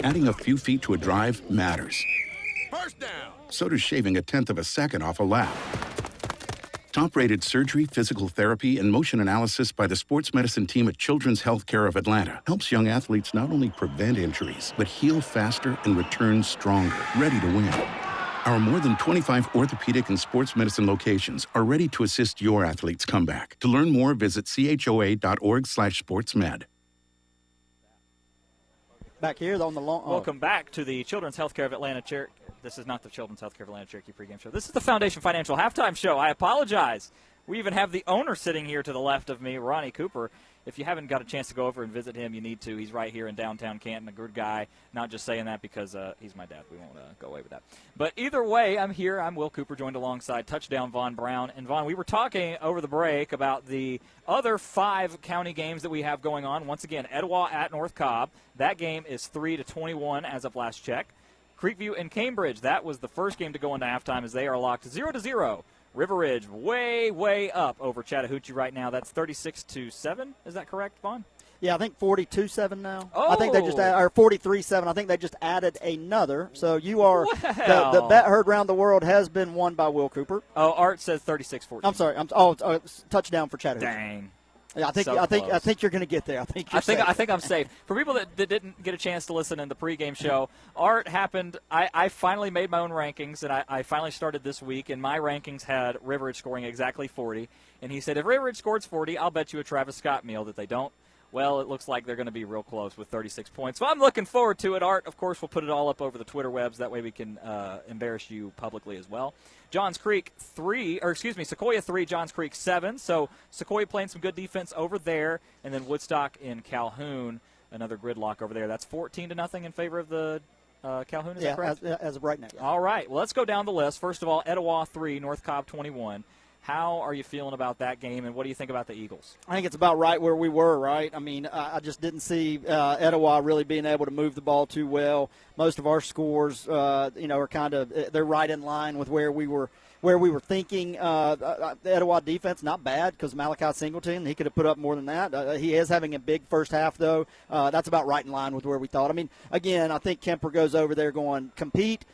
adding a few feet to a drive matters. First down. So does shaving a tenth of a second off a lap. Top-rated surgery, physical therapy, and motion analysis by the sports medicine team at Children's Healthcare of Atlanta helps young athletes not only prevent injuries, but heal faster and return stronger, ready to win. Our more than 25 orthopedic and sports medicine locations are ready to assist your athlete's comeback. To learn more, visit choa.org/sportsmed. Back here on the long. Welcome back to the Children's Healthcare of Atlanta Cherokee. This is not the Children's Healthcare of Atlanta Cherokee pregame show. This is the Foundation Financial Halftime Show. I apologize. We even have the owner sitting here to the left of me, Ronnie Cooper. if you haven't got a chance to go over and visit him, you need to. He's right here in downtown Canton, a good guy. Not just saying that because he's my dad. We won't go away with that. But either way, I'm here. I'm Will Cooper, joined alongside Touchdown Vaughn Brown. And Vaughn, we were talking over the break about the other 5 county games that we have going on. Once again, Etowah at North Cobb. That game is 3-21 as of last check. Creekview and Cambridge, that was the first game to go into halftime as they are locked 0-0. River Ridge way up over Chattahoochee right now. That's 36-7. Is that correct, Vaughn? Yeah, I think 42-7 now. Oh. I think they just or 43-7. I think they just added another. So you are the bet heard around the world has been won by Will Cooper. Oh, Art says 36-14. I'm sorry. Touchdown for Chattahoochee. Dang. Yeah, I think you're going to get there. I think I'm safe. For people that didn't get a chance to listen in the pregame show, Art happened. I finally made my own rankings, and I finally started this week, and my rankings had River Ridge scoring exactly 40. And he said, if River Ridge scores 40, I'll bet you a Travis Scott meal that they don't. Well, it looks like they're going to be real close with 36 points. So I'm looking forward to it. Art, of course, will put it all up over the Twitter webs. That way we can embarrass you publicly as well. Sequoia 3, Johns Creek 7. So Sequoia playing some good defense over there. And then Woodstock in Calhoun, another gridlock over there. That's 14-0 in favor of the Calhoun, is that correct? As of right now. Yeah. All right. Well, let's go down the list. First of all, Etowah 3, North Cobb 21. How are you feeling about that game, and what do you think about the Eagles? I think it's about right where we were, right? I mean, I just didn't see Etowah really being able to move the ball too well. Most of our scores, are kind of they're right in line with where we were thinking. The Etowah defense, not bad because Malachi Singleton, he could have put up more than that. He is having a big first half, though. That's about right in line with where we thought. I mean, again, I think Kemper goes over there going, compete,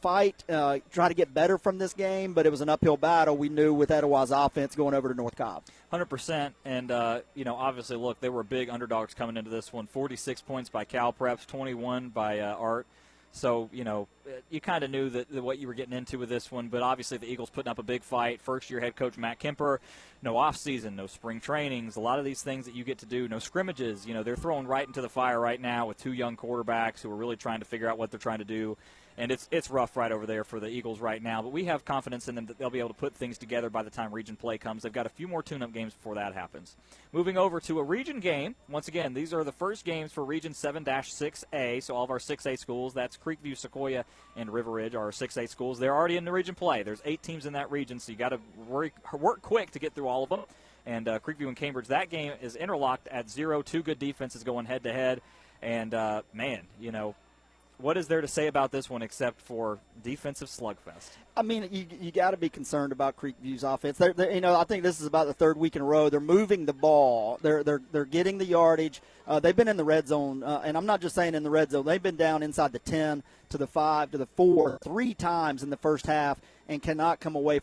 fight, try to get better from this game, but it was an uphill battle. We knew with Etowah's offense going over to North Cobb. 100%, and, obviously, look, they were big underdogs coming into this one. 46 points by Cal Preps, 21 by Art. So, you kind of knew that what you were getting into with this one, but obviously the Eagles putting up a big fight. First-year head coach Matt Kemper, no off-season, no spring trainings, a lot of these things that you get to do, no scrimmages. They're throwing right into the fire right now with 2 young quarterbacks who are really trying to figure out what they're trying to do. And it's rough right over there for the Eagles right now, but we have confidence in them that they'll be able to put things together by the time region play comes. They've got a few more tune-up games before that happens. Moving over to a region game. Once again, these are the first games for Region 7-6A, so all of our 6A schools. That's Creekview, Sequoia, and River Ridge are our 6A schools. They're already in the region play. There's 8 teams in that region, so you got to work quick to get through all of them. And Creekview and Cambridge, that game is interlocked at 0. 2 good defenses going head-to-head. And, what is there to say about this one except for defensive slugfest? I mean, you got to be concerned about Creekview's offense. I think this is about the 3rd week in a row. They're moving the ball. They're getting the yardage. They've been in the red zone, and I'm not just saying in the red zone. They've been down inside the 10 to the 5 to the 4 3 times in the first half and cannot come away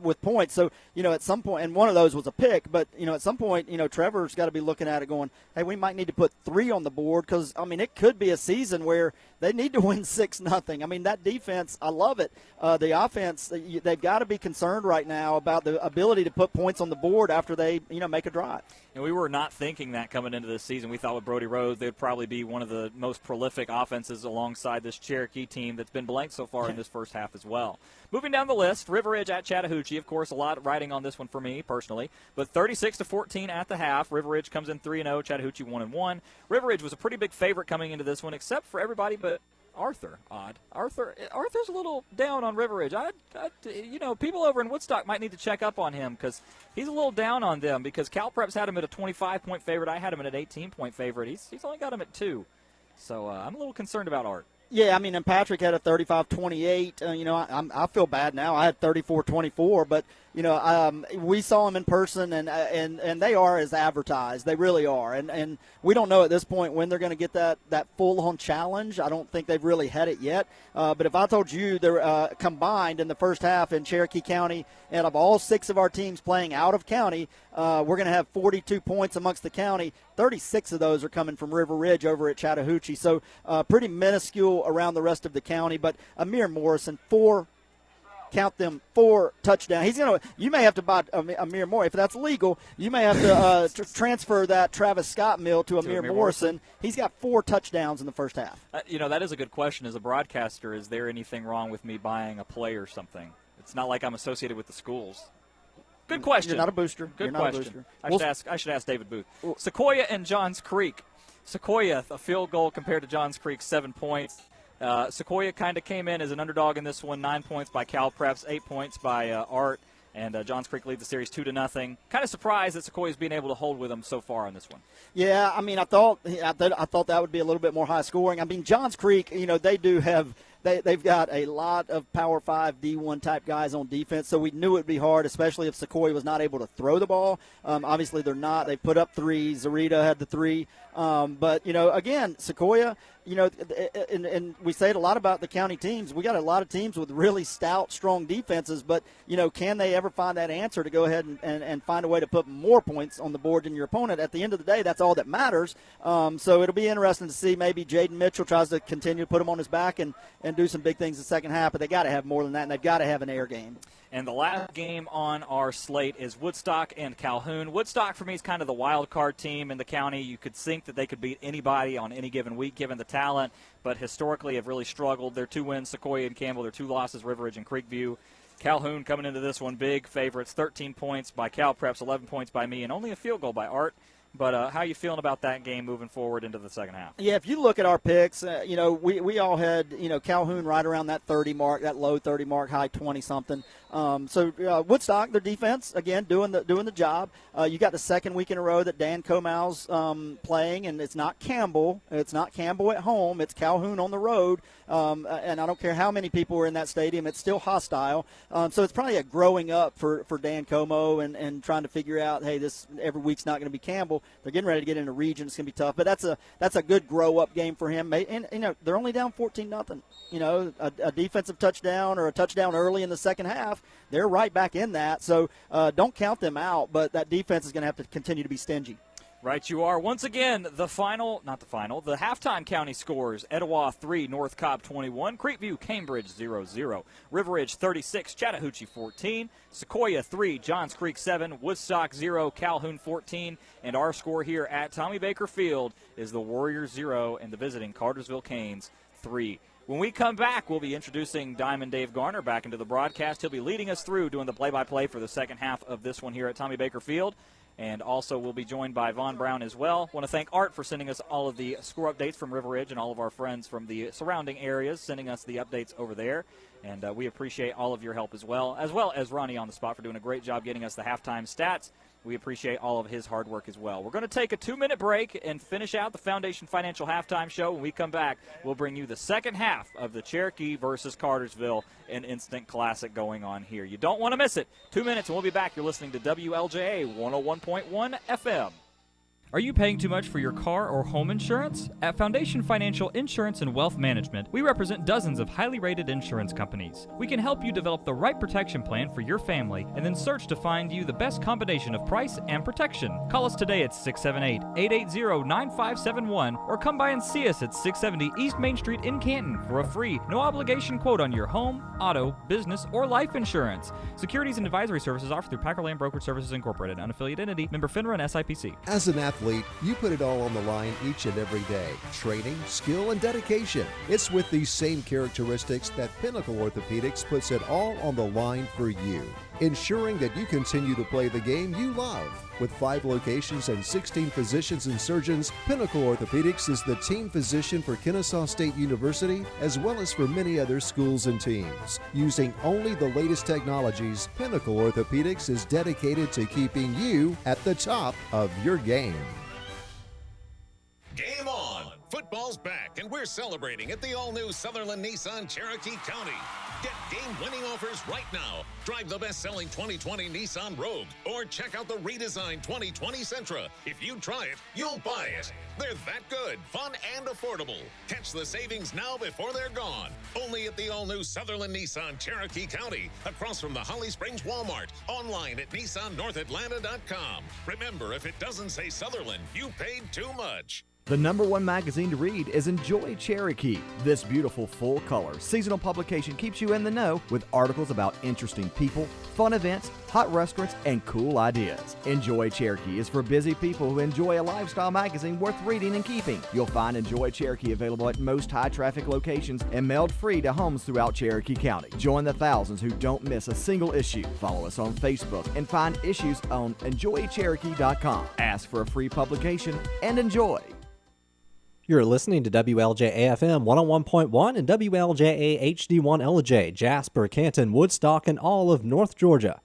with points. So, at some point, and one of those was a pick, but, at some point, Trevor's got to be looking at it going, hey, we might need to put 3 on the board because, I mean, it could be a season where they need to win 6-0. I mean, that defense, I love it. The offense, they've got to be concerned right now about the ability to put points on the board after they, make a drive. And we were not thinking that coming into this season. We thought with Brody Rose, they'd probably be one of the most prolific offenses alongside this Cherokee team that's been blanked so far in this first half as well. Moving down the list, River Ridge at Chattahoochee. Of course, a lot riding on this one for me personally. But 36-14 at the half. River Ridge comes in 3-0. Chattahoochee 1-1. River Ridge was a pretty big favorite coming into this one, except for everybody but Arthur. Arthur's a little down on River Ridge. People over in Woodstock might need to check up on him because he's a little down on them because Cal Preps had him at a 25-point favorite. I had him at an 18-point favorite. He's only got him at 2. So I'm a little concerned about Art. Yeah, I mean, and Patrick had a 35-28. I feel bad now. I had 34-24, but we saw them in person, and they are as advertised. They really are, and we don't know at this point when they're going to get that full-on challenge. I don't think they've really had it yet. But if I told you they're combined in the first half in Cherokee County, and of all 6 of our teams playing out of county, we're going to have 42 points amongst the county. 36 of those are coming from River Ridge over at Chattahoochee, so pretty minuscule around the rest of the county. But Amir Morrison, 4 touchdowns. You may have to buy Amir Morrison. If that's legal, you may have to transfer that Travis Scott meal to Amir Morrison. He's got 4 touchdowns in the first half. That is a good question. As a broadcaster, is there anything wrong with me buying a play or something? It's not like I'm associated with the schools. Good question. You're not a booster. Good You're question. Not a booster. I should ask David Booth. Sequoia and Johns Creek. Sequoia, a field goal compared to Johns Creek, 7 points. Sequoia kind of came in as an underdog in this one, 9 points by Cal Preps, 8 points by Art. And Johns Creek leads the series 2-0. Kind of surprised that Sequoia's being able to hold with them so far on this one. Yeah, I mean, I thought that would be a little bit more high scoring. I mean, Johns Creek, they do have they've got a lot of Power 5 D1 type guys on defense, so we knew it would be hard, especially if Sequoia was not able to throw the ball. Obviously, they're not. They put up 3. Zarita had the 3. But again, Sequoia. And we say it a lot about the county teams. We got a lot of teams with really stout, strong defenses, but, can they ever find that answer to go ahead and find a way to put more points on the board than your opponent? At the end of the day, that's all that matters. So it'll be interesting to see maybe Jaden Mitchell tries to continue to put him on his back and do some big things in the second half, but they got to have more than that, and they've got to have an air game. And the last game on our slate is Woodstock and Calhoun. Woodstock, for me, is kind of the wild card team in the county. You could think that they could beat anybody on any given week given the talent, but historically have really struggled. Their 2 wins, Sequoia and Campbell. Their 2 losses, River Ridge and Creekview. Calhoun coming into this one, big favorites, 13 points by Cal Preps, 11 points by me, and only a field goal by Art. But how are you feeling about that game moving forward into the second half? Yeah, if you look at our picks, we all had, Calhoun right around that 30 mark, that low 30 mark, high 20-something. So Woodstock, their defense, again, doing the job. You got the second week in a row that Dan Comau's playing, and it's not Campbell. It's not Campbell at home. It's Calhoun on the road. And I don't care how many people are in that stadium. It's still hostile. So it's probably a growing up for Dan Como and trying to figure out, hey, this every week's not going to be Campbell. They're getting ready to get into region. It's going to be tough. But that's a good grow-up game for him. And, they're only down 14-0. A defensive touchdown or a touchdown early in the second half, they're right back in that. So don't count them out, but that defense is going to have to continue to be stingy. Right you are. Once again, the halftime county scores: Etowah 3, North Cobb 21, Creekview, Cambridge 0-0, River Ridge 36, Chattahoochee 14, Sequoia 3, Johns Creek 7, Woodstock 0, Calhoun 14, and our score here at Tommy Baker Field is the Warriors 0 and the visiting Cartersville Canes 3. When we come back, we'll be introducing Diamond Dave Garner back into the broadcast. He'll be leading us through doing the play-by-play for the second half of this one here at Tommy Baker Field. And also we'll be joined by Von Brown as well. Want to thank Art for sending us all of the score updates from River Ridge and all of our friends from the surrounding areas sending us the updates over there. And we appreciate all of your help as well as Ronnie on the spot for doing a great job getting us the halftime stats. We appreciate all of his hard work as well. We're going to take a 2-minute break and finish out the Foundation Financial Halftime Show. When we come back, we'll bring you the second half of the Cherokee versus Cartersville, an instant classic going on here. You don't want to miss it. 2 minutes and we'll be back. You're listening to WLJA 101.1 FM. Are you paying too much for your car or home insurance? At Foundation Financial Insurance and Wealth Management, we represent dozens of highly rated insurance companies. We can help you develop the right protection plan for your family and then search to find you the best combination of price and protection. Call us today at 678-880-9571 or come by and see us at 670 East Main Street in Canton for a free, no obligation quote on your home, auto, business, or life insurance. Securities and advisory services offered through Packer Land Brokerage Services Incorporated, unaffiliated entity, member FINRA and SIPC. As an athlete, you put it all on the line each and every day. Training, skill, and dedication. It's with these same characteristics that Pinnacle Orthopedics puts it all on the line for you, ensuring that you continue to play the game you love. With 5 locations and 16 physicians and surgeons, Pinnacle Orthopedics is the team physician for Kennesaw State University, as well as for many other schools and teams. Using only the latest technologies, Pinnacle Orthopedics is dedicated to keeping you at the top of your game. Game on! Football's back, and we're celebrating at the all-new Sutherland Nissan Cherokee County. Get game-winning offers right now. Drive the best-selling 2020 Nissan Rogue, or check out the redesigned 2020 Sentra. If you try it, you'll buy it. They're that good, fun, and affordable. Catch the savings now before they're gone. Only at the all-new Sutherland Nissan Cherokee County, across from the Holly Springs Walmart. Online at NissanNorthAtlanta.com. Remember, if it doesn't say Sutherland, you paid too much. The #1 magazine to read is Enjoy Cherokee. This beautiful full-color seasonal publication keeps you in the know with articles about interesting people, fun events, hot restaurants, and cool ideas. Enjoy Cherokee is for busy people who enjoy a lifestyle magazine worth reading and keeping. You'll find Enjoy Cherokee available at most high-traffic locations and mailed free to homes throughout Cherokee County. Join the thousands who don't miss a single issue. Follow us on Facebook and find issues on enjoycherokee.com. Ask for a free publication and enjoy. You're listening to WLJA-FM 101.1 and WLJA HD1 LJ, Jasper, Canton, Woodstock, and all of North Georgia.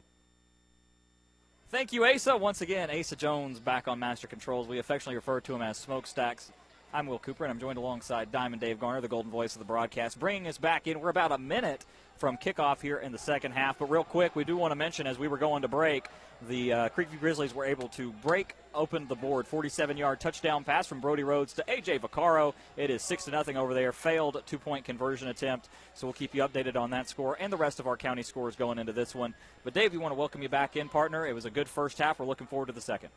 Thank you, Asa. Once again, Asa Jones back on Master Controls. We affectionately refer to him as Smokestacks. I'm Will Cooper, and I'm joined alongside Diamond Dave Garner, the golden voice of the broadcast, bringing us back in. We're about a minute from kickoff here in the second half. But real quick, we do want to mention, as we were going to break, the Creekview Grizzlies were able to break open the board. 47-yard touchdown pass from Brody Rhodes to A.J. Vaccaro. It is 6-0 over there. Failed two-point conversion attempt. So we'll keep you updated on that score and the rest of our county scores going into this one. But, Dave, we want to welcome you back in, partner. It was a good first half. We're looking forward to the second.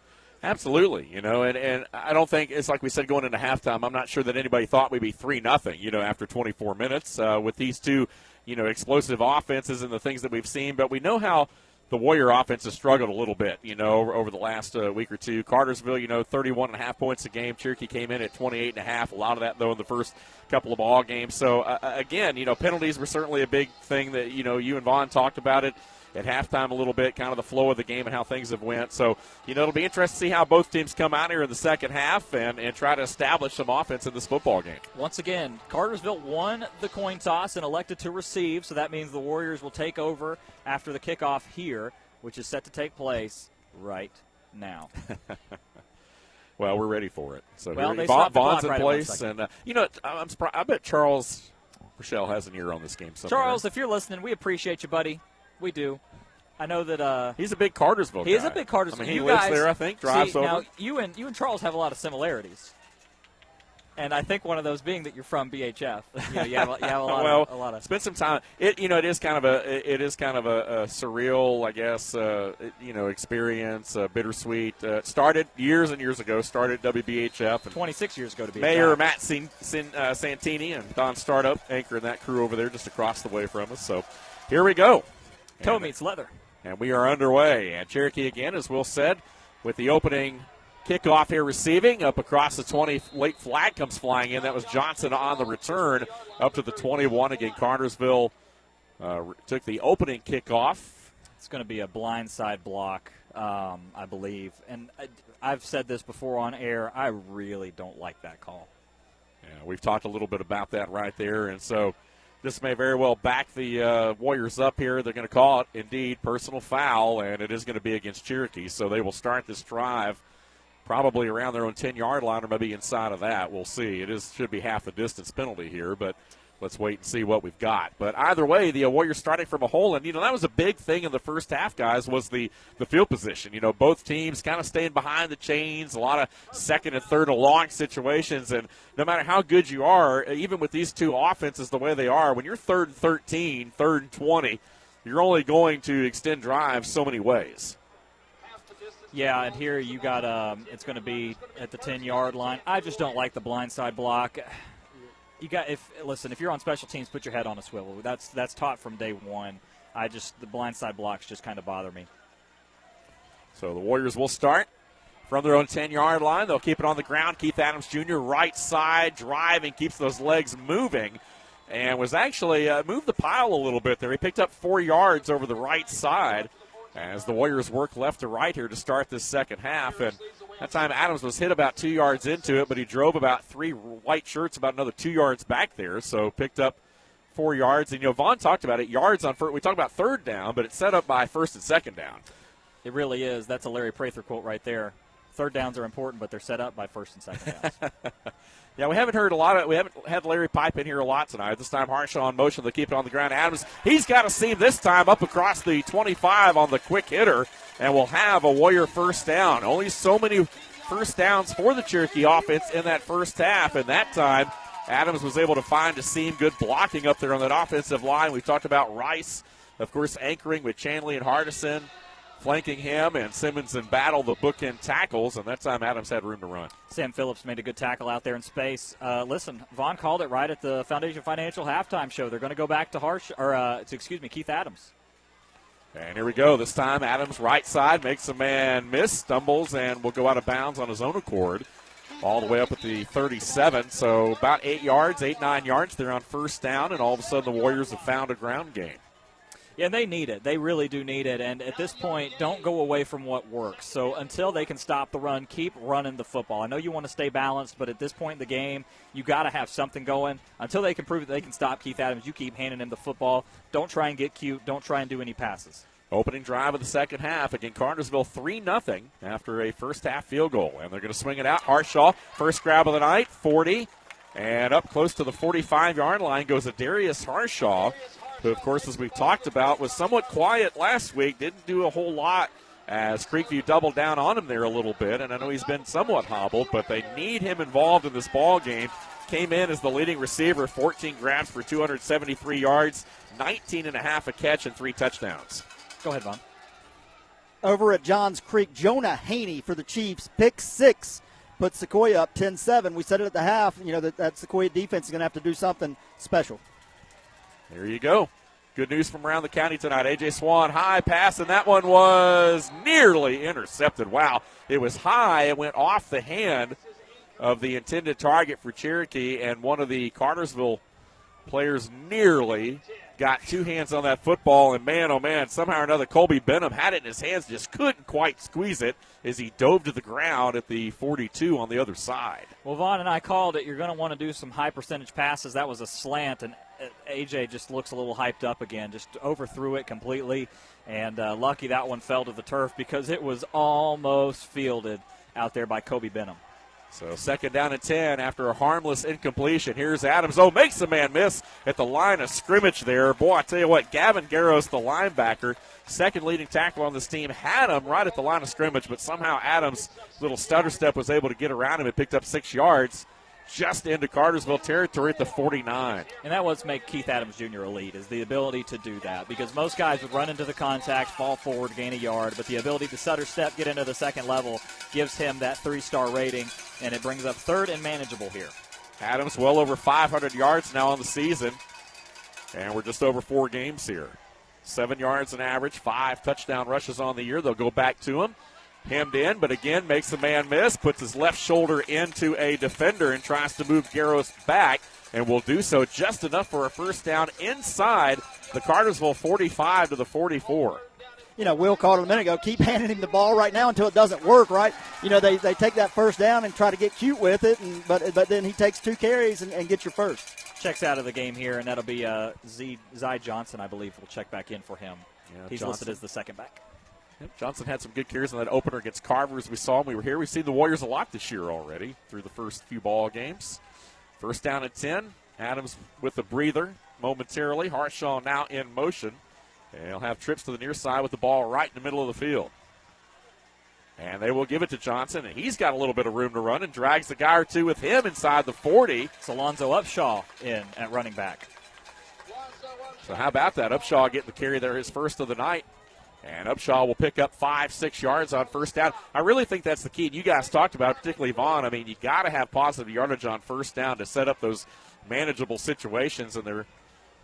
Absolutely, and I don't think it's like we said going into halftime. I'm not sure that anybody thought we'd be 3-0, after 24 minutes with these two, explosive offenses and the things that we've seen. But we know how the Warrior offense has struggled a little bit, over the last week or two. Cartersville, 31.5 points a game. Cherokee came in at 28.5. A lot of that, though, in the first couple of ball games. So, again, penalties were certainly a big thing that, you and Vaughn talked about it at halftime a little bit, kind of the flow of the game and how things have went. So, it'll be interesting to see how both teams come out here in the second half and try to establish some offense in this football game. Once again, Cartersville won the coin toss and elected to receive, so that means the Warriors will take over after the kickoff here, which is set to take place right now. Well, we're ready for it. So Vaughn's in place, and I'm surprised. I bet Charles Rochelle has an ear on this game somewhere. Charles, if you're listening, we appreciate you, buddy. We do. I know that he's a big Cartersville guy. He is a big Cartersville. He lives there, I think. Drives over. Now you and Charles have a lot of similarities, and I think one of those being that you're from BHF. You have a lot of. Spend some time. It is kind of a surreal, I guess. Experience, bittersweet. Started years and years ago. Started WBHF. And 26 years ago to be Mayor Matt Santini and Don Startup anchoring that crew over there just across the way from us. So here we go. Toe meets leather. And we are underway. And Cherokee again, as Will said, with the opening kickoff here receiving. Up across the 20, late flag comes flying in. That was Johnson on the return up to the 21. Again, Cartersville took the opening kickoff. It's going to be a blindside block, I believe. And I've said this before on air. I really don't like that call. Yeah, we've talked a little bit about that right there. And so this may very well back the Warriors up here. They're going to call it, indeed, personal foul, and it is going to be against Cherokee. So they will start this drive probably around their own 10-yard line or maybe inside of that. We'll see. Should be half the distance penalty here, but let's wait and see what we've got. But either way, the Warriors starting from a hole, and, that was a big thing in the first half, guys, was the field position. Both teams kind of staying behind the chains, a lot of second and third and long situations, and no matter how good you are, even with these two offenses the way they are, when you're 3rd and 13, 3rd and 20, you're only going to extend drives so many ways. Yeah, and here you got it's going to be at the 10-yard line. I just don't like the blindside block. If you're on special teams, put your head on a swivel. That's taught from day one. The blindside blocks just kind of bother me. So the Warriors will start from their own 10-yard line. They'll keep it on the ground. Keith Adams Jr. right side driving, keeps those legs moving, and was actually moved the pile a little bit there. He picked up 4 yards over the right side as the Warriors work left to right here to start this second half. And that time Adams was hit about 2 yards into it, but he drove about 3 white shirts about another 2 yards back there, so picked up 4 yards. And, Vaughn talked about it, yards on first. We talked about third down, but it's set up by first and second down. It really is. That's a Larry Prather quote right there. Third downs are important, but they're set up by first and second downs. Yeah, we haven't had Larry Pipe in here a lot tonight. This time Harshaw on motion to keep it on the ground. Adams, he's got a seam this time up across the 25 on the quick hitter, and we'll have a Warrior first down. Only so many first downs for the Cherokee offense in that first half, and that time Adams was able to find a seam. Good blocking up there on that offensive line. We talked about Rice, of course, anchoring with Chanley and Hardison. flanking him, and Simmons in battle the bookend tackles, and that time Adams had room to run. Sam Phillips made a good tackle out there in space. Listen, Vaughn called it right at the Foundation Financial halftime show. They're going to go back to Keith Adams. And here we go. This time Adams right side makes a man miss, stumbles, and will go out of bounds on his own accord all the way up at the 37. So about 9 yards. They're on first down, and all of a sudden the Warriors have found a ground game. Yeah, and they need it. They really do need it. And at this point, don't go away from what works. So until they can stop the run, keep running the football. I know you want to stay balanced, but at this point in the game, you got to have something going. Until they can prove that they can stop Keith Adams, you keep handing him the football. Don't try and get cute. Don't try and do any passes. Opening drive of the second half. Again, Cartersville 3-0 after a first-half field goal. And they're going to swing it out. Harshaw, first grab of the night, 40. And up close to the 45-yard line goes Adarius Harshaw, who, of course, as we've talked about, was somewhat quiet last week. Didn't do a whole lot as Creekview doubled down on him there a little bit. And I know he's been somewhat hobbled, but they need him involved in this ball game. Came in as the leading receiver, 14 grabs for 273 yards, 19.5 a catch, and 3 touchdowns. Go ahead, Vaughn. Over at Johns Creek, Jonah Haney for the Chiefs, pick 6, puts Sequoia up 10-7. We said it at the half, that Sequoia defense is going to have to do something special. There you go. Good news from around the county tonight. A.J. Swan, high pass, and that one was nearly intercepted. Wow. It was high. It went off the hand of the intended target for Cherokee, and one of the Cartersville players nearly got 2 hands on that football, and man, oh man, somehow or another Colby Benham had it in his hands, just couldn't quite squeeze it as he dove to the ground at the 42 on the other side. Well, Vaughn and I called it. You're going to want to do some high percentage passes. That was a slant, and AJ just looks a little hyped up again, just overthrew it completely, and lucky that one fell to the turf because it was almost fielded out there by Kobe Benham. So second down and 10 after a harmless incompletion. Here's Adams. Oh, makes a man miss at the line of scrimmage there. Boy, I tell you what, Gavin Garros, the linebacker, second leading tackle on this team, had him right at the line of scrimmage, but somehow Adams' little stutter step was able to get around him and picked up 6 yards just into Cartersville territory at the 49. And that was make Keith Adams Jr. elite, is the ability to do that, because most guys would run into the contact, fall forward, gain a yard, but the ability to stutter step, get into the second level, gives him that 3-star rating, and it brings up third and manageable here. Adams well over 500 yards now on the season, and we're just over 4 games here. 7 yards an average, 5 touchdown rushes on the year. They'll go back to him. Hemmed in, but again makes a man miss, puts his left shoulder into a defender and tries to move Garros back, and will do so just enough for a first down inside the Cartersville 45 to the 44. Will called it a minute ago, keep handing him the ball right now until it doesn't work, right? They take that first down and try to get cute with it, but then he takes 2 carries and gets your first. Checks out of the game here, and that'll be Zai Johnson, I believe, will check back in for him. Yeah, he's listed as the second back. Yep, Johnson had some good carries on that opener against Carver as we saw him. We were here. We've seen the Warriors a lot this year already through the first few ball games. First down at 10. Adams with a breather momentarily. Harshaw now in motion. And he'll have trips to the near side with the ball right in the middle of the field. And they will give it to Johnson, and he's got a little bit of room to run and drags a guy or two with him inside the 40. It's Alonzo Upshaw in at running back. So how about that? Upshaw getting the carry there, his first of the night. And Upshaw will pick up 5-6 yards on first down. I really think that's the key. And you guys talked about it, particularly Vaughn. I mean, you got to have positive yardage on first down to set up those manageable situations. And there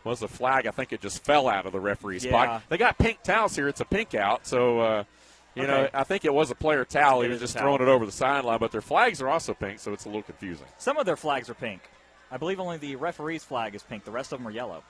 was a flag. I think it just fell out of the referee's pocket. They got pink towels here. It's a pink out. So, you know, I think it was a player towel. He was just throwing it over the sideline. But their flags are also pink, so it's a little confusing. Some of their flags are pink. I believe only the referee's flag is pink. The rest of them are yellow.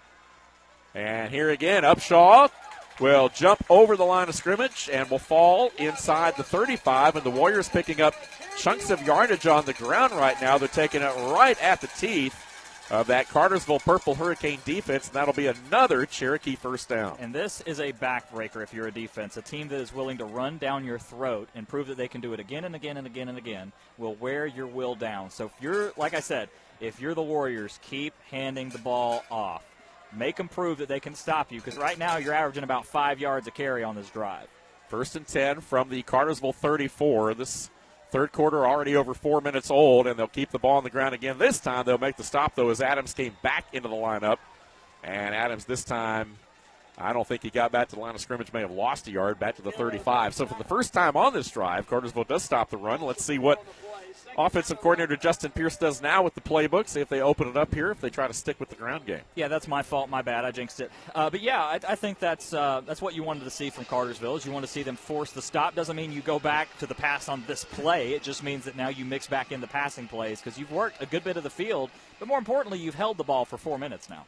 And here again, Upshaw will jump over the line of scrimmage and will fall inside the 35. And the Warriors picking up chunks of yardage on the ground right now. They're taking it right at the teeth of that Cartersville Purple Hurricane defense, and that'll be another Cherokee first down. And this is a backbreaker if you're a defense. A team that is willing to run down your throat and prove that they can do it again and again and again and again will wear your will down. So if you're, like I said, if you're the Warriors, keep handing the ball off. Make them prove that they can stop you, because right now you're averaging about 5 yards a carry on this drive. First and 10 from the Cartersville 34. This third quarter already over 4 minutes old, and they'll keep the ball on the ground again. This time they'll make the stop, though, as Adams came back into the lineup. And Adams this time I don't think he got back to the line of scrimmage, may have lost a yard back to the 35. So for the first time on this drive, Cartersville does stop the run. Let's see what offensive coordinator Justin Pierce does now with the playbook. See if they open it up here, if they try to stick with the ground game. Yeah, that's my fault. My bad. I jinxed it. But, yeah, I think that's what you wanted to see from Cartersville is you want to see them force the stop. Doesn't mean you go back to the pass on this play. It just means that now you mix back in the passing plays because you've worked a good bit of the field. But more importantly, you've held the ball for 4 minutes now.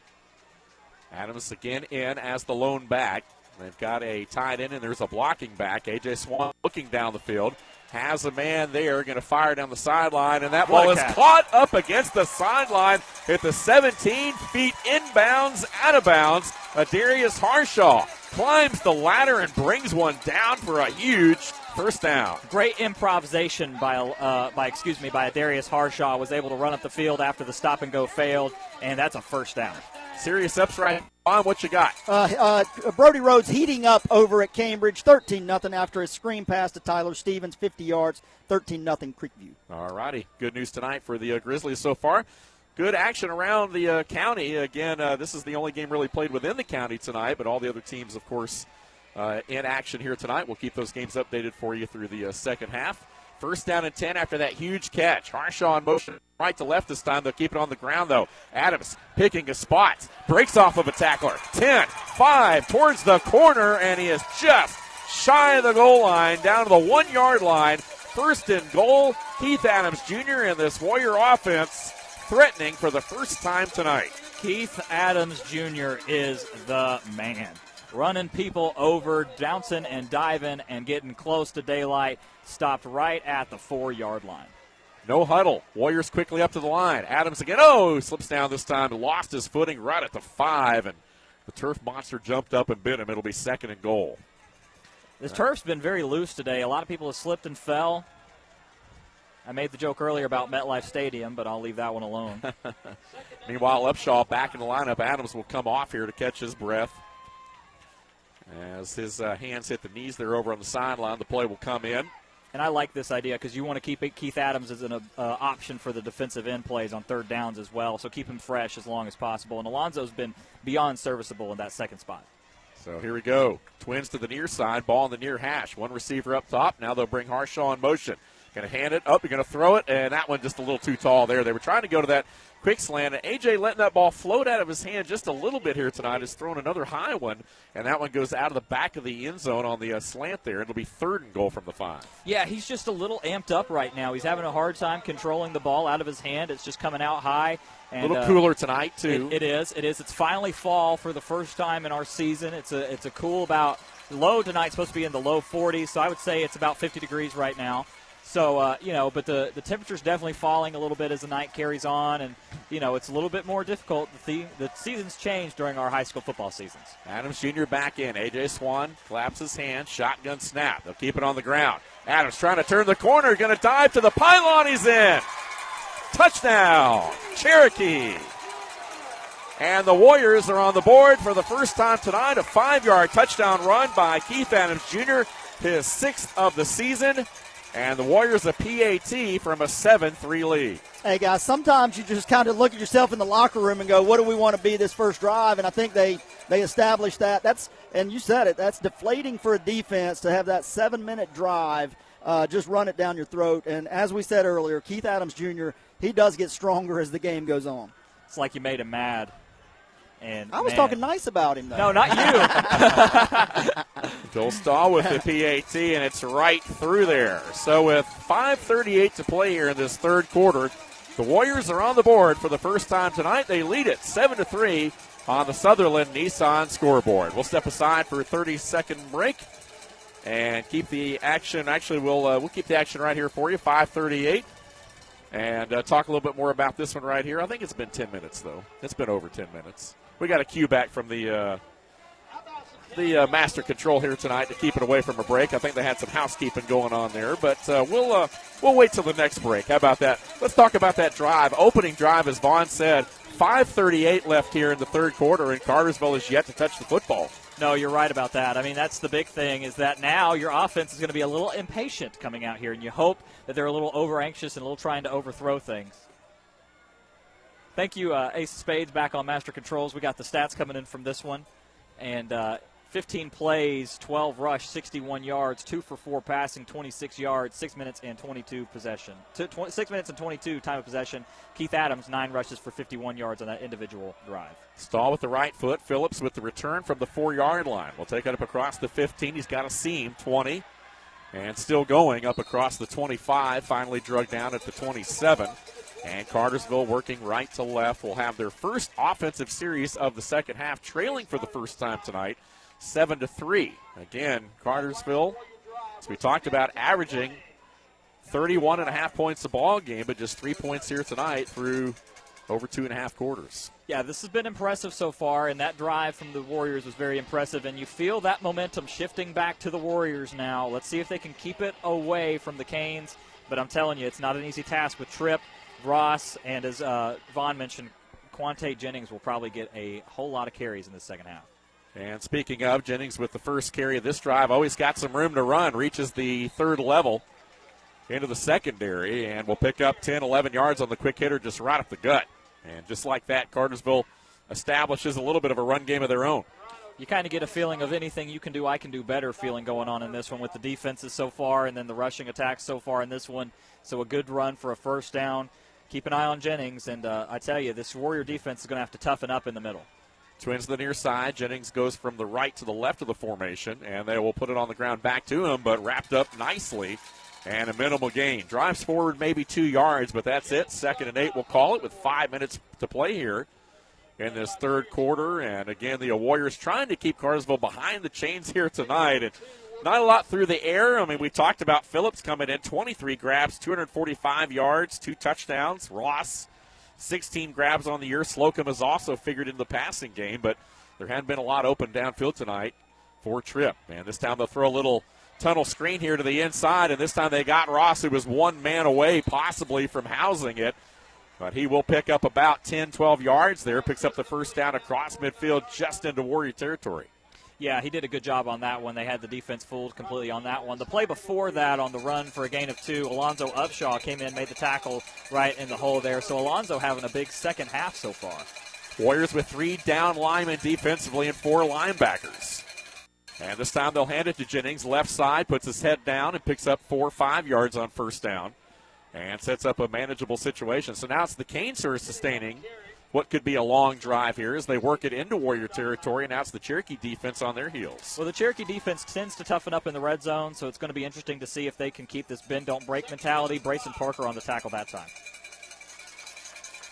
Adams again in as the lone back. They've got a tight end, and there's a blocking back. A.J. Swan looking down the field. Has a man there, going to fire down the sideline, and that ball is caught up against the sideline at the 17 feet inbounds, out of bounds. Adarius Harshaw climbs the ladder and brings one down for a huge first down. Great improvisation by Adarius Harshaw. Was able to run up the field after the stop and go failed, and that's a first down. Serious ups right on. What you got? Brody Rhodes heating up over at Cambridge, 13-0 after a screen pass to Tyler Stevens, 50 yards, 13-0 Creekview. All righty. Good news tonight for the Grizzlies so far. Good action around the county. Again, this is the only game really played within the county tonight, but all the other teams, of course, in action here tonight. We'll keep those games updated for you through the second half. First down and 10 after that huge catch. Harshaw in motion right to left this time. They'll keep it on the ground, though. Adams picking his spots. Breaks off of a tackler. 10, 5 towards the corner, and he is just shy of the goal line, down to the 1 yard line. First and goal. Keith Adams Jr. and this Warrior offense threatening for the first time tonight. Keith Adams Jr. is the man. Running people over, bouncing and diving and getting close to daylight. Stopped right at the 4 yard line. No huddle. Warriors quickly up to the line. Adams again. Oh, slips down this time. Lost his footing right at the 5, and the turf monster jumped up and bit him. It'll be second and goal. This turf's been very loose today. A lot of people have slipped and fell. I made the joke earlier about MetLife Stadium, but I'll leave that one alone. Meanwhile, Upshaw back in the lineup. Adams will come off here to catch his breath. As his hands hit the knees there over on the sideline, the play will come in. And I like this idea because you want to keep Keith Adams as an option for the defensive end plays on third downs as well, so keep him fresh as long as possible. And Alonzo's been beyond serviceable in that second spot. So here we go. Twins to the near side, ball in the near hash. One receiver up top. Now they'll bring Harshaw in motion. Going to hand it up. You're going to throw it, and that one just a little too tall there. They were trying to go to that quick slant, and A.J. letting that ball float out of his hand just a little bit here tonight. Has thrown another high one, and that one goes out of the back of the end zone on the slant there. It'll be third and goal from the 5. Yeah, he's just a little amped up right now. He's having a hard time controlling the ball out of his hand. It's just coming out high. And, a little cooler tonight, too. It is. It's finally fall for the first time in our season. It's a cool about low tonight, supposed to be in the low 40s, so I would say it's about 50 degrees right now. So, but the temperature's definitely falling a little bit as the night carries on, and, it's a little bit more difficult. The seasons change during our high school football seasons. Adams Jr. back in. A.J. Swan claps his hand, shotgun snap. They'll keep it on the ground. Adams trying to turn the corner, going to dive to the pylon. He's in. Touchdown, Cherokee. And the Warriors are on the board for the first time tonight. A 5-yard touchdown run by Keith Adams Jr., his 6th of the season. And the Warriors a PAT from a 7-3 lead. Hey, guys, sometimes you just kind of look at yourself in the locker room and go, what do we want to be this first drive? And I think they established that. And you said it, that's deflating for a defense to have that 7-minute drive, just run it down your throat. And as we said earlier, Keith Adams Jr., he does get stronger as the game goes on. It's like you made him mad. And I was talking nice about him, though. No, not you. Joel Stahl with the PAT, and it's right through there. So with 5:38 to play here in this third quarter, the Warriors are on the board for the first time tonight. They lead it 7-3 on the Sutherland Nissan scoreboard. We'll step aside for a 30-second break and keep the action. Actually, we'll keep the action right here for you, 5:38. And talk a little bit more about this one right here. I think it's been 10 minutes, though. It's been over 10 minutes. We got a cue back from the master control here tonight to keep it away from a break. I think they had some housekeeping going on there, but we'll wait till the next break. How about that? Let's talk about that drive. Opening drive, as Vaughn said, 5:38 left here in the third quarter, and Cartersville is yet to touch the football. No, you're right about that. I mean, that's the big thing is that now your offense is going to be a little impatient coming out here, and you hope that they're a little over-anxious and a little trying to overthrow things. Thank you, Ace of Spades, back on Master Controls. We got the stats coming in from this one. and 15 plays, 12 rush, 61 yards, 2 for 4 passing, 26 yards, 6 minutes and 22 possession. 6 minutes and 22 time of possession. Keith Adams, 9 rushes for 51 yards on that individual drive. Stahl with the right foot. Phillips with the return from the 4-yard line. We'll take it up across the 15. He's got a seam, 20. And still going up across the 25. Finally drug down at the 27. And Cartersville working right to left will have their first offensive series of the second half, trailing for the first time tonight, 7-3. Again, Cartersville, as we talked about, averaging 31.5 points a ball game, but just 3 points here tonight through over 2.5 quarters. Yeah, this has been impressive so far, and that drive from the Warriors was very impressive, and you feel that momentum shifting back to the Warriors now. Let's see if they can keep it away from the Canes, but I'm telling you, it's not an easy task with Tripp, Ross, and as Vaughn mentioned, Quante Jennings will probably get a whole lot of carries in the second half. And speaking of, Jennings with the first carry of this drive, always got some room to run, reaches the third level into the secondary, and will pick up 10, 11 yards on the quick hitter just right up the gut. And just like that, Cartersville establishes a little bit of a run game of their own. You kind of get a feeling of anything you can do, I can do better feeling going on in this one with the defenses so far and then the rushing attacks so far in this one. So a good run for a first down. Keep an eye on Jennings, and I tell you, this Warrior defense is going to have to toughen up in the middle. Twins to the near side. Jennings goes from the right to the left of the formation, and they will put it on the ground back to him, but wrapped up nicely and a minimal gain. Drives forward maybe 2 yards, but that's it. 2nd and 8, we'll call it, with 5 minutes to play here in this third quarter. And again, the Warriors trying to keep Cartersville behind the chains here tonight. And not a lot through the air. I mean, we talked about Phillips coming in, 23 grabs, 245 yards, 2 touchdowns. Ross, 16 grabs on the year. Slocum has also figured in the passing game, but there hadn't been a lot open downfield tonight for Tripp. And this time they'll throw a little tunnel screen here to the inside, and this time they got Ross, who was one man away possibly from housing it. But he will pick up about 10, 12 yards there, picks up the first down across midfield just into Warrior territory. Yeah, he did a good job on that one. They had the defense fooled completely on that one. The play before that on the run for a gain of 2, Alonzo Upshaw came in, made the tackle right in the hole there. So Alonzo having a big second half so far. Warriors with 3 down linemen defensively and 4 linebackers. And this time they'll hand it to Jennings. Left side, puts his head down and picks up 4 or 5 yards on first down and sets up a manageable situation. So now it's the Canes who are sustaining what could be a long drive here as they work it into Warrior territory, and now it's the Cherokee defense on their heels. Well, the Cherokee defense tends to toughen up in the red zone, so it's going to be interesting to see if they can keep this bend-don't-break mentality. Brayson Parker on the tackle that time.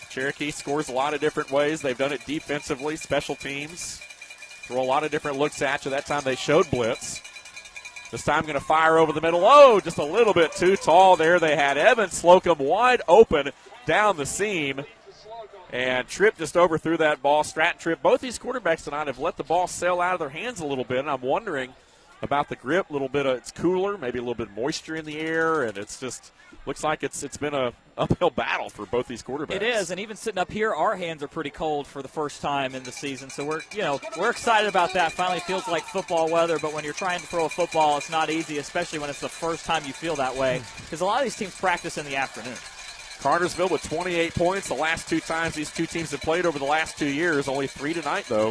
Cherokee scores a lot of different ways. They've done it defensively, special teams. Throw a lot of different looks at you. That time they showed blitz. This time going to fire over the middle. Oh, just a little bit too tall there. They had Evan Slocum wide open down the seam. And Tripp just overthrew that ball. Stratton, Tripp, both these quarterbacks tonight have let the ball sail out of their hands a little bit. And I'm wondering about the grip. A little bit of it's cooler, maybe a little bit of moisture in the air. And it's just looks like it's been a uphill battle for both these quarterbacks. It is, and even sitting up here, our hands are pretty cold for the first time in the season. So we're excited about that. Finally feels like football weather, but when you're trying to throw a football, it's not easy, especially when it's the first time you feel that way, because a lot of these teams practice in the afternoon. Cartersville with 28 points the last 2 times these 2 teams have played over the last 2 years. Only 3 tonight, though,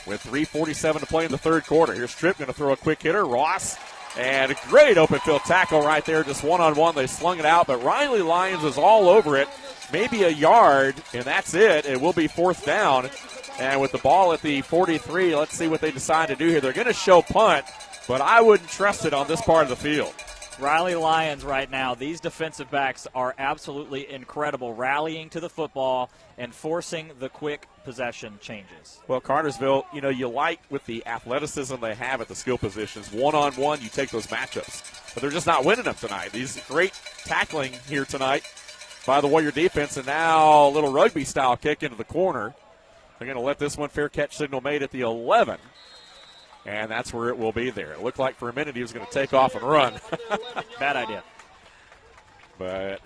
with 3:47 to play in the third quarter. Here's Tripp going to throw a quick hitter. Ross, and a great open field tackle right there, just one-on-one. They slung it out, but Riley Lyons was all over it. Maybe a yard, and that's it. It will be 4th down. And with the ball at the 43, let's see what they decide to do here. They're going to show punt, but I wouldn't trust it on this part of the field. Riley Lyons right now, these defensive backs are absolutely incredible, rallying to the football and forcing the quick possession changes. Well, Cartersville, you like with the athleticism they have at the skill positions, one-on-one, you take those matchups. But they're just not winning them tonight. These great tackling here tonight by the Warrior defense, and now a little rugby-style kick into the corner. They're going to let this one fair catch signal made at the 11. And that's where it will be there. It looked like for a minute he was going to take off and run. Bad idea. But,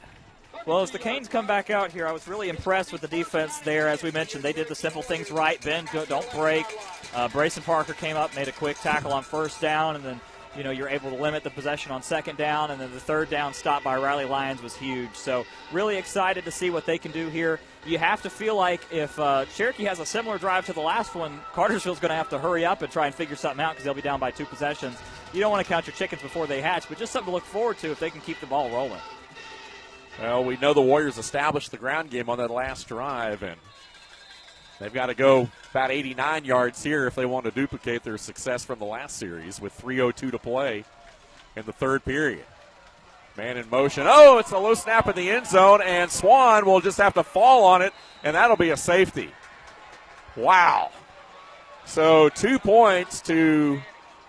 well, as the Canes come back out here, I was really impressed with the defense there. As we mentioned, they did the simple things right. Bend, don't break. Brayson Parker came up, made a quick tackle on first down, and then you're able to limit the possession on second down, and then the third down stop by Riley Lyons was huge. So really excited to see what they can do here. You have to feel like if Cherokee has a similar drive to the last one, Cartersville's going to have to hurry up and try and figure something out because they'll be down by 2 possessions. You don't want to count your chickens before they hatch, but just something to look forward to if they can keep the ball rolling. Well, we know the Warriors established the ground game on that last drive, and they've got to go about 89 yards here if they want to duplicate their success from the last series with 3:02 to play in the third period. Man in motion. Oh, it's a low snap in the end zone, and Swan will just have to fall on it, and that'll be a safety. Wow. So 2 points to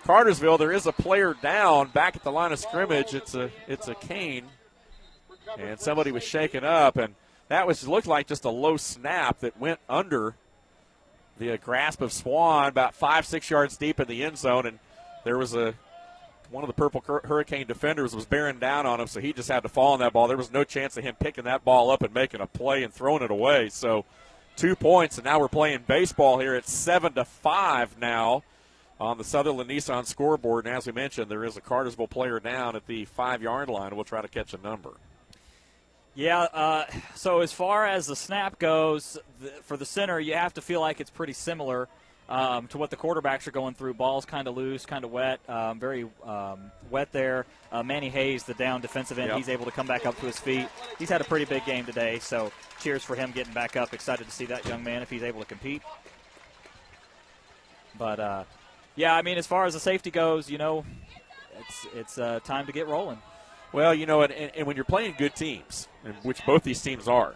Cartersville. There is a player down back at the line of scrimmage. It's a cane, and somebody was shaken up, and that looked like just a low snap that went under the grasp of Swan about 5-6 yards deep in the end zone, and there was one of the Purple Hurricane defenders was bearing down on him, so he just had to fall on that ball. There was no chance of him picking that ball up and making a play and throwing it away. So 2 points, and now we're playing baseball here. It's 7-5 now on the Sutherland Nissan scoreboard, and as we mentioned, there is a Cartersville player down at the 5-yard line. We'll try to catch a number. Yeah, so as far as the snap goes, for the center, you have to feel like it's pretty similar to what the quarterbacks are going through. Ball's kind of loose, kind of wet, very wet there. Manny Hayes, the down defensive end, he's able to come back up to his feet. He's had a pretty big game today, so cheers for him getting back up. Excited to see that young man if he's able to compete. But, yeah, I mean, as far as the safety goes, it's time to get rolling. Well, and when you're playing good teams, which both these teams are,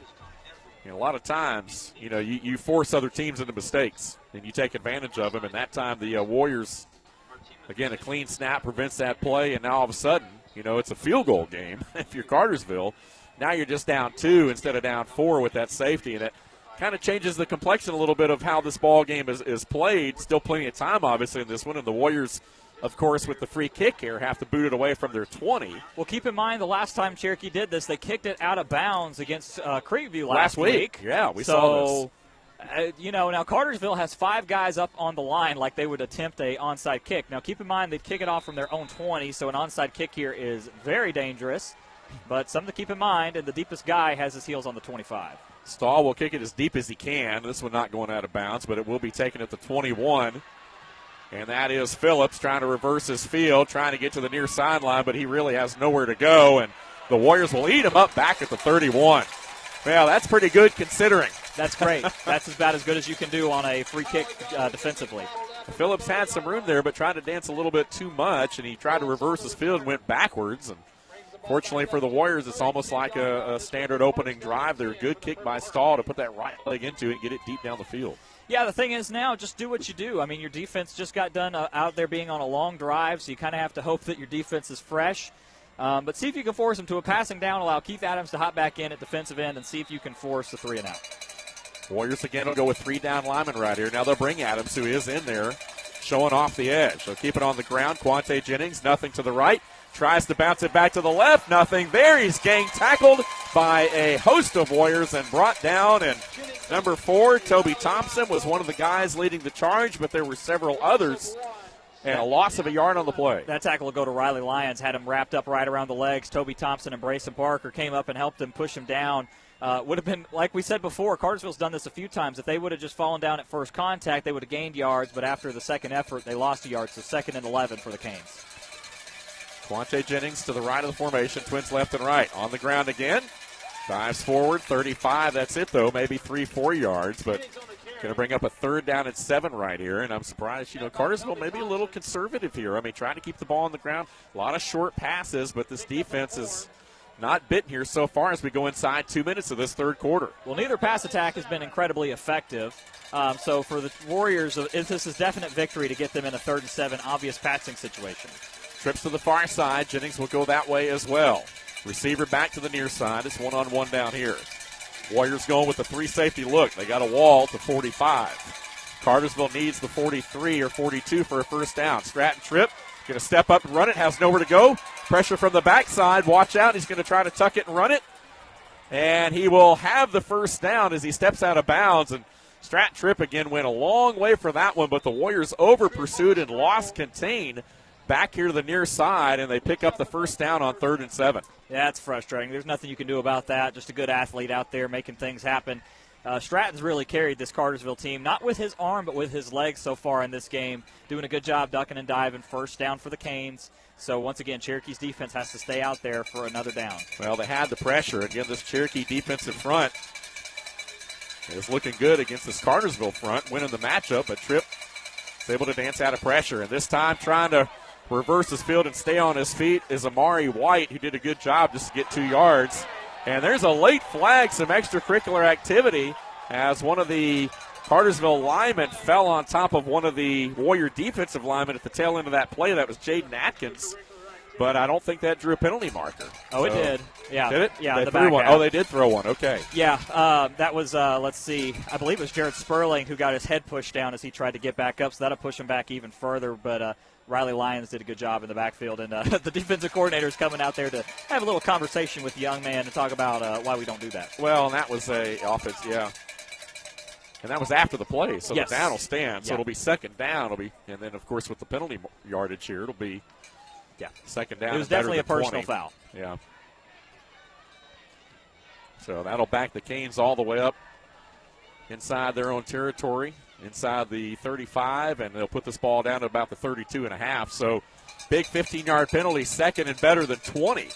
a lot of times, you force other teams into mistakes, and you take advantage of them. And that time the Warriors, again, a clean snap prevents that play, and now all of a sudden, it's a field goal game if you're Cartersville. Now you're just down 2 instead of down 4 with that safety, and it kind of changes the complexion a little bit of how this ball game is played. Still plenty of time, obviously, in this one, and the Warriors, of course, with the free kick here, have to boot it away from their 20. Well, keep in mind the last time Cherokee did this, they kicked it out of bounds against Creekview last week. Yeah, we saw this. Now Cartersville has 5 guys up on the line like they would attempt a onside kick. Now, keep in mind they kick it off from their own 20, so an onside kick here is very dangerous. But something to keep in mind, and the deepest guy has his heels on the 25. Stahl will kick it as deep as he can. This one not going out of bounds, but it will be taken at the 21. And that is Phillips trying to reverse his field, trying to get to the near sideline, but he really has nowhere to go. And the Warriors will eat him up back at the 31. Well, that's pretty good considering. That's great. That's about as good as you can do on a free kick defensively. Phillips had some room there, but tried to dance a little bit too much, and he tried to reverse his field and went backwards. And fortunately for the Warriors, it's almost like a standard opening drive. They're a good kick by Stahl to put that right leg into it and get it deep down the field. Yeah, the thing is now, just do what you do. I mean, your defense just got done out there being on a long drive, so you kind of have to hope that your defense is fresh. But see if you can force them to a passing down, allow Keith Adams to hop back in at defensive end, and see if you can force the 3-and-out. Warriors again will go with 3 down linemen right here. Now they'll bring Adams, who is in there, showing off the edge. They'll keep it on the ground. Quante Jennings, nothing to the right. Tries to bounce it back to the left. Nothing there. He's gang tackled by a host of Warriors and brought down. And number 4, Toby Thompson, was one of the guys leading the charge, but there were several others. And a loss of a yard on the play. That tackle will go to Riley Lyons, had him wrapped up right around the legs. Toby Thompson and Brayson Parker came up and helped him push him down. Would have been, like we said before, Cartersville's done this a few times. If they would have just fallen down at first contact, they would have gained yards, but after the second effort, they lost a yard. So 2nd and 11 for the Canes. Quante Jennings to the right of the formation, twins left and right. On the ground again, dives forward, 35, that's it though, maybe 3-4 yards, but going to bring up a 3rd down and 7 right here, and I'm surprised, Cartersville maybe a little conservative here. I mean, trying to keep the ball on the ground, a lot of short passes, but this defense is not bitten here so far as we go inside 2 minutes of this third quarter. Well, neither pass attack has been incredibly effective. So for the Warriors, this is definite victory to get them in a 3rd and 7 obvious passing situation. Trips to the far side. Jennings will go that way as well. Receiver back to the near side. It's one-on-one down here. Warriors going with the 3 safety look. They got a wall to 45. Cartersville needs the 43 or 42 for a first down. Stratton Tripp going to step up and run it. Has nowhere to go. Pressure from the backside. Watch out. He's going to try to tuck it and run it. And he will have the first down as he steps out of bounds. And Stratton Tripp again went a long way for that one, but the Warriors over-pursued and lost contain back here to the near side, and they pick up the first down on 3rd and 7. Yeah, it's frustrating. There's nothing you can do about that. Just a good athlete out there making things happen. Stratton's really carried this Cartersville team, not with his arm, but with his legs so far in this game. Doing a good job ducking and diving. First down for the Canes. So, once again, Cherokee's defense has to stay out there for another down. Well, they had the pressure. Again, this Cherokee defensive front is looking good against this Cartersville front, winning the matchup, but Tripp is able to dance out of pressure. And this time trying to reverse his field and stay on his feet is Amari White, who did a good job just to get 2 yards. And there's a late flag, some extracurricular activity, as one of the Cartersville linemen fell on top of one of the Warrior defensive linemen at the tail end of that play. That was Jaden Atkins. But I don't think that drew a penalty marker. Oh, it did. Yeah. Did it? Yeah, they the threw back one. half. Oh, they did throw one. Okay. Yeah, that was, let's see, I believe it was Jared Sperling who got his head pushed down as he tried to get back up, so that'll push him back even further. But Riley Lyons did a good job in the backfield, and the defensive coordinator is coming out there to have a little conversation with the young man and talk about why we don't do that. Well, and that was a offense, yeah. And that was after the play, so Yes. the down will stand. So Yeah. it'll be second down. And then, of course, with the penalty yardage here, it'll be second down. It was better definitely than a personal 20. foul. Yeah. So that'll back the Canes all the way up inside their own territory, inside the 35, and they'll put this ball down to about the 32.5. So big 15-yard penalty, second and better than 20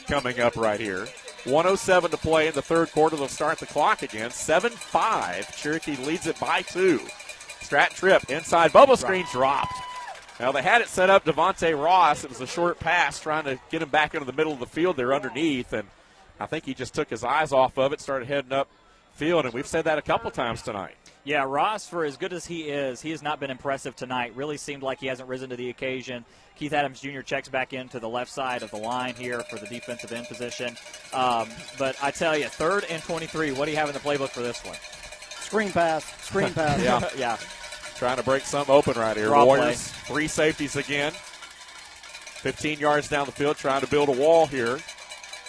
coming up right here. 1:07 to play in the third quarter. They'll start the clock again. 7-5. Cherokee leads it by 2. Stratton Tripp inside. Bubble screen dropped. Now they had it set up. Devonta Ross. It was a short pass trying to get him back into the middle of the field there underneath. And I think he just took his eyes off of it, started heading up field. And we've said that a couple times tonight. Yeah, Ross, for as good as he has not been impressive tonight. Really seemed like he hasn't risen to the occasion. Keith Adams Jr. checks back into the left side of the line here for the defensive end position. But I tell you, 3rd and 23, what do you have in the playbook for this one? Screen pass. Yeah. Yeah. Trying to break something open right here. Draw Warriors, 3 safeties again. 15 yards down the field, trying to build a wall here.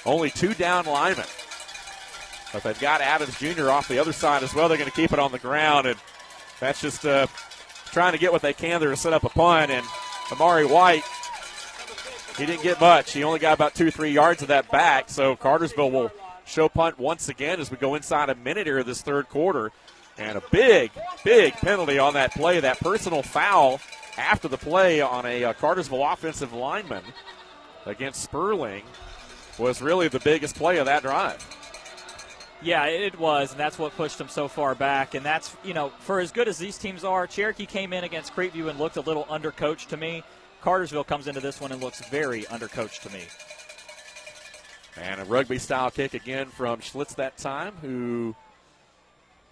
Only 2 down linemen. But they've got Adams Jr. off the other side as well. They're going to keep it on the ground, and that's just trying to get what they can there to set up a punt. And Amari White, he didn't get much. He only got about 2-3 yards of that back. So Cartersville will show punt once again as we go inside a minute here of this third quarter. And a big, big penalty on that play, that personal foul after the play on a Cartersville offensive lineman against Sperling was really the biggest play of that drive. Yeah, it was, and that's what pushed them so far back. And that's, for as good as these teams are, Cherokee came in against Creekview and looked a little undercoached to me. Cartersville comes into this one and looks very undercoached to me. And a rugby-style kick again from Schlitz that time, who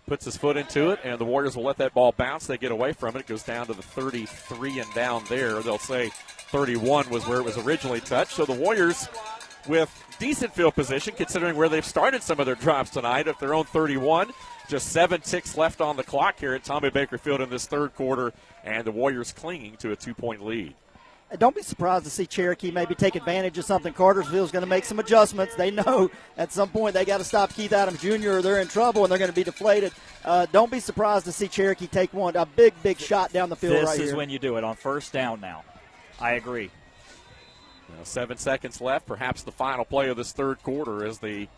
puts his foot into it, and the Warriors will let that ball bounce. They get away from it. It goes down to the 33 and down there. They'll say 31 was where it was originally touched. So the Warriors with decent field position, considering where they've started some of their drives tonight at their own 31. Just 7 ticks left on the clock here at Tommy Baker Field in this third quarter, and the Warriors clinging to a 2-point lead. Don't be surprised to see Cherokee maybe take advantage of something. Cartersville's going to make some adjustments. They know at some point they got to stop Keith Adams Jr. or they're in trouble and they're going to be deflated. Don't be surprised to see Cherokee take a big shot down the field right here. This is when you do it, on first down now. I agree. 7 seconds left, perhaps the final play of this third quarter as the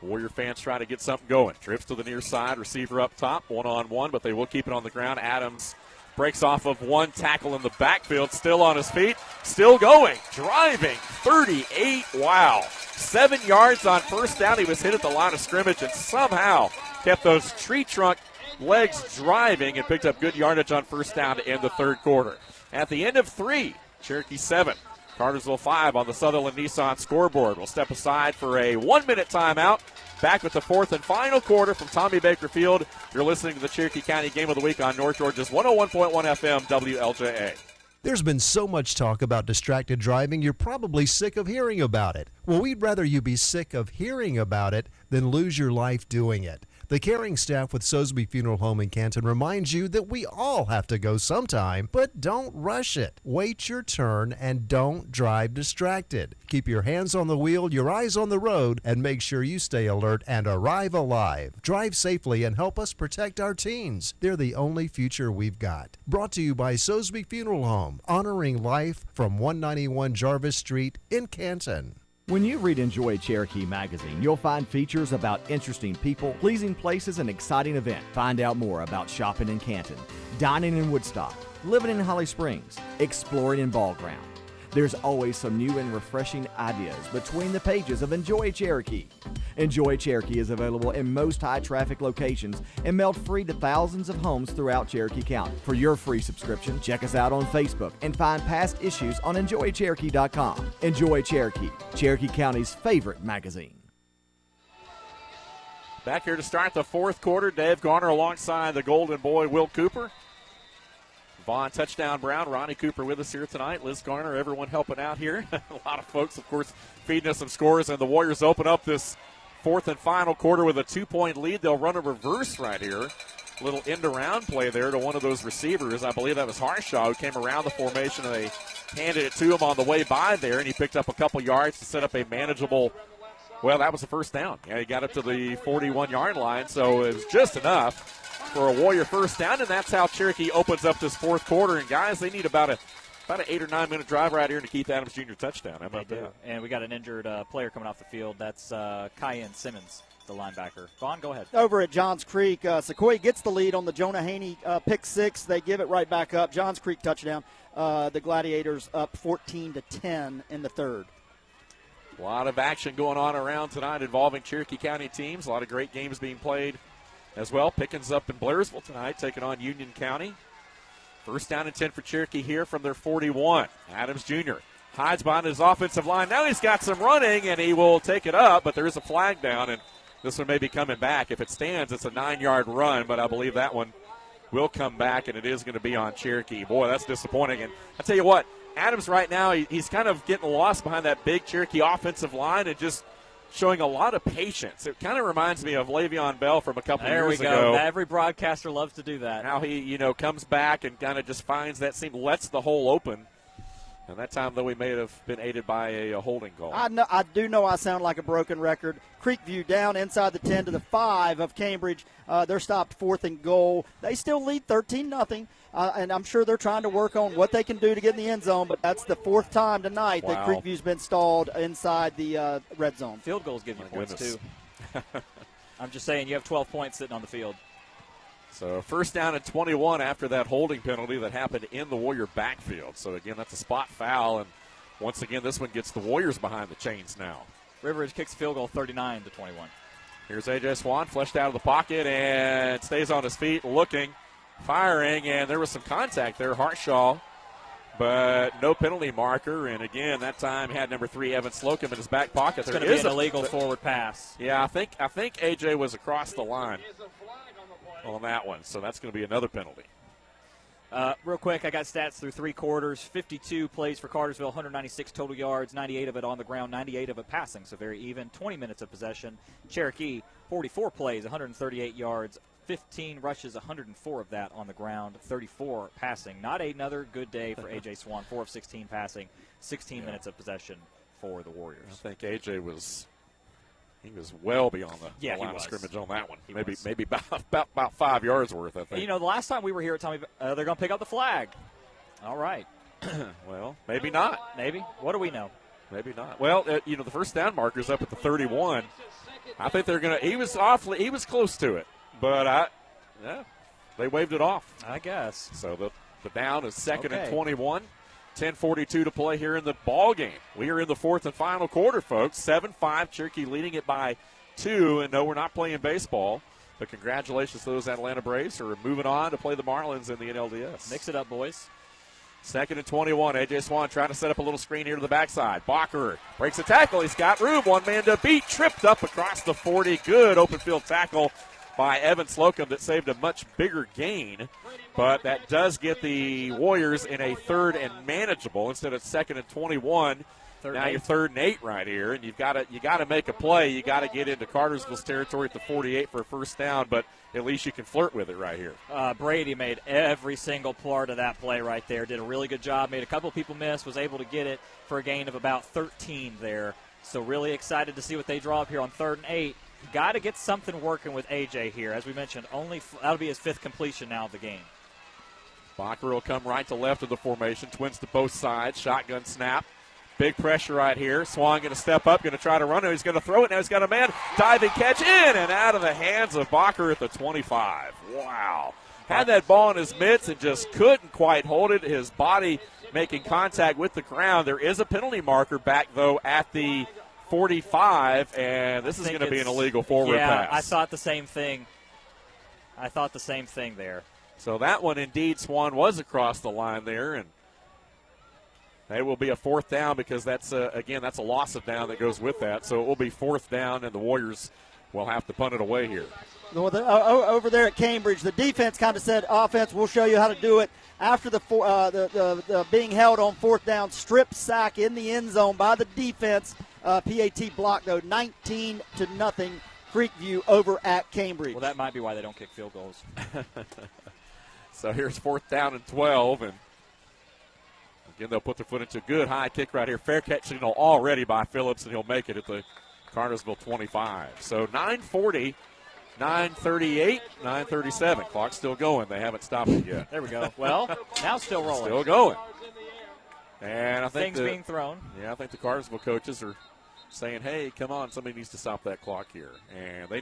Warrior fans try to get something going. Trips to the near side, receiver up top, one-on-one, but they will keep it on the ground. Adams breaks off of one tackle in the backfield, still on his feet, still going, driving, 38, wow. 7 yards on first down. He was hit at the line of scrimmage and somehow kept those tree trunk legs driving and picked up good yardage on first down to end the third quarter. At the end of 3, Cherokee 7, Cartersville 5 on the Sutherland Nissan scoreboard. We'll step aside for a 1-minute timeout. Back with the fourth and final quarter from Tommy Baker Field. You're listening to the Cherokee County Game of the Week on North Georgia's 101.1 FM WLJA. There's been so much talk about distracted driving, you're probably sick of hearing about it. Well, we'd rather you be sick of hearing about it than lose your life doing it. The caring staff with Sosby Funeral Home in Canton reminds you that we all have to go sometime, but don't rush it. Wait your turn and don't drive distracted. Keep your hands on the wheel, your eyes on the road, and make sure you stay alert and arrive alive. Drive safely and help us protect our teens. They're the only future we've got. Brought to you by Sosby Funeral Home, honoring life from 191 Jarvis Street in Canton. When you read Enjoy Cherokee magazine, you'll find features about interesting people, pleasing places, and exciting events. Find out more about shopping in Canton, dining in Woodstock, living in Holly Springs, exploring in Ball Ground. There's always some new and refreshing ideas between the pages of Enjoy Cherokee. Enjoy Cherokee is available in most high-traffic locations and mailed free to thousands of homes throughout Cherokee County. For your free subscription, check us out on Facebook and find past issues on EnjoyCherokee.com. Enjoy Cherokee, Cherokee County's favorite magazine. Back here to start the fourth quarter, Dave Garner alongside the Golden Boy, Will Cooper. Vaughn, touchdown Brown, Ronnie Cooper with us here tonight. Liz Garner, everyone helping out here. A lot of folks, of course, feeding us some scores, and the Warriors open up this fourth and final quarter with a 2-point lead. They'll run a reverse right here. A little end-around play there to one of those receivers. I believe that was Harshaw who came around the formation, and they handed it to him on the way by there, and he picked up a couple yards to set up a manageable, well, that was the first down. Yeah, he got up to the 41-yard line, so it was just enough for a Warrior first down, and that's how Cherokee opens up this fourth quarter. And, guys, they need about an 8 or 9 minute drive right here to Keith Adams Jr. touchdown. How about that? And we got an injured player coming off the field. That's Cayenne Simmons, the linebacker. Vaughn, go ahead. Over at Johns Creek, Sequoia gets the lead on the Jonah Haney pick six. They give it right back up. Johns Creek touchdown. The Gladiators up 14-10 in the third. A lot of action going on around tonight involving Cherokee County teams. A lot of great games being played as well. Pickens up in Blairsville tonight, taking on Union County. First down and 10 for Cherokee here from their 41. Adams Jr. hides behind his offensive line. Now he's got some running, and he will take it up, but there is a flag down, and this one may be coming back. If it stands, it's a 9-yard run, but I believe that one will come back, and it is going to be on Cherokee. Boy, that's disappointing. And I tell you what, Adams right now, he's kind of getting lost behind that big Cherokee offensive line and just showing a lot of patience. It kind of reminds me of Le'Veon Bell from a couple of years ago. There we go. Every broadcaster loves to do that. How he, comes back and kind of just finds that seam, lets the hole open. And that time, though, we may have been aided by a holding call. I do know I sound like a broken record. Creekview down inside the 10 to the 5 of Cambridge. They're stopped 4th and goal. They still lead 13-0. And I'm sure they're trying to work on what they can do to get in the end zone, but that's the 4th time tonight that Creekview's been stalled inside the red zone. Field goals give you points, too. I'm just saying, you have 12 points sitting on the field. So first down and 21 after that holding penalty that happened in the Warrior backfield. So, again, that's a spot foul, and once again, this one gets the Warriors behind the chains now. Rivers kicks field goal 39-21. Here's A.J. Swan, flushed out of the pocket and stays on his feet, looking, firing, and there was some contact there, Harshaw, but no penalty marker. And, again, that time had number 3, Evan Slocum, in his back pocket. It's going to be an illegal forward pass. Yeah, I think A.J. was across the line on that one, so that's going to be another penalty. Real quick, I got stats through 3 quarters. 52 plays for Cartersville, 196 total yards, 98 of it on the ground, 98 of it passing, so very even. 20 minutes of possession. Cherokee, 44 plays, 138 yards, 15 rushes, 104 of that on the ground, 34 passing. Not another good day for A.J. Swan, 4 of 16 passing, 16 minutes of possession for the Warriors. I think A.J. was well beyond the line of scrimmage on that one. Maybe about 5 yards worth, I think. The last time we were here at Tommy, they're going to pick up the flag. All right. Well, maybe not. Maybe. What do we know? Maybe not. Well, the first down marker's up at the 31. I think they're going to – he was close to it. But they waved it off, I guess. So the down is second and 21. 10:42 to play here in the ball game. We are in the fourth and final quarter, folks. 7-5, Cherokee leading it by 2. And no, we're not playing baseball. But congratulations to those Atlanta Braves who are moving on to play the Marlins in the NLDS. Mix it up, boys. Second and 21. A.J. Swan trying to set up a little screen here to the backside. Bacher breaks a tackle. He's got room. One man to beat. Tripped up across the 40. Good open field tackle by Evan Slocum that saved a much bigger gain. But that does get the Warriors in a third and manageable instead of second and 21. Now you're 3rd and 8 right here, and you got to make a play. You got to get into Cartersville's territory at the 48 for a first down, but at least you can flirt with it right here. Brady made every single part of that play right there. Did a really good job. Made a couple people miss. Was able to get it for a gain of about 13 there. So really excited to see what they draw up here on 3rd and 8. Got to get something working with A.J. here. As we mentioned, that'll be his 5th completion now of the game. Bacher will come right to left of the formation. Twins to both sides. Shotgun snap. Big pressure right here. Swan going to step up, going to try to run it. He's going to throw it. Now he's got a man. Diving catch in and out of the hands of Bacher at the 25. Wow. Had that ball in his mitts and just couldn't quite hold it. His body making contact with the ground. There is a penalty marker back, though, at the 45, and this is going to be an illegal forward pass. I thought the same thing. There. So that one, indeed, Swan was across the line there, and it will be a 4th down because that's, again, that's a loss of down that goes with that. So it will be 4th down, and the Warriors will have to punt it away here. Over there at Cambridge, the defense kind of said, offense, we'll show you how to do it. After the being held on 4th down, strip sack in the end zone by the defense. PAT block, though, 19-0, Creekview over at Cambridge. Well, that might be why they don't kick field goals. So here's 4th down and 12, and again, they'll put their foot into a good high kick right here. Fair catch signal already by Phillips, and he'll make it at the Cartersville 25. So 9:40, 9:38, 9:37. Clock's still going. They haven't stopped it yet. There we go. Well, now still rolling. Still going. And I think things being thrown. Yeah, I think the Cartersville coaches are saying, hey, come on, somebody needs to stop that clock here. And they'll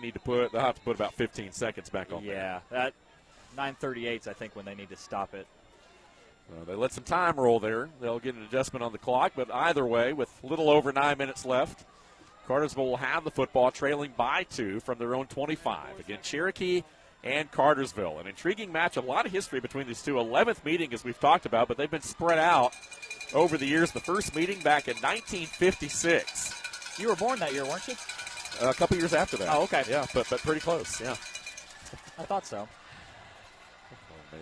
have to put about 15 seconds back on there. Yeah, that 9:38's, I think, when they need to stop it. They let some time roll there. They'll get an adjustment on the clock, but either way, with a little over 9 minutes left, Cartersville will have the football trailing by 2 from their own 25. Again, Cherokee and Cartersville. An intriguing match, a lot of history between these two. 11th meeting, as we've talked about, but they've been spread out over the years. The first meeting back in 1956. You were born that year, weren't you? A couple years after that. Oh, okay. Yeah, but pretty close, yeah. I thought so. Oh, man.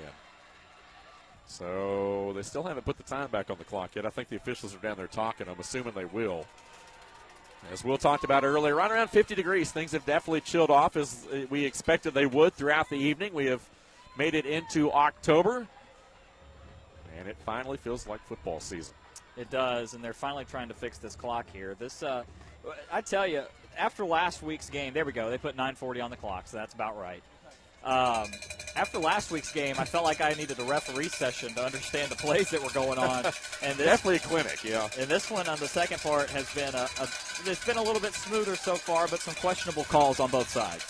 So they still haven't put the time back on the clock yet. I think the officials are down there talking. I'm assuming they will. As Will talked about earlier, right around 50 degrees. Things have definitely chilled off as we expected they would throughout the evening. We have made it into October, and it finally feels like football season. It does, and they're finally trying to fix this clock here. I tell you, after last week's game, there we go. They put 9:40 on the clock, so that's about right. After last week's game, I felt like I needed a referee session to understand the plays that were going on. And definitely a clinic, yeah. And this one on the second part has been it's been a little bit smoother so far, but some questionable calls on both sides.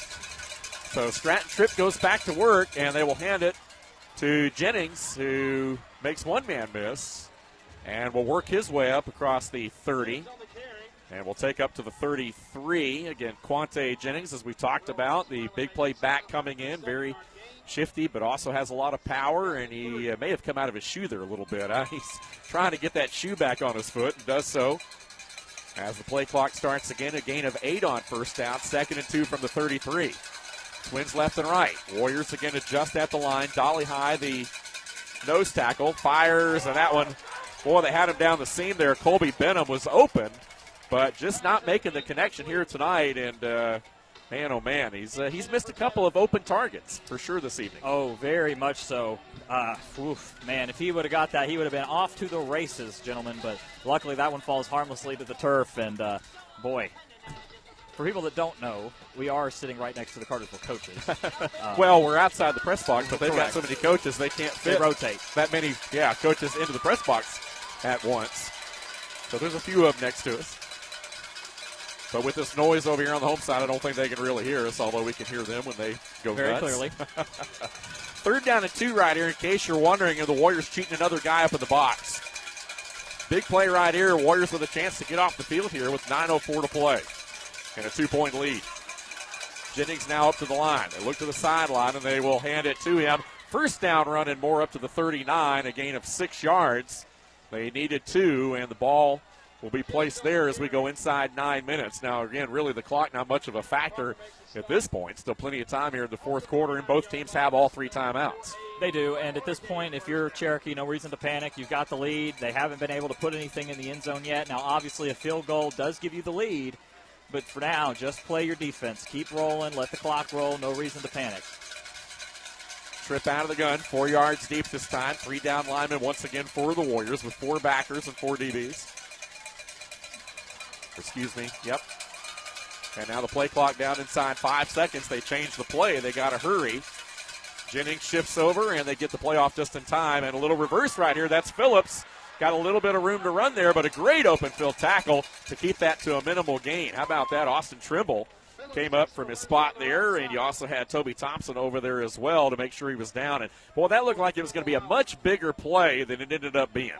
So Stratton Tripp goes back to work, and they will hand it to Jennings, who makes one man miss, and will work his way up across the 30. And we'll take up to the 33. Again, Quante Jennings, as we talked about, the big play back coming in, very shifty, but also has a lot of power, and he may have come out of his shoe there a little bit. He's trying to get that shoe back on his foot and does so. As the play clock starts again, a gain of 8 on first down, 2nd and 2 from the 33. Twins left and right. Warriors again adjust at the line. Dolly High, the nose tackle, fires, and that one, boy, they had him down the seam there. Colby Benham was open, but just not making the connection here tonight. And man, oh man, he's missed a couple of open targets for sure this evening. Oh, very much so. Man, if he would have got that, he would have been off to the races, gentlemen. But luckily that one falls harmlessly to the turf. And boy, for people that don't know, we are sitting right next to the Cartersville coaches. Well, we're outside the press box, but they've got so many coaches they can't fit. They rotate that many, coaches into the press box at once. So there's a few of them next to us. But with this noise over here on the home side, I don't think they can really hear us, although we can hear them when they go very nuts. Clearly. 3rd down and 2 right here, in case you're wondering, the Warriors cheating another guy up in the box. Big play right here. Warriors with a chance to get off the field here with 9:04 to play and a 2-point lead. Jennings now up to the line. They look to the sideline, and they will hand it to him. First down run and more up to the 39, a gain of 6 yards. They needed 2, and the ball will be placed there as we go inside 9 minutes. Now, again, really the clock not much of a factor at this point. Still plenty of time here in the fourth quarter, and both teams have all 3 timeouts. They do, and at this point, if you're Cherokee, no reason to panic. You've got the lead. They haven't been able to put anything in the end zone yet. Now, obviously, a field goal does give you the lead, but for now, just play your defense. Keep rolling. Let the clock roll. No reason to panic. Trip out of the gun, 4 yards deep this time. 3 down linemen once again for the Warriors with 4 backers and 4 DBs. Excuse me, yep. And now the play clock down inside 5 seconds. They change the play. They got to hurry. Jennings shifts over, and they get the play off just in time. And a little reverse right here. That's Phillips. Got a little bit of room to run there, but a great open field tackle to keep that to a minimal gain. How about that? Austin Trimble came up from his spot there, and you also had Toby Thompson over there as well to make sure he was down. And, boy, that looked like it was going to be a much bigger play than it ended up being.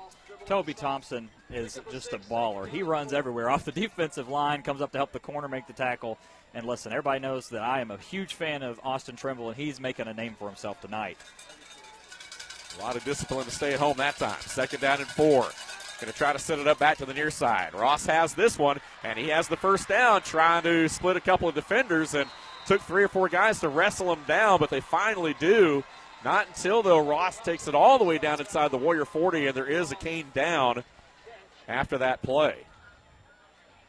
Toby Thompson is just a baller. He runs everywhere off the defensive line, comes up to help the corner make the tackle. And listen, everybody knows that I am a huge fan of Austin Trimble, and he's making a name for himself tonight. A lot of discipline to stay at home that time. 2nd down and 4. Going to try to set it up back to the near side. Ross has this one, and he has the first down, trying to split a couple of defenders, and took 3 or 4 guys to wrestle him down, but they finally do. Not until, though, Ross takes it all the way down inside the Warrior 40, and there is a cane down after that play.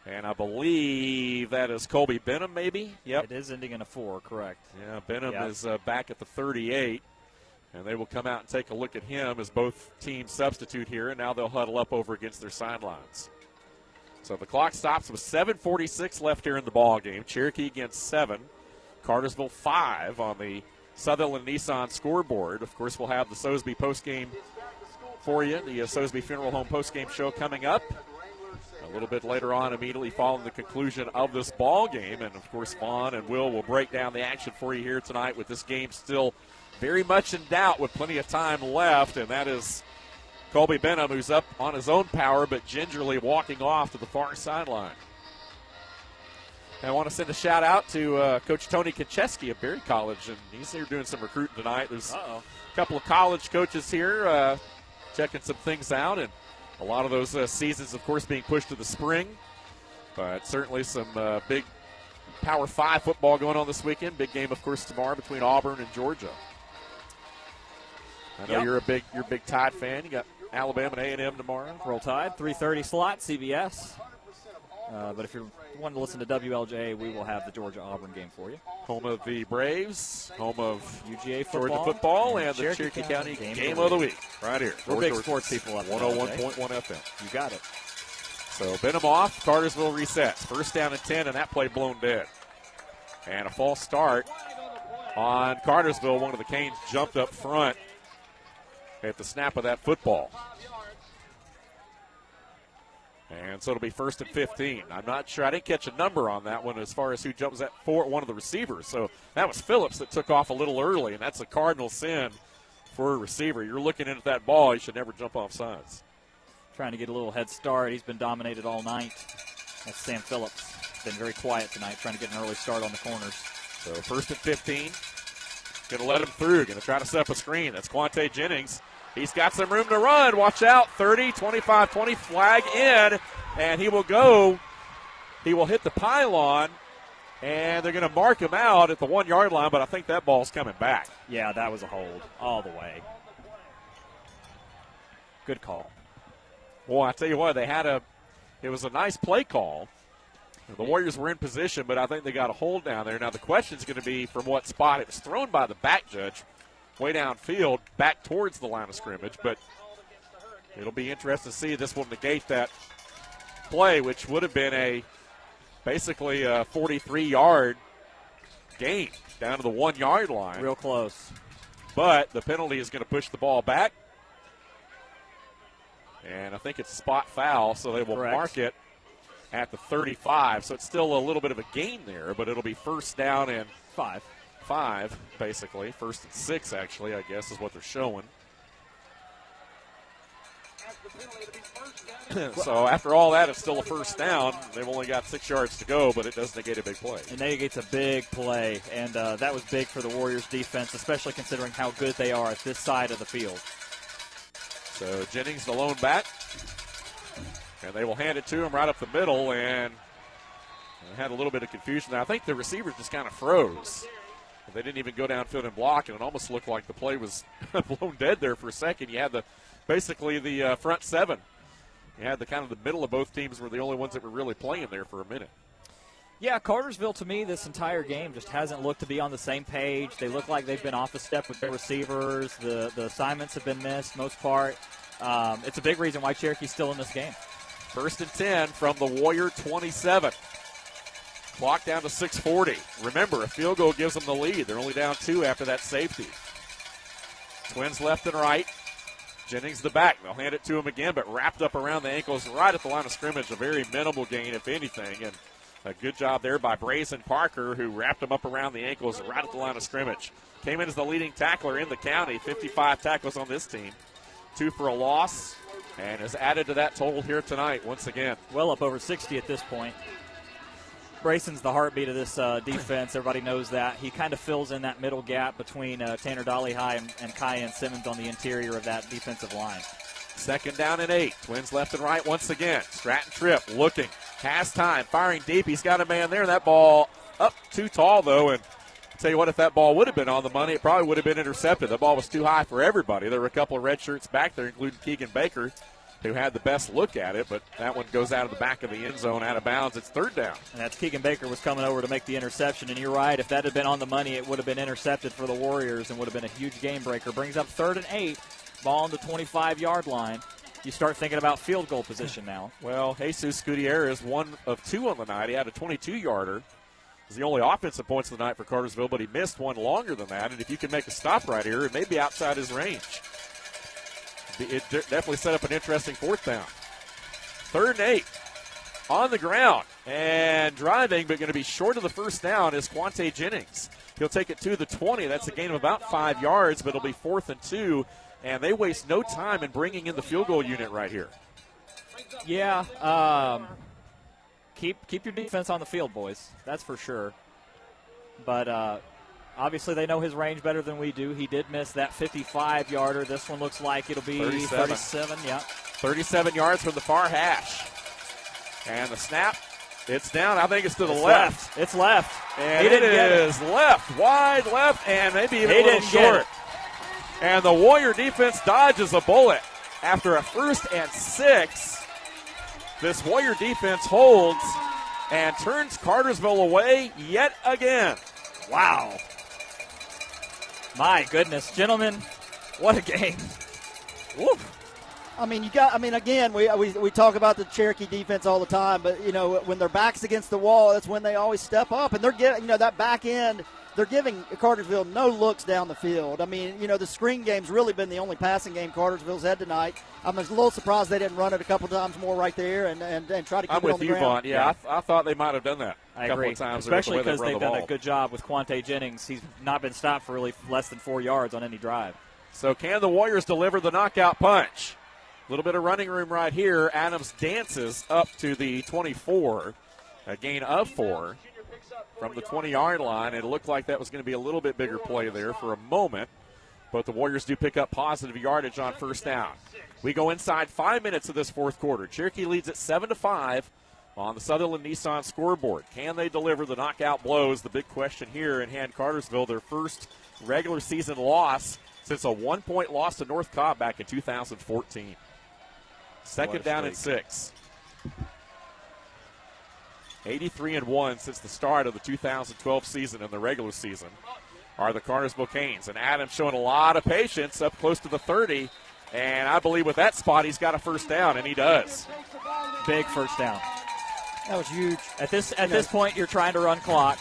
And I believe that is Colby Benham, maybe? Yep. It is ending in a 4, correct. Yeah, Benham is back at the 38. And they will come out and take a look at him as both teams substitute here, and now they'll huddle up over against their sidelines. So the clock stops with 7:46 left here in the ball game. Cherokee against 7, Cartersville 5 on the Sutherland Nissan scoreboard. Of course, we'll have the Sosby postgame for you, the Sosby Funeral Home postgame show coming up a little bit later on, immediately following the conclusion of this ball game. And of course, Vaughn and Will break down the action for you here tonight, with this game still very much in doubt with plenty of time left, and that is Colby Benham, who's up on his own power but gingerly walking off to the far sideline. And I want to send a shout-out to Coach Tony Koncheski of Berry College, and he's here doing some recruiting tonight. There's a couple of college coaches here checking some things out, and a lot of those seasons, of course, being pushed to the spring. But certainly some big Power 5 football going on this weekend. Big game, of course, tomorrow between Auburn and Georgia. I know you're a big Tide fan. You got Alabama and A&M tomorrow. Roll Tide, 3:30 slot, CBS. But if you want to listen to WLJA, we will have the Georgia-Auburn game for you. Home of the Braves, home of UGA Georgia football, and the Cherokee County game of the week. Right here. We're big sports people up 101.1 FM. You got it. So Benham off, Cartersville resets. 1st down and 10, and that play blown dead. And a false start on Cartersville. One of the Canes jumped up front at the snap of that football. And so it'll be 1st and 15. I'm not sure. I didn't catch a number on that one as far as who jumps that for one of the receivers. So that was Phillips that took off a little early, and that's a cardinal sin for a receiver. You're looking at that ball, you should never jump off sides. Trying to get a little head start. He's been dominated all night. That's Sam Phillips. Been very quiet tonight, trying to get an early start on the corners. So 1st and 15. Going to let him through. Going to try to set up a screen. That's Kwante Jennings. He's got some room to run. Watch out. 30, 25, 20. Flag in. And he will go. He will hit the pylon. And they're going to mark him out at the 1 yard line, but I think that ball's coming back. Yeah, that was a hold all the way. Good call. Well, I tell you what, it was a nice play call. The Warriors were in position, but I think they got a hold down there. Now the question is going to be from what spot. It was thrown by the back judge way downfield, back towards the line of scrimmage, but it'll be interesting to see. This will negate that play, which would have been basically a 43-yard gain down to the 1 yard line. Real close. But the penalty is going to push the ball back. And I think it's a spot foul, so they will mark it at the 35. So it's still a little bit of a gain there, but it'll be 1st down and 5, basically. 1st and 6, actually, I guess, is what they're showing. So after all that, it's still a 1st down. They've only got 6 yards to go, but it does negate a big play. It negates a big play, and that was big for the Warriors' defense, especially considering how good they are at this side of the field. So Jennings, the lone back. And they will hand it to him right up the middle, and had a little bit of confusion. I think the receivers just kind of froze. They didn't even go downfield and block, and it almost looked like the play was blown dead there for a second. You had basically the front seven. You had the kind of the middle of both teams were the only ones that were really playing there for a minute. Yeah, Cartersville, to me, this entire game just hasn't looked to be on the same page. They look like they've been off a step with their receivers. The assignments have been missed, most part. It's a big reason why Cherokee's still in this game. 1st and 10 from the Warrior 27. Clock down to 6:40. Remember, a field goal gives them the lead. They're only down 2 after that safety. Twins left and right. Jennings the back. They'll hand it to him again, but wrapped up around the ankles right at the line of scrimmage. A very minimal gain, if anything, and a good job there by Brazen Parker, who wrapped him up around the ankles right at the line of scrimmage. Came in as the leading tackler in the county. 55 tackles on this team. 2 for a loss, and is added to that total here tonight once again. Well up over 60 at this point. Brayson's the heartbeat of this defense. Everybody knows that. He kind of fills in that middle gap between Tanner Dollyhigh and Cayenne Simmons on the interior of that defensive line. 2nd down and 8. Twins left and right once again. Stratton Tripp looking. Has time. Firing deep. He's got a man there. That ball up too tall, though. And I'll tell you what, if that ball would have been on the money, it probably would have been intercepted. The ball was too high for everybody. There were a couple of red shirts back there, including Keegan Baker, who had the best look at it, but that one goes out of the back of the end zone, out of bounds. It's 3rd down. And that's Keegan Baker was coming over to make the interception, and you're right. If that had been on the money, it would have been intercepted for the Warriors and would have been a huge game breaker. Brings up 3rd and 8, ball on the 25-yard line. You start thinking about field goal position now. Well, Jesus Gutierrez, 1 of 2 on the night. He had a 22-yarder. He's the only offensive points of the night for Cartersville, but he missed one longer than that. And if you can make a stop right here, it may be outside his range. It definitely set up an interesting 4th down. 3rd and 8 on the ground and driving, but going to be short of the 1st down is Quante Jennings. He'll take it to the 20. That's a gain of about 5 yards, but it'll be 4th and 2, and they waste no time in bringing in the field goal unit right here. Yeah, keep your defense on the field, boys. That's for sure. But obviously they know his range better than we do. He did miss that 55-yarder. This one looks like it'll be 37. Yeah. 37 yards from the far hash. And the snap, it's down. I think it's to the left. It's left. And it is left, wide left, and maybe even a little short. And the Warrior defense dodges a bullet. After a 1st and 6, this Warrior defense holds and turns Cartersville away yet again. Wow. My goodness, gentlemen, what a game. Woof. Again, we talk about the Cherokee defense all the time, but, when their back's against the wall, that's when they always step up. And they're getting, that back end, they're giving Cartersville no looks down the field. The screen game's really been the only passing game Cartersville's had tonight. I'm a little surprised they didn't run it a couple times more right there and try to keep it on the ground. I'm with you, Vaughn. Yeah, I thought they might have done that a couple agree. of times. Especially because they've done a good job with Quante Jennings. He's not been stopped for really less than 4 yards on any drive. So can the Warriors deliver the knockout punch? A little bit of running room right here. Adams dances up to the 24, a gain of 4 from the 20-yard line. It looked like that was going to be a little bit bigger play there for a moment, but the Warriors do pick up positive yardage on 1st down. We go inside 5 minutes of this 4th quarter. Cherokee leads at 7-5 on the Sutherland Nissan scoreboard. Can they deliver the knockout blows? The big question here in hand Cartersville, their first regular season loss since a 1-point loss to North Cobb back in 2014. 2nd down and 6. 83-1 since the start of the 2012 season in the regular season are the Cartersville Canes. And Adams showing a lot of patience up close to the 30. And I believe with that spot, he's got a 1st down, and he does. Big 1st down. That was huge. At this point, you're trying to run clock.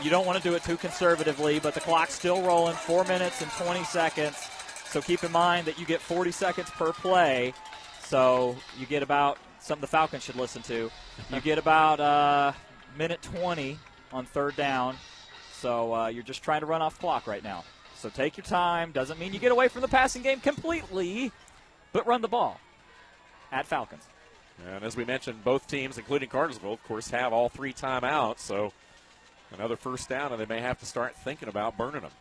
You don't want to do it too conservatively, but the clock's still rolling, 4 minutes and 20 seconds. So keep in mind that you get 40 seconds per play. So you get about something the Falcons should listen to. You get about minute 20 on 3rd down. So you're just trying to run off clock right now. So take your time. Doesn't mean you get away from the passing game completely, but run the ball at Falcons. And as we mentioned, both teams, including Cartersville, of course, have all 3 timeouts. So another 1st down, and they may have to start thinking about burning them.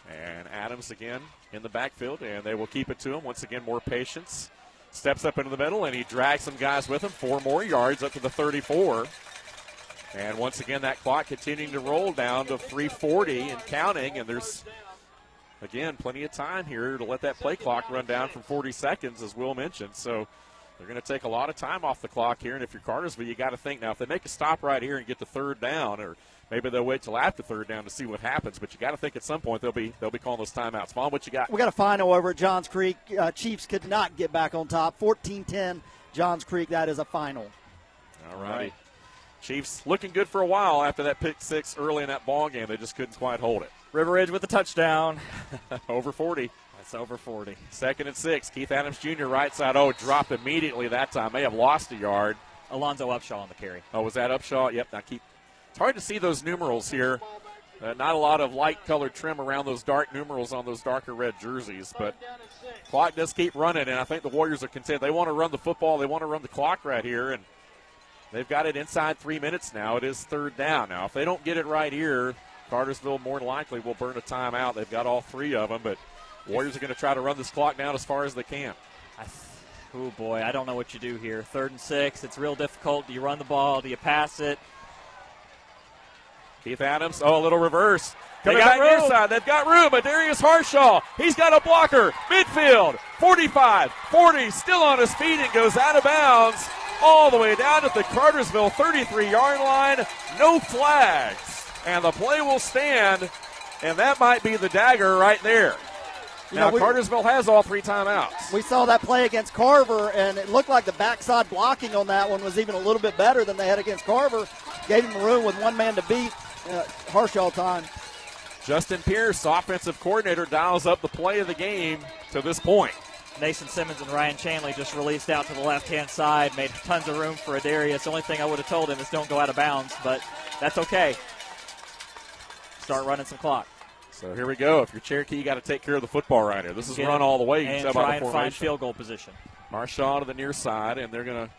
And Adams again in the backfield, and they will keep it to him. Once again, more patience. Steps up into the middle, and he drags some guys with him. 4 more yards up to the 34. And once again, that clock continuing to roll down to 3:40 and counting. And there's, again, plenty of time here to let that play clock run down from 40 seconds, as Will mentioned. So they're going to take a lot of time off the clock here. And if you're Cartersville, you got to think now, if they make a stop right here and get the third down, or maybe they'll wait till after third down to see what happens. But you got to think at some point they'll be calling those timeouts. Vaughn, what you got? We got a final over at Johns Creek. Chiefs could not get back on top. 14-10, Johns Creek. That is a final. All right. Chiefs looking good for a while after that pick six early in that ball game. They just couldn't quite hold it. River Ridge with a touchdown. Over 40. That's over 40. 2nd and 6. Keith Adams Jr. right side. Dropped immediately that time. May have lost a yard. Alonzo Upshaw on the carry. Was that Upshaw? Yep. Now it's hard to see those numerals here. Not a lot of light-colored trim around those dark numerals on those darker red jerseys, but clock does keep running, and I think the Warriors are content. They want to run the football. They want to run the clock right here, and they've got it inside 3 minutes now. It is third down. Now, if they don't get it right here, Cartersville more than likely will burn a timeout. They've got all 3 of them, but Warriors are going to try to run this clock down as far as they can. Oh, boy, I don't know what you do here. 3rd and 6, it's real difficult. Do you run the ball? Do you pass it? Keith Adams, a little reverse. Coming back near side, they've got room. Adarius Harshaw, he's got a blocker. Midfield, 45, 40, still on his feet and goes out of bounds all the way down at the Cartersville 33-yard line. No flags, and the play will stand, and that might be the dagger right there. Now, Cartersville has all 3 timeouts. We saw that play against Carver, and it looked like the backside blocking on that one was even a little bit better than they had against Carver. Gave him room with one man to beat. Harshaw time. Justin Pierce, offensive coordinator, dials up the play of the game to this point. Nathan Simmons and Ryan Chanley just released out to the left-hand side, made tons of room for Adarius. The only thing I would have told him is don't go out of bounds, but that's okay. Start running some clock. So here we go. If you're Cherokee, you got to take care of the football right here. This is run all the way. You and can tell try by the and find field goal position. Harshaw to the near side, and they're going to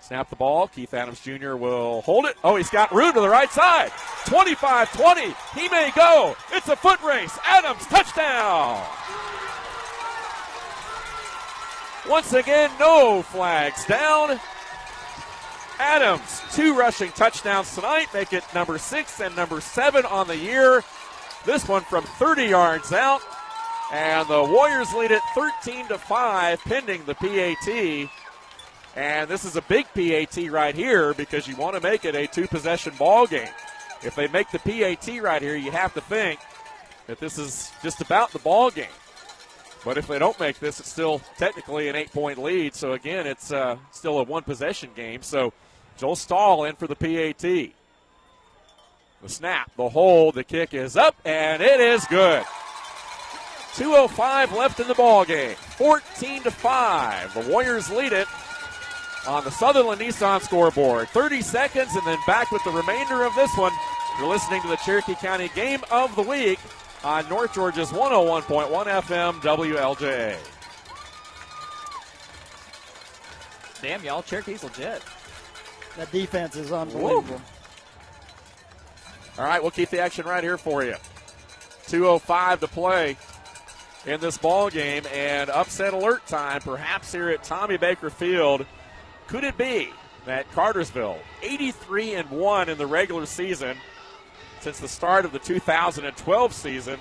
snap the ball. Keith Adams Jr. will hold it. He's got room to the right side. 25-20. He may go. It's a foot race. Adams, touchdown. Once again, no flags down. Adams, 2 rushing touchdowns tonight. Make it number 6 and number 7 on the year. This one from 30 yards out. And the Warriors lead it 13-5 pending the PAT. And this is a big PAT right here because you want to make it a 2-possession ball game. If they make the PAT right here, you have to think that this is just about the ball game. But if they don't make this, it's still technically an 8-point lead. So, again, it's still a 1-possession game. So, Joel Stahl in for the PAT. The snap, the hold, the kick is up, and it is good. 2:05 left in the ball game. 14-5. The Warriors lead it on the Sutherland Nissan scoreboard. 30 seconds, and then back with the remainder of this one. You're listening to the Cherokee County Game of the Week on North Georgia's 101.1 FM WLJA. Damn, y'all, Cherokee's legit. That defense is unbelievable. Woo. All right, we'll keep the action right here for you. 2:05 to play in this ball game, and upset alert time perhaps here at Tommy Baker Field. Could it be that Cartersville, 83-1 in the regular season since the start of the 2012 season,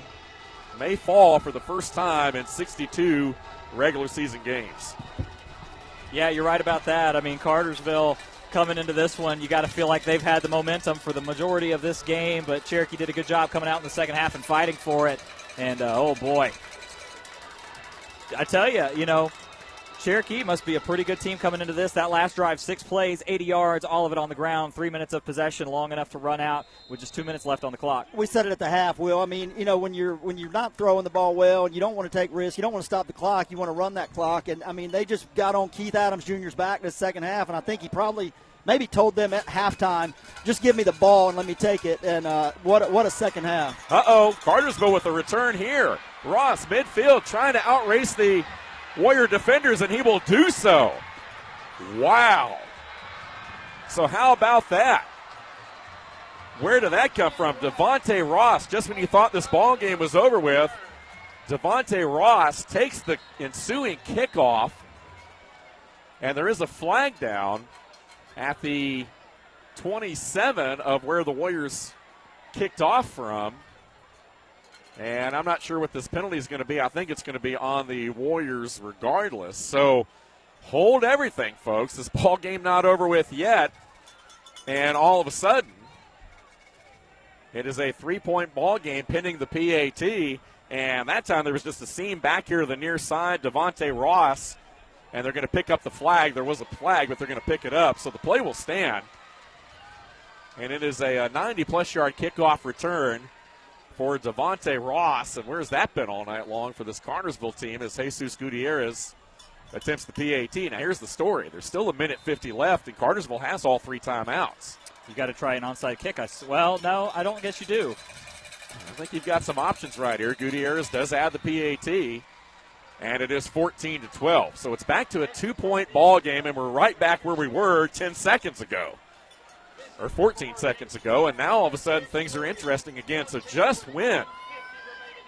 may fall for the first time in 62 regular season games? Yeah, you're right about that. I mean, Cartersville coming into this one, you got to feel like they've had the momentum for the majority of this game, but Cherokee did a good job coming out in the second half and fighting for it. And, oh, boy. I tell you, Cherokee must be a pretty good team coming into this. That last drive, 6 plays, 80 yards, all of it on the ground, 3 minutes of possession, long enough to run out with just 2 minutes left on the clock. We said it at the half, Will. I mean, when you're not throwing the ball well and you don't want to take risks, you don't want to stop the clock, you want to run that clock. And, I mean, they just got on Keith Adams Jr.'s back in the second half, and I think he probably maybe told them at halftime, just give me the ball and let me take it. And what a second half. Cartersville with a return here. Ross, midfield, trying to outrace the Warrior defenders, and he will do so. Wow. So how about that? Where did that come from? Devonta Ross, just when you thought this ball game was over with, Devonta Ross takes the ensuing kickoff And there is a flag down at the 27 of where the Warriors kicked off from. And I'm not sure what this penalty is going to be. I think it's going to be on the Warriors regardless. So hold everything, folks. This ball game not over with yet. And all of a sudden, it is a 3-point ball game pending the PAT. And that time there was just a seam back here to the near side. Devonta Ross. And they're going to pick up the flag. There was a flag, but they're going to pick it up. So the play will stand. And it is a 90-plus yard kickoff return for Devonta Ross. And where's that been all night long for this Cartersville team as Jesus Gutierrez attempts the PAT. Now here's the story. There's still 1:50 left, and Cartersville has all 3 timeouts. You got to try an onside kick. Well, no, I don't guess you do. I think you've got some options right here. Gutierrez does add the PAT. And it is 14-12. So it's back to a 2-point ball game, and we're right back where we were 10 seconds ago. Or 14 seconds ago. And now all of a sudden things are interesting again. So just when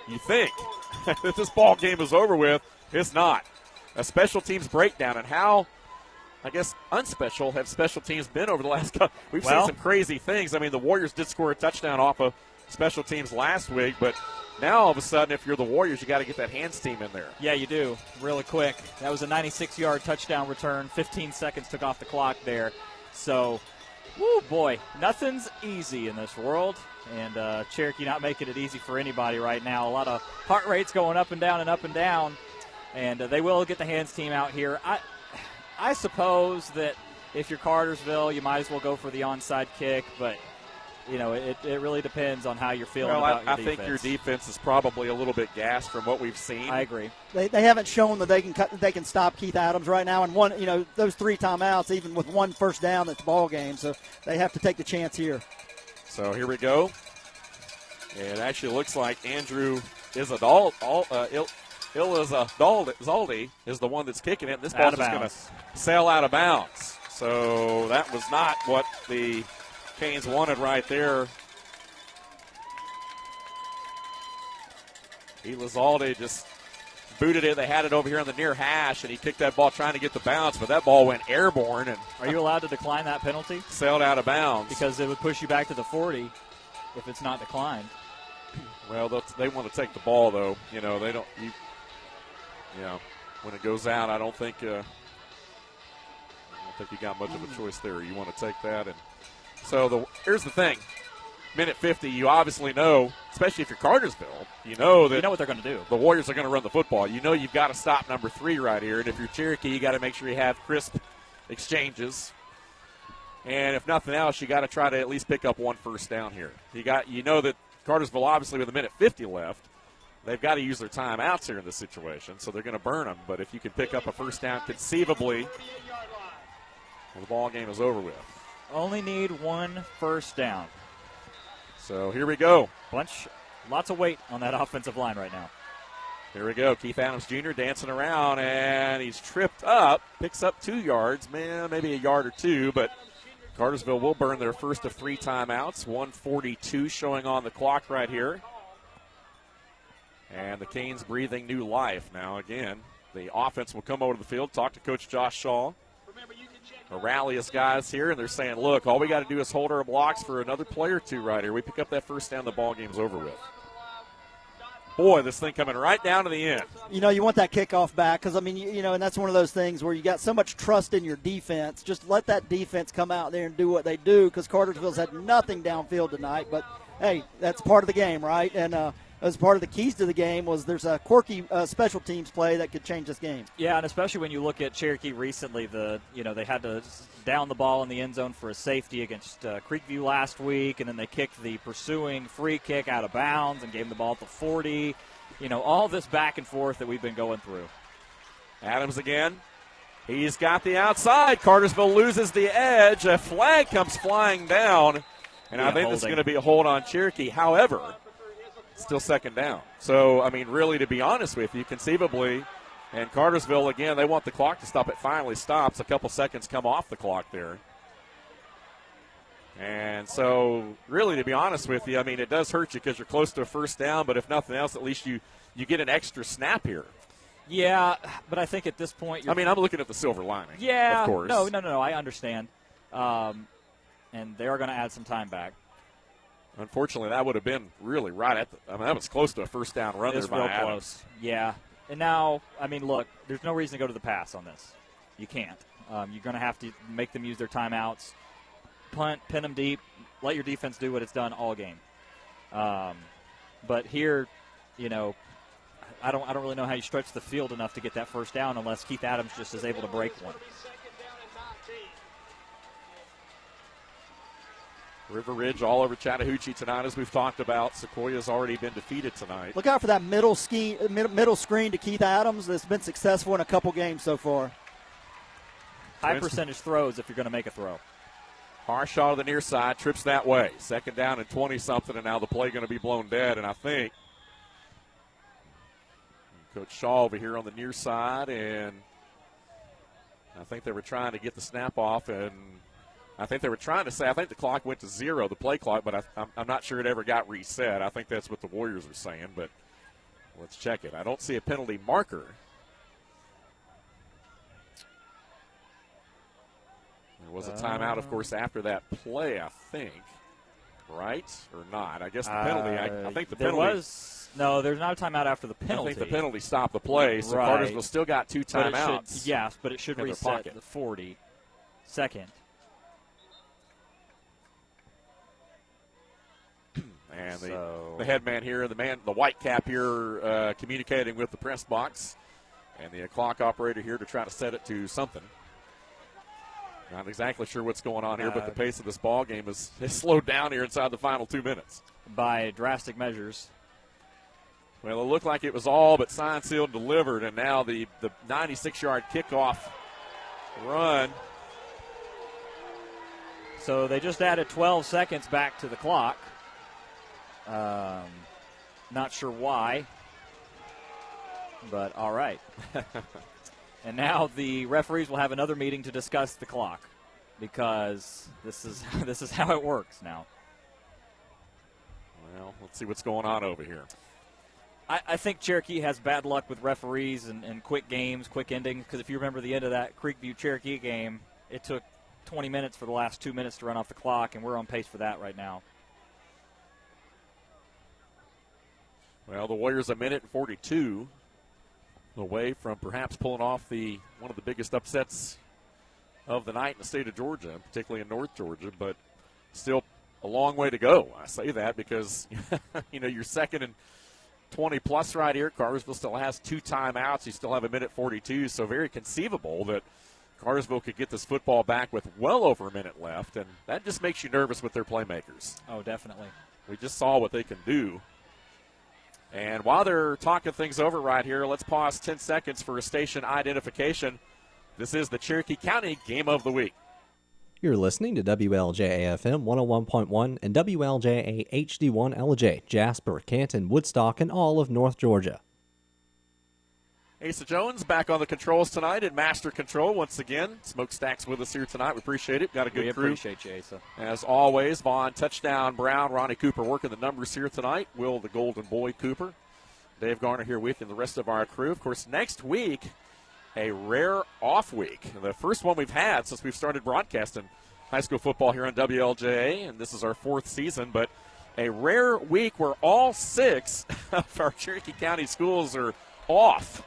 you think that this ball game is over with, it's not. A special teams breakdown. And how, I guess, unspecial have special teams been over the last couple? We've seen some crazy things. I mean, the Warriors did score a touchdown off of special teams last week, but now, all of a sudden, if you're the Warriors, you got to get that hands team in there. Yeah, you do, really quick. That was a 96-yard touchdown return. 15 seconds took off the clock there. So, woo, boy, nothing's easy in this world. And Cherokee not making it easy for anybody right now. A lot of heart rates going up and down and up and down. And they will get the hands team out here. I suppose that if you're Cartersville, you might as well go for the onside kick, but you know, it really depends on how you're feeling about your defense. I think your defense is probably a little bit gassed from what we've seen. I agree. They haven't shown that they can stop Keith Adams right now, and those 3 timeouts, even with 1 first down, it's ball game. So they have to take the chance here. So here we go. It actually looks like Andrew Izaldi is the one that's kicking it. And this ball is going to sail out of bounds. So that was not what the Canes wanted right there. Elizalde just booted it. They had it over here on the near hash, and he kicked that ball trying to get the bounce, but that ball went airborne. And are you allowed to decline that penalty? Sailed out of bounds. Because it would push you back to the 40 if it's not declined. Well, they want to take the ball, though. You know, they don't. When it goes out, I don't think you got much of a choice there. You want to take that, and so here's the thing. Minute 50, you obviously know, especially if you're Cartersville, you know what they're going to do. The Warriors are going to run the football. You know you've got to stop number 3 right here, and if you're Cherokee, you got to make sure you have crisp exchanges. And if nothing else, you got to try to at least pick up 1 first down here. You know that Cartersville, obviously, with 1:50 left, they've got to use their timeouts here in this situation, so they're going to burn them. But if you can pick up a first down conceivably, the ball game is over with. Only need 1 first down. So here we go. Lots of weight on that offensive line right now. Here we go. Keith Adams Jr. dancing around, and he's tripped up. Picks up 2 yards, maybe a yard or 2, but Cartersville will burn their first of 3 timeouts. 1:42 showing on the clock right here. And the Canes breathing new life. Now, again, the offense will come over to the field, talk to Coach Josh Shaw. The ralliest guys here, and they're saying, look, all we got to do is hold our blocks for another play or 2 right here. We pick up that first down, the ball game's over with. Boy, this thing coming right down to the end. You want that kickoff back because, and that's one of those things where you got so much trust in your defense. Just let that defense come out there and do what they do because Cartersville's had nothing downfield tonight. But, hey, that's part of the game, right? And as part of the keys to the game was there's a quirky special teams play that could change this game. Yeah, and especially when you look at Cherokee recently, they had to down the ball in the end zone for a safety against Creekview last week, and then they kicked the pursuing free kick out of bounds and gave them the ball at the 40. All this back and forth that we've been going through. Adams again. He's got the outside. Cartersville loses the edge. A flag comes flying down, and I think this is going to be a hold on Cherokee. However, still second down. So, really, to be honest with you, conceivably, and Cartersville, again, they want the clock to stop. It finally stops. A couple seconds come off the clock there. And so, really, to be honest with you, it does hurt you because you're close to a first down, but if nothing else, at least you get an extra snap here. Yeah, but I think at this point, I'm looking at the silver lining. Yeah, of course. No, I understand. And they are going to add some time back. Unfortunately, that would have been really right at that was close to a first down run there by Adams. Close. Yeah. And now, look, there's no reason to go to the pass on this. You can't. You're going to have to make them use their timeouts, punt, pin them deep, let your defense do what it's done all game. But here, I don't really know how you stretch the field enough to get that first down unless Keith Adams just is able to break one. River Ridge all over Chattahoochee tonight, as we've talked about. Sequoia's already been defeated tonight. Look out for that middle screen to Keith Adams that's been successful in a couple games so far. High percentage throws if you're going to make a throw. Harshaw to the near side, trips that way. Second down and 20-something, and now the play going to be blown dead. And I think Coach Shaw over here on the near side, and I think they were trying to get the snap off, and I think they were trying to say, I think the clock went to 0, the play clock, but I'm not sure it ever got reset. I think that's what the Warriors are saying, but let's check it. I don't see a penalty marker. There was a timeout, of course, after that play, I think, right? Or not? I guess the penalty, I think the penalty. No, there's not a timeout after the penalty. I think the penalty stopped the play, so Cartersville still got 2 timeouts. But it should reset the 40-second. And the head man here, the white cap here, communicating with the press box, and the clock operator here to try to set it to something. Not exactly sure what's going on here, but the pace of this ball game is slowed down here inside the final 2 minutes. By drastic measures. Well, it looked like it was all but signed, sealed, delivered, and now the 96-yard kickoff run. So they just added 12 seconds back to the clock. Not sure why, but all right. And now the referees will have another meeting to discuss the clock, because this is how it works now. Well, let's see what's going on over here. I think Cherokee has bad luck with referees and quick games, quick endings, because if you remember the end of that Creekview-Cherokee game, it took 20 minutes for the last 2 minutes to run off the clock, and we're on pace for that right now. Well, the Warriors a minute and 42 away from perhaps pulling off one of the biggest upsets of the night in the state of Georgia, particularly in North Georgia, but still a long way to go. I say that because, you're second and 20-plus right here. Cartersville still has 2 timeouts. You still have a minute 42, so very conceivable that Cartersville could get this football back with well over a minute left, and that just makes you nervous with their playmakers. Oh, definitely. We just saw what they can do. And while they're talking things over right here, let's pause 10 seconds for a station identification. This is the Cherokee County Game of the Week. You're listening to WLJA FM 101.1 and WLJA HD1 LJ, Jasper, Canton, Woodstock, and all of North Georgia. Asa Jones back on the controls tonight in Master Control once again. Smokestack's with us here tonight. We appreciate it. Got a good crew. We appreciate you, Asa. As always, Vaughn, Touchdown, Brown, Ronnie Cooper working the numbers here tonight. Will, the Golden Boy Cooper. Dave Garner here with you and the rest of our crew. Of course, next week, a rare off week. The first one we've had since we've started broadcasting high school football here on WLJA, and this is our 4th season, but a rare week where all 6 of our Cherokee County schools are off.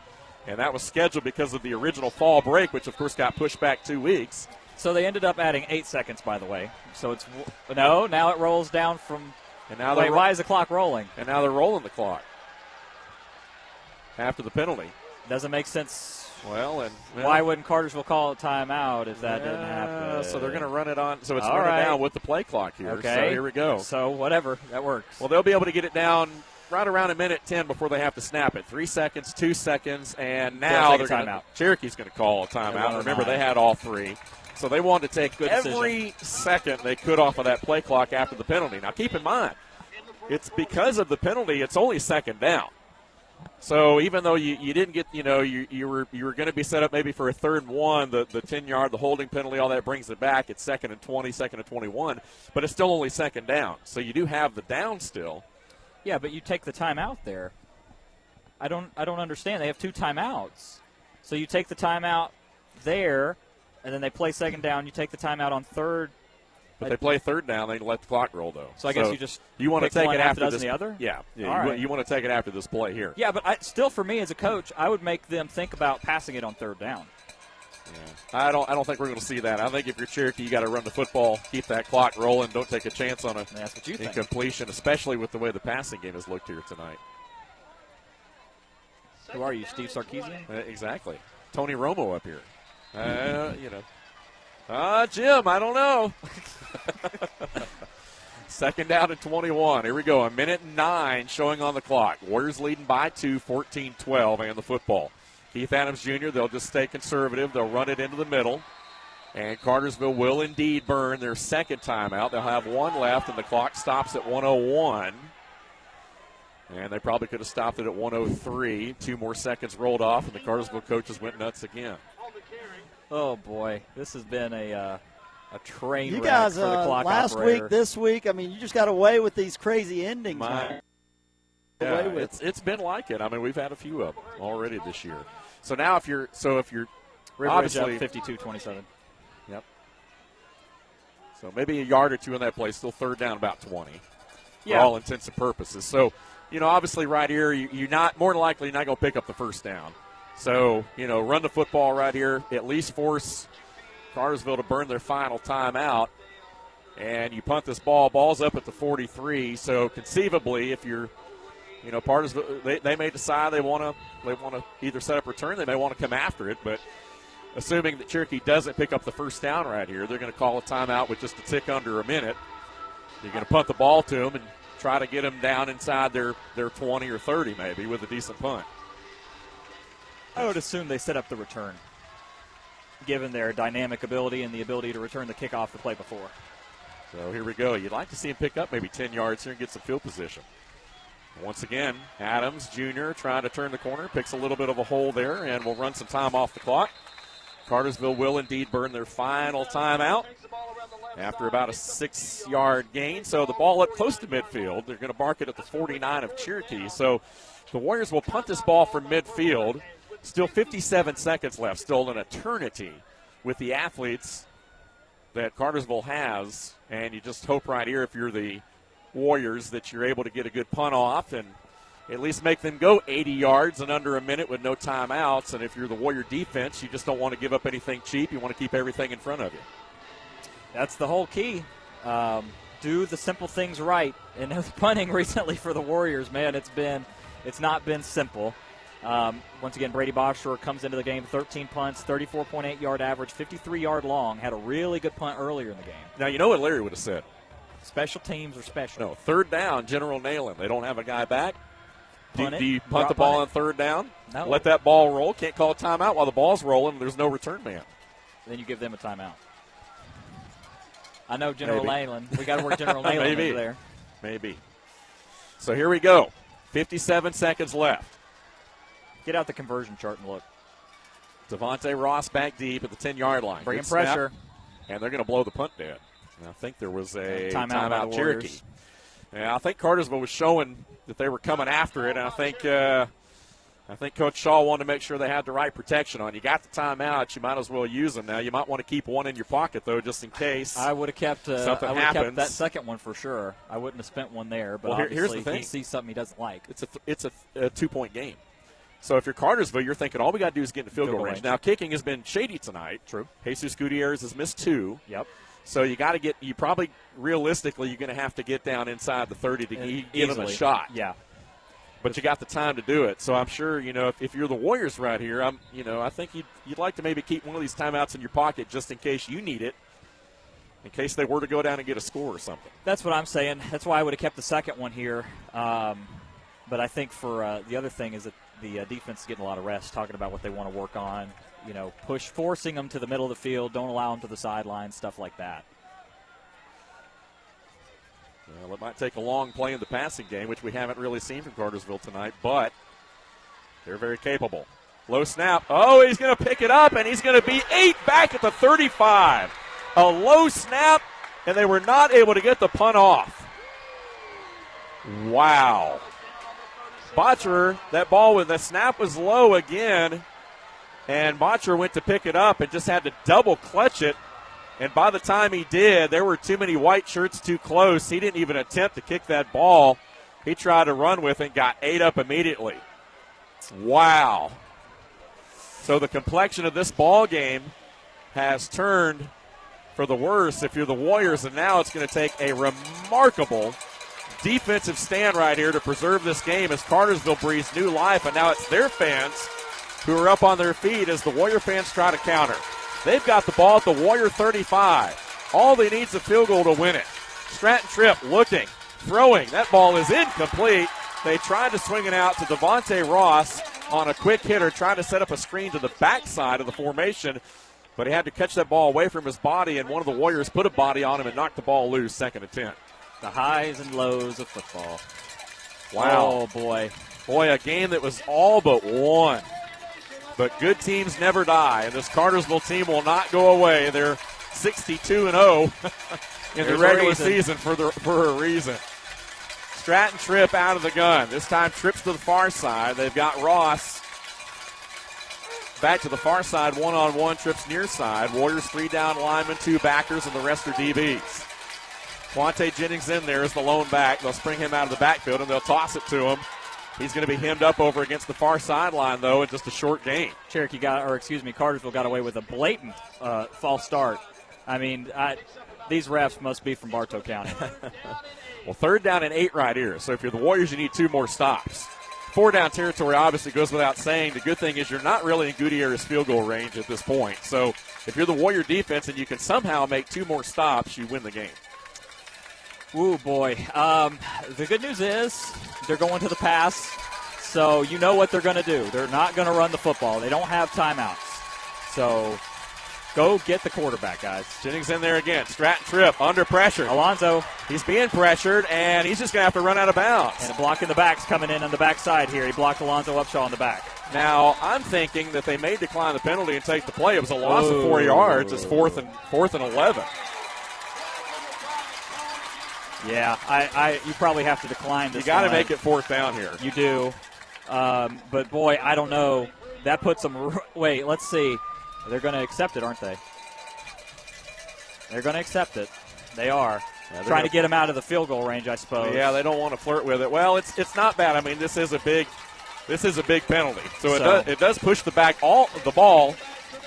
And that was scheduled because of the original fall break, which, of course, got pushed back 2 weeks. So they ended up adding 8 seconds, by the way. So it's now it rolls down from. And now why is the clock rolling? And now they're rolling the clock after the penalty. Doesn't make sense. Well, why wouldn't Cartersville call a timeout if that didn't happen? So they're going to run it on. So it's running down with the play clock here. Okay. So here we go. So whatever, that works. Well, they'll be able to get it down right around a minute 10 before they have to snap it. 3 seconds, 2 seconds, and now Cherokee's going to call a timeout. Remember, they had all 3. So they wanted to take every second they could off of that play clock after the penalty. Now, keep in mind, it's because of the penalty, it's only second down. So even though you didn't get, you were going to be set up maybe for a 3rd and 1, the 10-yard, the holding penalty, all that brings it back. It's 2nd and 20, 2nd and 21, but it's still only second down. So you do have the down still. Yeah, but you take the time out there. I don't understand. They have 2 timeouts. So you take the timeout there, and then they play second down. You take the timeout on third. But they play third down. They let the clock roll, though. So I guess you want to take it after this. The other? Yeah. Right. You want to take it after this play here. Yeah, but still, for me as a coach, I would make them think about passing it on third down. Yeah. I don't think we're going to see that. I think if you're Cherokee, you got to run the football, keep that clock rolling. Don't take a chance on incompletion, especially with the way the passing game has looked here tonight. Who are you, Steve Sarkisian? Exactly. Tony Romo up here. Jim, I don't know. Second down and 21. Here we go. 1:09 showing on the clock. Warriors leading by 2, 14-12, and the football. Keith Adams Jr., they'll just stay conservative. They'll run it into the middle. And Cartersville will indeed burn their second timeout. They'll have 1 left, and the clock stops at 1:01. And they probably could have stopped it at 1:03. 2 more seconds rolled off, and the Cartersville coaches went nuts again. Oh, boy. This has been a train wreck guys, for the clock last operator. week, this week, I mean, you just got away with these crazy endings, man. Yeah, it's been like it. I mean, we've had a few of them already this year. So now if you're obviously 52-27. Yep. So maybe a yard or two in that play, still third down about 20. For all intents and purposes. So, obviously right here, you're not, more than likely, you're not going to pick up the first down. So, run the football right here, at least force Cartersville to burn their final timeout. And you punt this ball. Ball's up at the 43. So conceivably, if you're, Cartersville, they may decide they want to either set up return. They may want to come after it. But assuming that Cherokee doesn't pick up the first down right here, they're going to call a timeout with just a tick under a minute. You're going to punt the ball to them and try to get them down inside their 20 or 30 maybe with a decent punt. I would assume they set up the return, given their dynamic ability and the ability to return the kickoff the play before. So here we go. You'd like to see him pick up maybe 10 yards here and get some field position. Once again, Adams Jr. trying to turn the corner, picks a little bit of a hole there, and will run some time off the clock. Cartersville will indeed burn their final timeout after about a 6-yard gain. So the ball up close to midfield. They're going to mark it at the 49 of Cherokee. So the Warriors will punt this ball from midfield. Still 57 seconds left, still an eternity with the athletes that Cartersville has. And you just hope right here, if you're the Warriors, that you're able to get a good punt off and at least make them go 80 yards in under a minute with no timeouts. And if you're the Warrior defense, you just don't want to give up anything cheap. You want to keep everything in front of you. That's the whole key. Do the simple things right. And punting recently for the Warriors, man, it's not been simple. Once again, Brady Boschor comes into the game, 13 punts, 34.8-yard average, 53-yard long. Had a really good punt earlier in the game. Now, you know what Larry would have said? Special teams are special. No, third down, General Nayland. They don't have a guy back. Do you punt the Drop ball on on third down? No. Let that ball roll. Can't call a timeout while the ball's rolling and there's no return man. Then you give them a timeout. I know General Nayland. We got to work General Nayland over there. Maybe. So here we go. 57 seconds left. Get out the conversion chart and look. Devonta Ross back deep at the 10-yard line. Bringing pressure. And they're going to blow the punt dead. And I think there was a timeout Cherokee. Yeah, I think Cartersville was showing that they were coming after it. And I think Coach Shaw wanted to make sure they had the right protection on. You got the timeout. You might as well use them now. You might want to keep one in your pocket, though, just in case I would have kept something happens. Kept that second one for sure. I wouldn't have spent one there. But well, here's the thing. He sees something he doesn't like. It's a 2-point game. So if you're Cartersville, you're thinking all we got to do is get in the field goal range. Now, kicking has been shady tonight. True. Jesus Gutierrez has missed 2. Yep. So you got to get – you probably realistically you're going to have to get down inside the 30 to give them a shot. Yeah. But you got the time to do it. So I'm sure, if you're the Warriors right here, I think you'd like to maybe keep one of these timeouts in your pocket just in case you need it, in case they were to go down and get a score or something. That's what I'm saying. That's why I would have kept the second one here. But I think for the other thing is that the defense is getting a lot of rest, talking about what they want to work on, forcing them to the middle of the field, don't allow them to the sideline, stuff like that. Well, it might take a long play in the passing game, which we haven't really seen from Cartersville tonight, but they're very capable. Low snap. Oh, he's going to pick it up, and he's going to be 8 back at the 35. A low snap, and they were not able to get the punt off. Wow. Botcher, that ball with the snap was low again, and Botcher went to pick it up and just had to double clutch it. And by the time he did, there were too many white shirts too close. He didn't even attempt to kick that ball. He tried to run with it and got ate up immediately. Wow. So the complexion of this ball game has turned for the worse if you're the Warriors, and now it's going to take a remarkable defensive stand right here to preserve this game as Cartersville breathes new life, and now it's their fans who are up on their feet as the Warrior fans try to counter. They've got the ball at the Warrior 35. All they need is a field goal to win it. Stratton Tripp looking, throwing. That ball is incomplete. They tried to swing it out to Devonta Ross on a quick hitter, trying to set up a screen to the backside of the formation, but he had to catch that ball away from his body, and one of the Warriors put a body on him and knocked the ball loose, second attempt. The highs and lows of football. Wow. Oh, boy. Boy, a game that was all but won. But good teams never die, and this Cartersville team will not go away. They're 62-0 in the regular season for a reason. Stratton Tripp out of the gun. This time Tripp's to the far side. They've got Ross back to the far side, one-on-one. Tripp's near side. Warriors 3 down linemen, 2 backers, and the rest are DBs. Quante Jennings in there as the lone back. They'll spring him out of the backfield, and they'll toss it to him. He's going to be hemmed up over against the far sideline, though, in just a short game. Cartersville got away with a blatant false start. I mean, these refs must be from Bartow County. Well, 3rd down and 8 right here. So if you're the Warriors, you need 2 more stops. 4 down territory obviously goes without saying. The good thing is you're not really in Gutierrez field goal range at this point. So if you're the Warrior defense and you can somehow make 2 more stops, you win the game. Ooh, boy. The good news is they're going to the pass, so you know what they're going to do. They're not going to run the football. They don't have timeouts. So go get the quarterback, guys. Jennings in there again. Stratton Tripp under pressure. Alonzo. He's being pressured, and he's just going to have to run out of bounds. And a block in the back's coming in on the backside here. He blocked Alonzo Upshaw in the back. Now, I'm thinking that they may decline the penalty and take the play. It was a loss of 4 yards. It's 4th and 11. Yeah, you probably have to decline this. You got to make it 4th down here. You do. But, boy, I don't know. That puts them – wait, let's see. They're going to accept it, aren't they? They're going to accept it. They are. Yeah, trying to get him out of the field goal range, I suppose. Yeah, they don't want to flirt with it. Well, it's not bad. I mean, this is a big penalty. So it does push the ball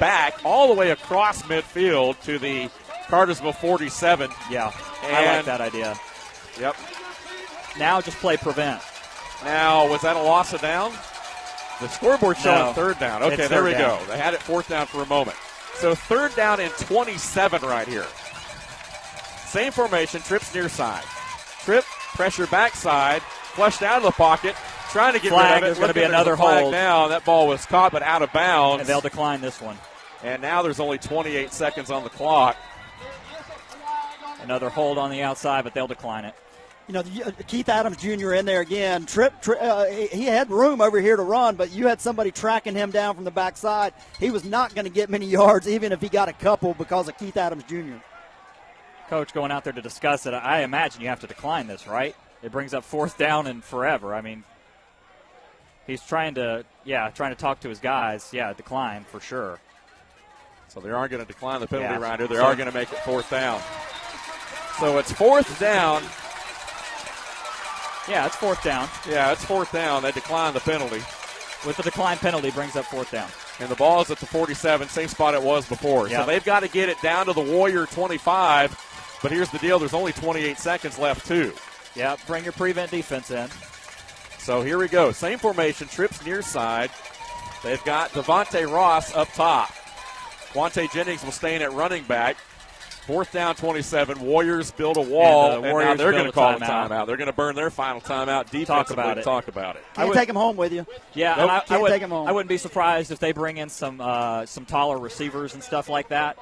back all the way across midfield to the Cartersville 47. Yeah, I like that idea. Yep. Now just play prevent. Now, was that a loss of down? The scoreboard showing 3rd down. Okay, there we go. They had it 4th down for a moment. So 3rd down and 27 right here. Same formation, Tripp's near side. Tripp, pressure backside, flushed out of the pocket, trying to get rid of it. There's going to be another hold. Now that ball was caught but out of bounds. And they'll decline this one. And now there's only 28 seconds on the clock. Another hold on the outside, but they'll decline it. You know, Keith Adams Jr. in there again. He had room over here to run, but you had somebody tracking him down from the backside. He was not going to get many yards, even if he got a couple, because of Keith Adams Jr. Coach going out there to discuss it. I imagine you have to decline this, right? It brings up 4th down and forever. I mean, he's trying to talk to his guys. Yeah, decline for sure. So they are going to decline the penalty right here. They are going to make it 4th down. So it's 4th down. Yeah, it's 4th down. Yeah, it's 4th down. They decline the penalty. With the decline penalty, brings up 4th down. And the ball is at the 47, same spot it was before. Yep. So they've got to get it down to the Warrior 25. But here's the deal. There's only 28 seconds left, too. Yeah, bring your prevent defense in. So here we go. Same formation. Tripp's near side. They've got Devonta Ross up top. Quante Jennings will stay in at running back. 4th down, 27. Warriors build a wall, and now they're going to call a timeout. They're going to burn their final timeout. Defensively, talk about it. Can't take him home with you. Yeah, nope, and take him home. I wouldn't be surprised if they bring in some taller receivers and stuff like that.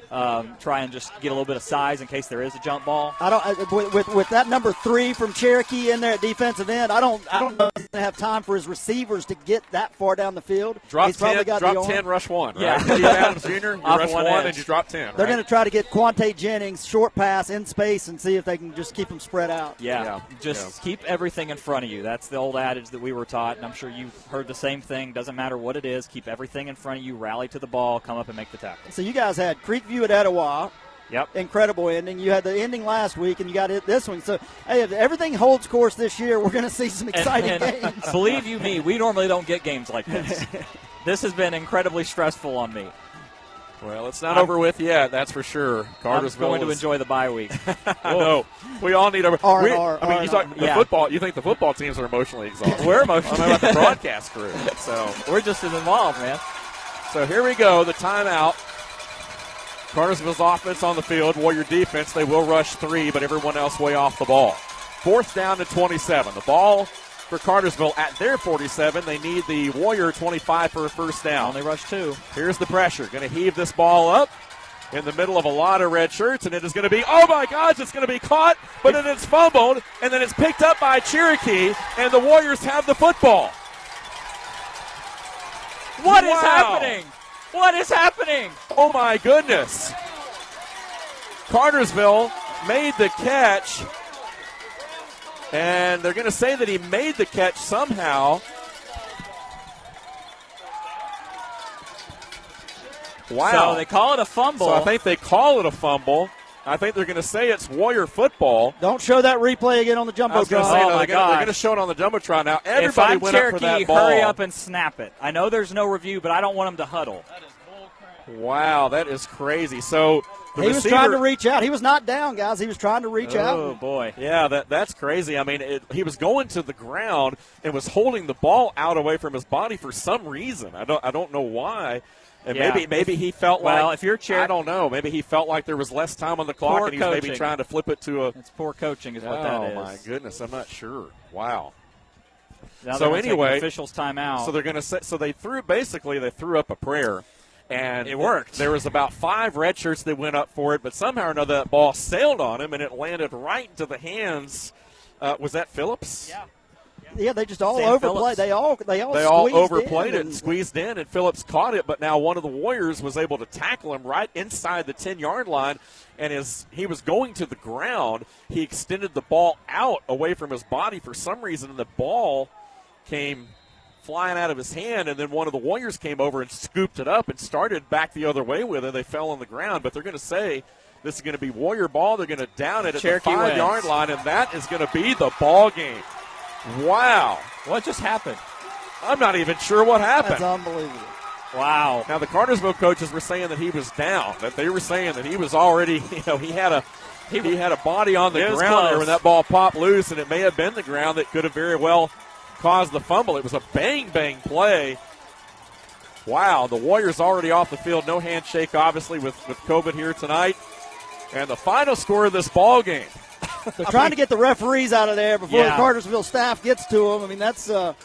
try and just get a little bit of size in case there is a jump ball. I don't with that number 3 from Cherokee in there at defensive end. I don't know if he's going to have time for his receivers to get that far down the field. Drop 10, rush 1. Right? Yeah, Steve Adams Jr. You rush 1 and you drop 10. They're going to try to get Quante Jennings short pass in space and see if they can just keep them spread out. Yeah. Just keep everything in front of you. That's the old adage that we were taught, and I'm sure you've heard the same thing. Doesn't matter what it is, keep everything in front of you, rally to the ball, come up and make the tackle. So you guys had Creekview at Etowah. Yep. Incredible ending. You had the ending last week, and you got it this one. So, hey, if everything holds course this year, we're going to see some exciting games. Believe you me, we normally don't get games like this. This has been incredibly stressful on me. Well, it's not over with yet, that's for sure. Cartersville I'm going to enjoy the bye week. I know. We all need a football. You think the football teams are emotionally exhausted. We're emotionally. I don't know about the broadcast crew. So we're just as involved, man. So here we go, the timeout. Cartersville's offense on the field. Warrior defense, they will rush 3, but everyone else way off the ball. 4th down to 27. The ball for Cartersville at their 47. They need the Warrior 25 for a first down. Only rush 2. Here's the pressure. Going to heave this ball up in the middle of a lot of red shirts, and it is going to be, oh my gosh, it's going to be caught, but then it's fumbled, and then it's picked up by Cherokee, and the Warriors have the football. What is happening? What is happening? Oh, my goodness. Cartersville made the catch, and they're going to say that he made the catch somehow. Wow. So they call it a fumble. So I think they call it a fumble. I think they're going to say it's Warrior football. Don't show that replay again on the Jumbotron. They're going to show it on the Jumbotron now. Everybody went Cherokee, up for that ball. Hurry up and snap it. I know there's no review, but I don't want them to huddle. Wow, that is crazy. So he was trying to reach out. He was not down, guys. He was trying to reach out. Oh, boy. Yeah, that's crazy. I mean, he was going to the ground and was holding the ball out away from his body for some reason. I don't know why. And maybe he felt like, if you're I don't know. Maybe he felt like there was less time on the clock, and he was maybe trying to flip it to a. It's poor coaching, is what that is. Oh my goodness, I'm not sure. Wow. Now so anyway, officials timeout. So they're going to say. So they threw up a prayer, and it worked. There was about 5 red shirts that went up for it, but somehow or another that ball sailed on him, and it landed right into the hands. Was that Phillips? Yeah. Yeah, they just all overplayed. They all overplayed it and squeezed in, and Phillips caught it. But now one of the Warriors was able to tackle him right inside the 10-yard line, and as he was going to the ground, he extended the ball out away from his body for some reason, and the ball came flying out of his hand, and then one of the Warriors came over and scooped it up and started back the other way with it. They fell on the ground, but they're going to say this is going to be Warrior ball. They're going to down it at the 5-yard line, and that is going to be the ball game. Wow. What just happened? I'm not even sure what happened. That's unbelievable. Wow. Now, the Cartersville coaches were saying that he was down, that they were saying that he was already, he had a body on the ground there when that ball popped loose, and it may have been the ground that could have very well caused the fumble. It was a bang play. Wow, the Warriors already off the field. No handshake, obviously, with COVID here tonight. And the final score of this ball game. They're trying to get the referees out of there before the Cartersville staff gets to them. I mean, that's a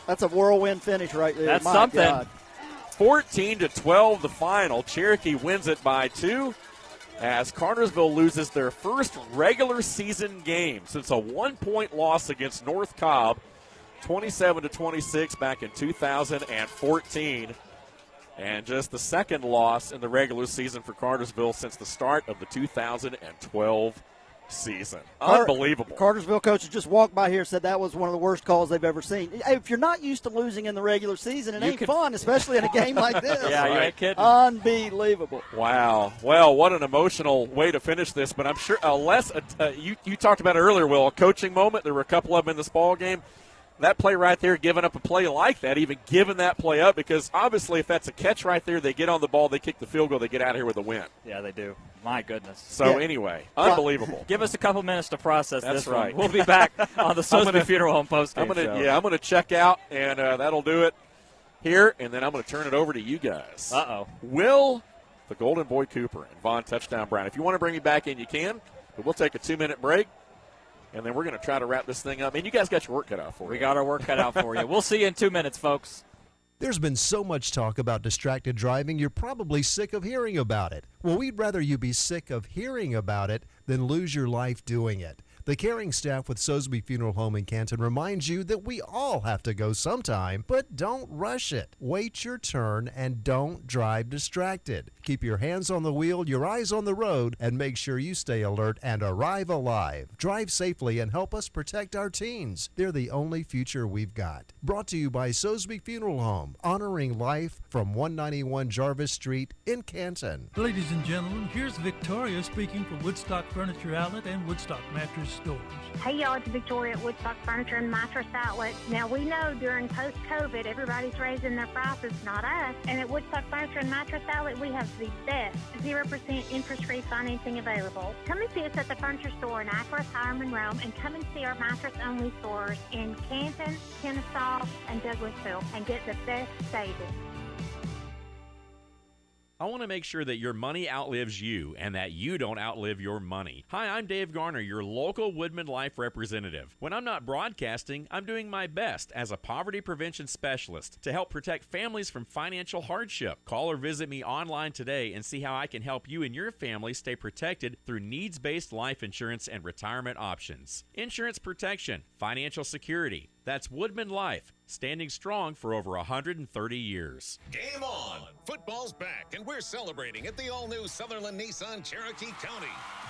whirlwind finish right there. That's My something. God. 14-12 the final. Cherokee wins it by 2 as Cartersville loses their first regular season game since a 1-point loss against North Cobb, 27-26 back in 2014. And just the second loss in the regular season for Cartersville since the start of the 2012 season. Unbelievable. Cartersville coaches just walked by here and said that was one of the worst calls they've ever seen. Hey, if you're not used to losing in the regular season, it ain't fun, especially in a game like this. Yeah, you ain't kidding. Unbelievable. Wow. Well, what an emotional way to finish this. But I'm sure you talked about it earlier, Will, a coaching moment. There were a couple of them in this ball game. That play right there, giving up a play like that, even giving that play up, because obviously if that's a catch right there, they get on the ball, they kick the field goal, they get out of here with a win. Yeah, they do. My goodness. So anyway, unbelievable. Give us a couple minutes to process That's this right. one. We'll be back on the Sosby Funeral Home postgame show. I'm going to check out, and that'll do it here, and then I'm going to turn it over to you guys. Uh-oh. Will the Golden Boy Cooper and Vaughn Touchdown Brown. If you want to bring me back in, you can, but we'll take a 2-minute break. And then we're going to try to wrap this thing up. And you guys got your work cut out for you. We got our work cut out for you. We'll see you in 2 minutes, folks. There's been so much talk about distracted driving, you're probably sick of hearing about it. Well, we'd rather you be sick of hearing about it than lose your life doing it. The caring staff with Sosby Funeral Home in Canton reminds you that we all have to go sometime, but don't rush it. Wait your turn and don't drive distracted. Keep your hands on the wheel, your eyes on the road, and make sure you stay alert and arrive alive. Drive safely and help us protect our teens. They're the only future we've got. Brought to you by Sosby Funeral Home, honoring life from 191 Jarvis Street in Canton. Ladies and gentlemen, here's Victoria speaking for Woodstock Furniture Outlet and Woodstock Mattress Stores. Hey y'all, it's Victoria at Woodstock Furniture and Mattress Outlet. Now we know during post-COVID everybody's raising their prices, not us. And at Woodstock Furniture and Mattress Outlet we have the best 0% interest-free financing available. Come and see us at the furniture store in Akron, Hiram, Rome, and come and see our mattress-only stores in Canton, Kennesaw, and Douglasville and get the best savings. I want to make sure that your money outlives you and that you don't outlive your money. Hi, I'm Dave Garner, your local Woodman Life representative. When I'm not broadcasting, I'm doing my best as a poverty prevention specialist to help protect families from financial hardship. Call or visit me online today and see how I can help you and your family stay protected through needs-based life insurance and retirement options. Insurance protection, financial security. That's Woodman Life, standing strong for over 130 years. Game on! Football's back, and we're celebrating at the all-new Sutherland Nissan Cherokee County.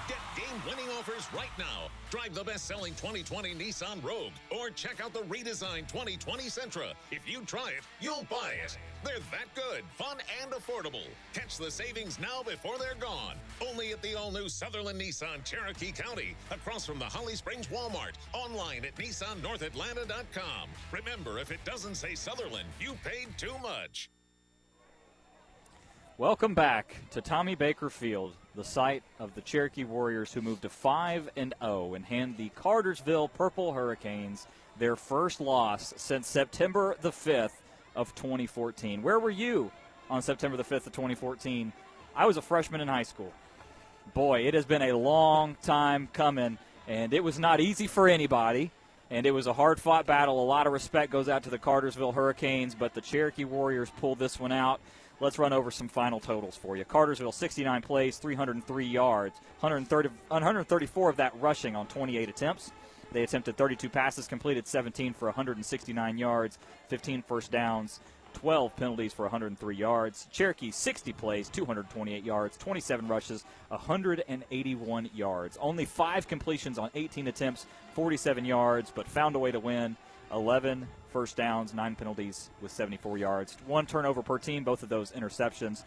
Get game-winning offers right now. Drive the best-selling 2020 Nissan Rogue, or check out the redesigned 2020 Sentra. If you try it, you'll buy it. They're that good, fun, and affordable. Catch the savings now before they're gone. Only at the all-new Sutherland Nissan Cherokee County, across from the Holly Springs Walmart. Online at NissanNorthAtlanta.com. Remember, if it doesn't say Sutherland, you paid too much. Welcome back to Tommy Baker Field, the site of the Cherokee Warriors, who moved to 5-0 and hand the Cartersville Purple Hurricanes their first loss since September the 5th of 2014. Where were you on September the 5th of 2014? I was a freshman in high school. Boy, it has been a long time coming, and it was not easy for anybody, and it was a hard-fought battle. A lot of respect goes out to the Cartersville Hurricanes, but the Cherokee Warriors pulled this one out. Let's run over some final totals for you. Cartersville, 69 plays, 303 yards, 134 of that rushing on 28 attempts. They attempted 32 passes, completed 17 for 169 yards, 15 first downs, 12 penalties for 103 yards. Cherokee, 60 plays, 228 yards, 27 rushes, 181 yards. Only 5 completions on 18 attempts, 47 yards, but found a way to win. 11 first downs, 9 penalties with 74 yards. 1 turnover per team, both of those interceptions.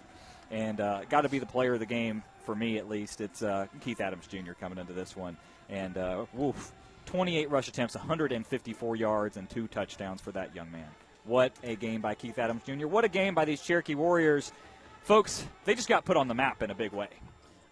And got to be the player of the game, for me at least. It's Keith Adams Jr. coming into this one. And, 28 rush attempts, 154 yards, and 2 touchdowns for that young man. What a game by Keith Adams Jr. What a game by these Cherokee Warriors. Folks, they just got put on the map in a big way.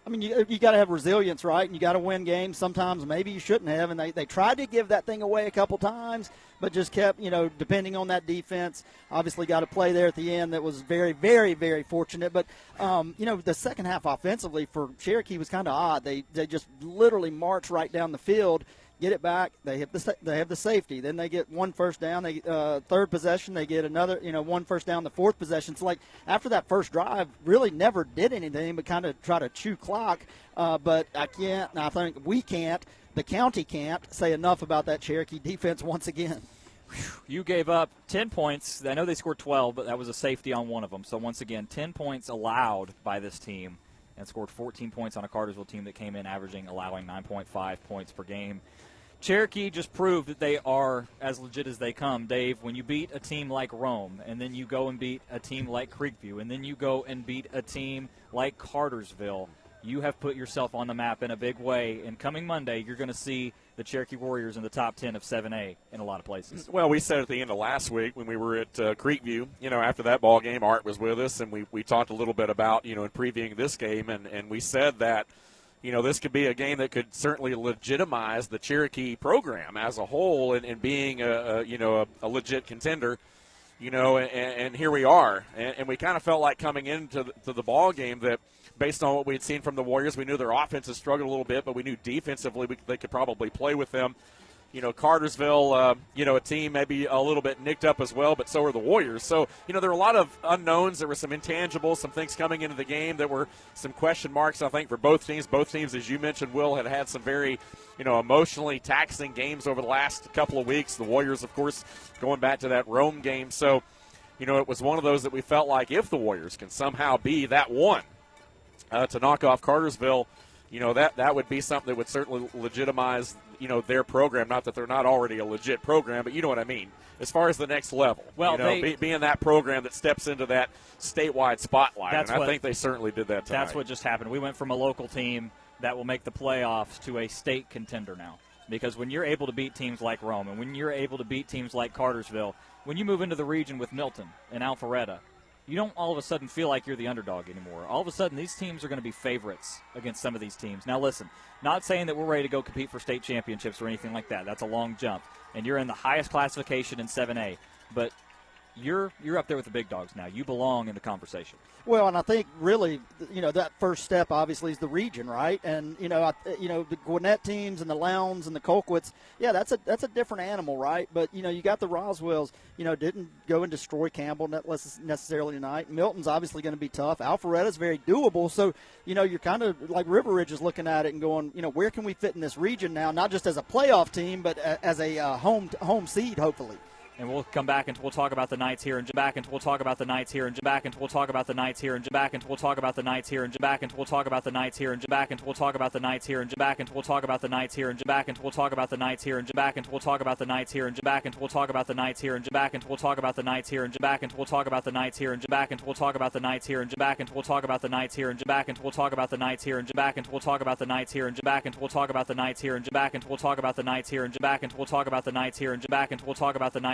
I mean, you got to have resilience, right? And you got to win games. Sometimes maybe you shouldn't have. And they tried to give that thing away a couple times, but just kept, depending on that defense. Obviously got a play there at the end that was very, very, very fortunate. But, the second half offensively for Cherokee was kind of odd. They just literally marched right down the field, get it back. They have the safety. Then they get 1 first down. They third possession, they get another, 1 first down the 4th possession. So, after that first drive, really never did anything but kind of try to chew clock. But I think we can't, the county can't, say enough about that Cherokee defense once again. You gave up 10 points. I know they scored 12, but that was a safety on one of them. So, once again, 10 points allowed by this team and scored 14 points on a Cartersville team that came in allowing 9.5 points per game. Cherokee just proved that they are as legit as they come, Dave. When you beat a team like Rome, and then you go and beat a team like Creekview, and then you go and beat a team like Cartersville, you have put yourself on the map in a big way. And coming Monday, you're going to see the Cherokee Warriors in the top 10 of 7A in a lot of places. Well, we said at the end of last week when we were at Creekview, after that ball game, Art was with us, and we talked a little bit about, in previewing this game, and we said that, this could be a game that could certainly legitimize the Cherokee program as a whole and being a legit contender, and here we are. And we kind of felt like coming into the ball game that based on what we had seen from the Warriors, we knew their offense had struggled a little bit, but we knew defensively they could probably play with them. Cartersville, a team maybe a little bit nicked up as well, but so are the Warriors. So, there were a lot of unknowns. There were some intangibles, some things coming into the game that were some question marks, I think, for both teams. Both teams, as you mentioned, Will, had some very, emotionally taxing games over the last couple of weeks. The Warriors, of course, going back to that Rome game. So, it was one of those that we felt like if the Warriors can somehow be that one to knock off Cartersville, that would be something that would certainly legitimize, their program. Not that they're not already a legit program, but you know what I mean. As far as the next level, well, being that program that steps into that statewide spotlight, and I think they certainly did that tonight. That's what just happened. We went from a local team that will make the playoffs to a state contender now. Because when you're able to beat teams like Rome and when you're able to beat teams like Cartersville, when you move into the region with Milton and Alpharetta, you don't all of a sudden feel like you're the underdog anymore. All of a sudden, these teams are going to be favorites against some of these teams. Now, listen, not saying that we're ready to go compete for state championships or anything like that. That's a long jump. And you're in the highest classification in 7A. But you're up there with the big dogs now. You belong in the conversation. Well, and I think really, that first step obviously is the region, right? And the Gwinnett teams and the Lowndes and the Colquitts, yeah, that's a different animal, right? But you got the Roswells, didn't go and destroy Campbell necessarily tonight. Milton's obviously going to be tough. Alpharetta's very doable. So you're kind of like River Ridge is looking at it and going, where can we fit in this region now? Not just as a playoff team, but as a home seed, hopefully. And we'll come back and we'll talk about the Knights here and back and we'll talk about the Knights here and back and we'll talk about the Knights here and back and we'll talk about the Knights here and back and we'll talk about the Knights here and back and we'll talk about the Knights here and back and we'll talk about the Knights here and back and we'll talk about the Knights here and back and we'll talk about the Knights here and back and we'll talk about the Knights here and back and we'll talk about the Knights here and back and we'll talk about the Knights here and back and we'll talk about the Knights here and back and we'll talk about the Knights here and back and we'll talk about the Knights here and back and we'll talk about the Knights here and back and we'll talk about the Knights here and back and we'll talk about the Knights here and back and we'll talk about the Knights here and back and we'll talk about the Knights here and back and we'll talk about the Knights